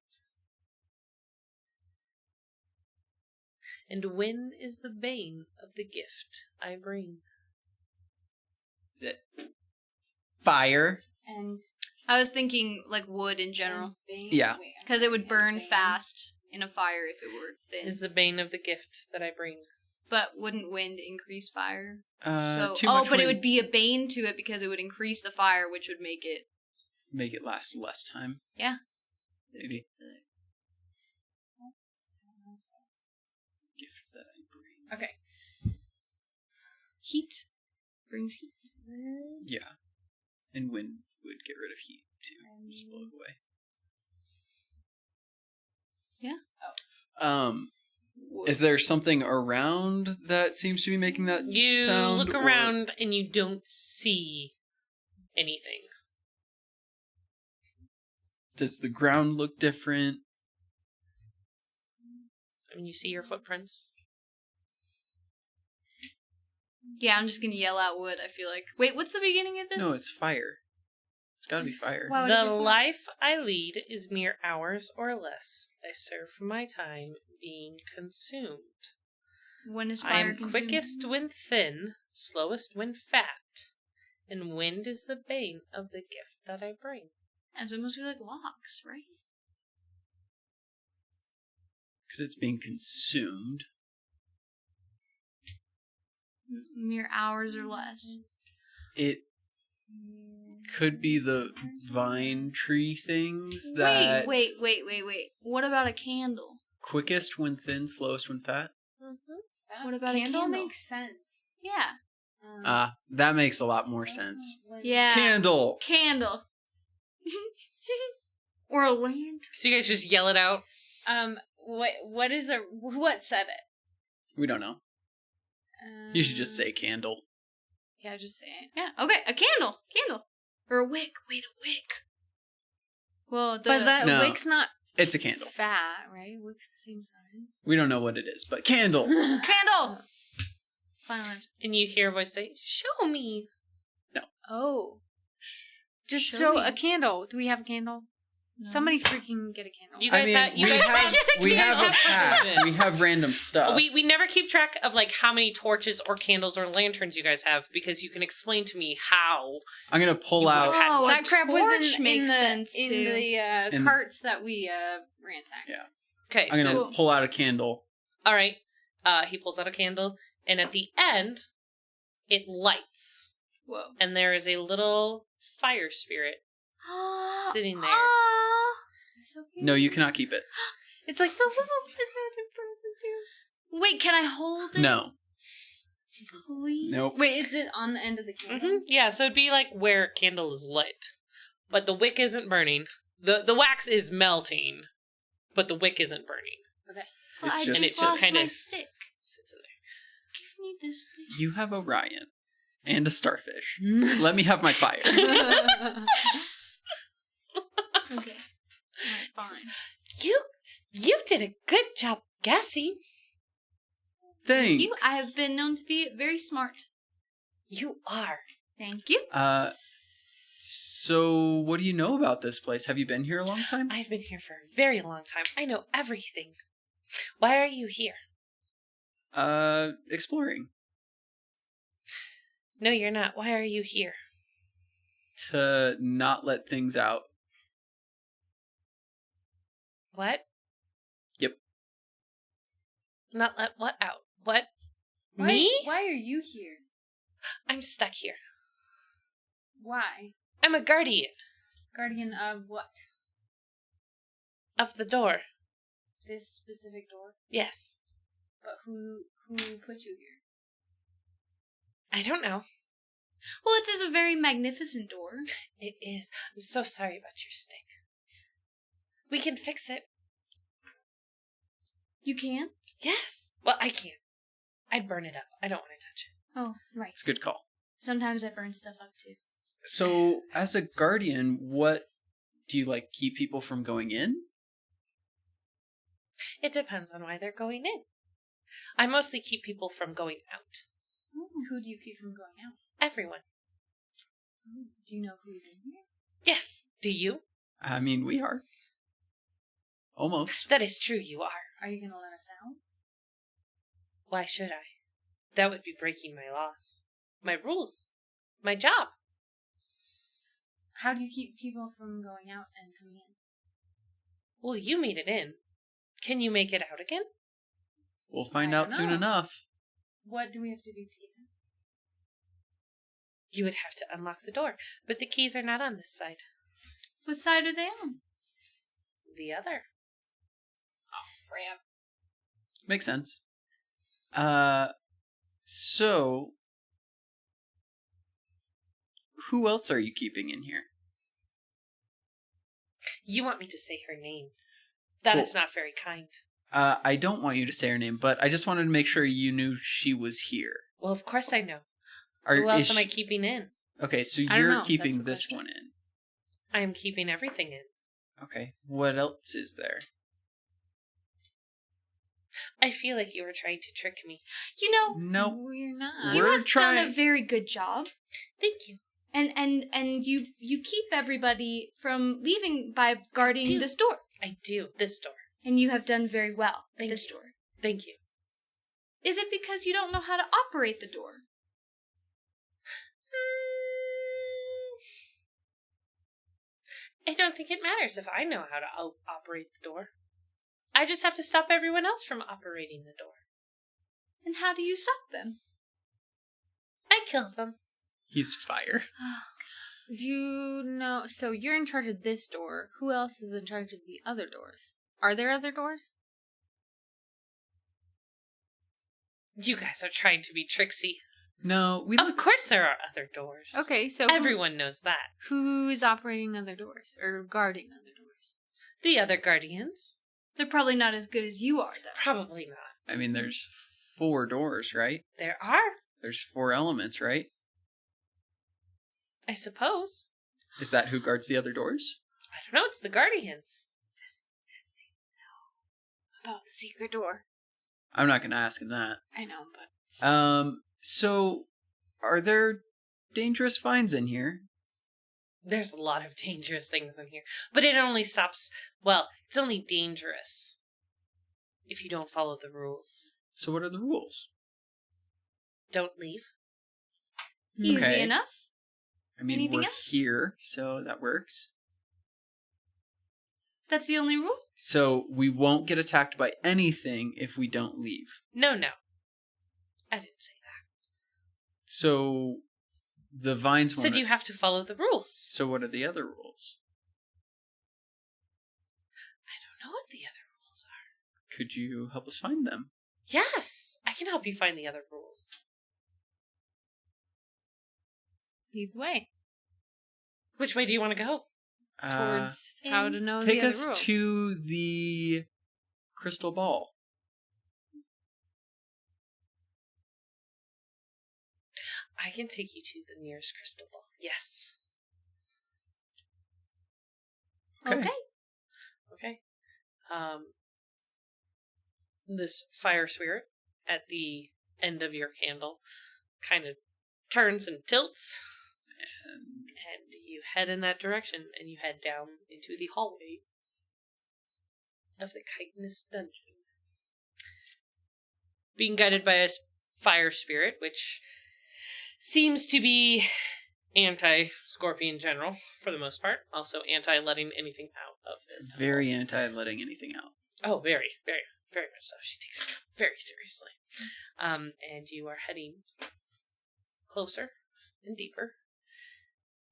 And when is the bane of the gift I bring? Is it fire? And I was thinking like wood in general, Yeah. because it would burn fast in a fire if it were thin. Is the bane of the gift that I bring? But wouldn't wind increase fire? Too much but wind. it would be a bane to it because it would increase the fire, which would make it last less time. Yeah. Maybe. Gift that I bring. Okay. Heat brings heat. Yeah. And wind would get rid of heat too. Just blow it away. Yeah. Is there something around that seems to be making that You sound? look around and you don't see anything. Does the ground look different? I mean, you see your footprints. Yeah, I'm just gonna yell out wood, I feel like. Wait, what's the beginning of this? No, it's fire. It's gotta be fire. Why would it The be fun? life I lead is mere hours or less. I serve my time being consumed. When is I fire am consumed? quickest when thin, slowest when fat, and wind is the bane of the gift that I bring. And so it must be like logs, right? Because it's being consumed. Mere hours or less. It could be the vine tree things that... Wait. What about a candle? Quickest when thin, slowest when fat? What about a candle? Makes sense. Yeah. That makes a lot more sense. Yeah. Candle! Candle. Or a lantern. So you guys just yell it out? What said it? We don't know. You should just say candle. Yeah, just say it. Yeah, okay, a candle. Candle. Or a wick. Wait, a wick. Well, But that No. wick's not It's a candle. fat, right? Wick's the same size. We don't know what it is, but candle! Candle! Violent. And you hear a voice say, "Show me." Oh. Just Show show me. a candle. Do we have a candle? No. Somebody freaking get a candle. You guys have. You we guys have, we you guys have a pack. provisions. We have random stuff. We never keep track of like how many torches or candles or lanterns you guys have because you can explain to me how. I'm gonna pull You out... have- Oh, that a crap was torch in makes the, sense, in too. the In- carts that we ransacked. Yeah. Okay, I'm gonna so pull out a candle. all right, he pulls out a candle, and at the end, it lights, Whoa. and there is a little fire spirit sitting there. Aw. So cute. No, you cannot keep it. It's like the little wizard in front of Wait, can I hold it? No. Please? Nope. Wait, is it on the end of the candle? Yeah, so it'd be like where a candle is lit, but the wick isn't burning. The wax is melting, but the wick isn't burning. Okay. Well, It's I just- And just it's just lost kinda- my stick. Sits in there. Give me this thing. You have Orion. And a starfish. Let me have my fire. Okay. Alright, fine. You did a good job guessing. Thanks. You, I have been known to be very smart. You are. Thank you. So what do you know about this place? Have you been here a long time? I've been here for a very long time. I know everything. Why are you here? Exploring. No, you're not. Why are you here? To not let things out. What? Yep. Not let what out? What? Me? Why are you here? I'm stuck here. Why? I'm a guardian Guardian of what? of the door. This specific door? Yes. But who put you here? I don't know. Well, it is a very magnificent door. It is. I'm so sorry about your stick. We can fix it. You can? Yes. Well, I can't. I'd burn it up. I don't want to touch it. Oh, right. It's a good call. Sometimes I burn stuff up too. So, as a guardian, what do you keep people from going in? It depends on why they're going in. I mostly keep people from going out. Who do you keep from going out? Everyone. Do you know who's in here? Yes. Do you? I mean, we are. Almost. That is true, you are. Are you going to let us out? Why should I? That would be breaking my laws. My rules. My job. How do you keep people from going out and coming in? Well, you made it in. Can you make it out again? We'll find out soon enough. What do we have to do to get in? You would have to unlock the door, but the keys are not on this side. What side are they on? The other. Oh, crap. Makes sense. So, who else are you keeping in here? You want me to say her name. That is not very kind. I don't want you to say her name, but I just wanted to make sure you knew she was here. Well, of course I know. Who else am I keeping in? Okay, so I don't you're know. keeping That's the this question. one in. I am keeping everything in. Okay, what else is there? I feel like you were trying to trick me. Nope. We're not. You We're have done a very good job. Thank you. And you keep everybody from leaving by guarding this door. I do. This door. And you have done very well at Thank this you. door. Thank you. Is it because you don't know how to operate the door? I don't think it matters if I know how to operate the door. I just have to stop everyone else from operating the door. And how do you stop them? I kill them. He's fire. Do you know? So you're in charge of this door. Who else is in charge of the other doors? Are there other doors? You guys are trying to be tricksy. No, Of course there are other doors. Okay, so Everyone knows that. who is operating other doors or guarding other doors? The other guardians? They're probably not as good as you are, though. Probably not. I mean, there's 4 doors, right? There are, There's 4 elements, right? I suppose. Is that who guards the other doors? I don't know, it's the guardians. Does he know about the secret door? I'm not going to ask him that. I know, but So, are there dangerous vines in here? There's a lot of dangerous things in here. But it only stops, well, it's only dangerous if you don't follow the rules. So what are the rules? Don't leave. Easy Okay. enough. I mean, Anything we're else? here, so that works. That's the only rule? So we won't get attacked by anything if we don't leave. No. I didn't say that. So the vines won't... Said you have to follow the rules. So what are the other rules? I don't know what the other rules are. Could you help us find them? Yes, I can help you find the other rules. lead the way Which way do you want to go? towards how to know Take the us other rules. to the crystal ball. I can take you to the nearest crystal ball. Yes. Okay. Okay. This fire spirit at the end of your candle kind of turns and tilts, and you head in that direction, and you head down into the hallway of the Chitinous Dungeon. Being guided by a fire spirit, which seems to be anti-Scorpion General, for the most part. Also anti-letting anything out of this temple. Very anti-letting anything out. Oh, very, very, very much so. She takes it very seriously. And you are heading closer and deeper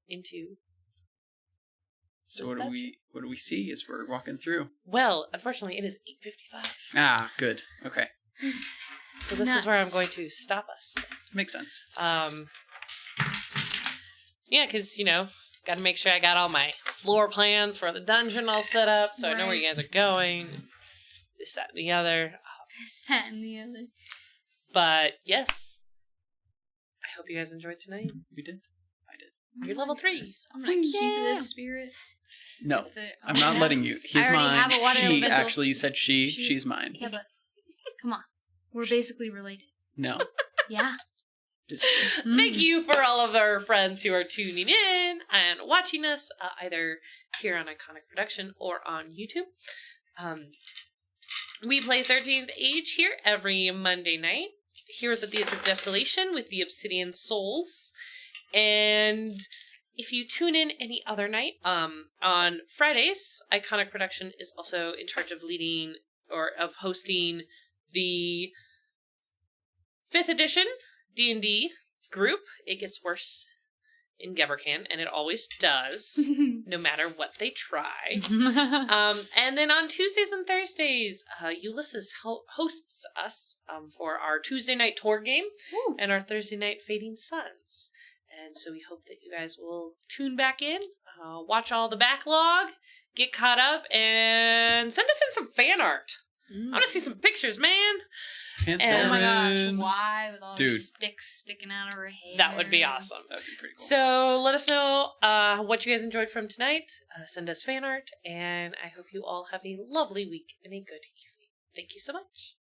into So this what dungeon. do we see as we're walking through? Well, unfortunately, it is 8:55. Ah, good. Okay. So this is where I'm going to stop us. Makes sense. Yeah, because, got to make sure I got all my floor plans for the dungeon all set up, so I know where you guys are going. This, that, and the other. This, that, and the other. But, yes. I hope you guys enjoyed tonight. We did. I did. You're level 3. I'm gonna keep this spirit. No, I'm not letting you. He's mine. She, actually, you said she's mine. Yeah, but come on. We're basically related. No. Yeah. Thank you for all of our friends who are tuning in and watching us, either here on Iconic Production or on YouTube. We play 13th Age here every Monday night. Heroes at the Edge of Desolation with the Obsidian Souls. And if you tune in any other night, on Fridays, Iconic Production is also in charge of leading or of hosting the 5th edition D&D group. It gets worse in Gebercan, and it always does, no matter what they try. And then on Tuesdays and Thursdays, Ulysses hosts us for our Tuesday night tour game and our Thursday night Fading Suns. And so we hope that you guys will tune back in, watch all the backlog, get caught up, and send us in some fan art. I want to see some pictures, man. Oh my gosh, why with all her sticks sticking out of her hair? That would be awesome. That'd be pretty cool. So let us know what you guys enjoyed from tonight. Send us fan art, and I hope you all have a lovely week and a good evening. Thank you so much.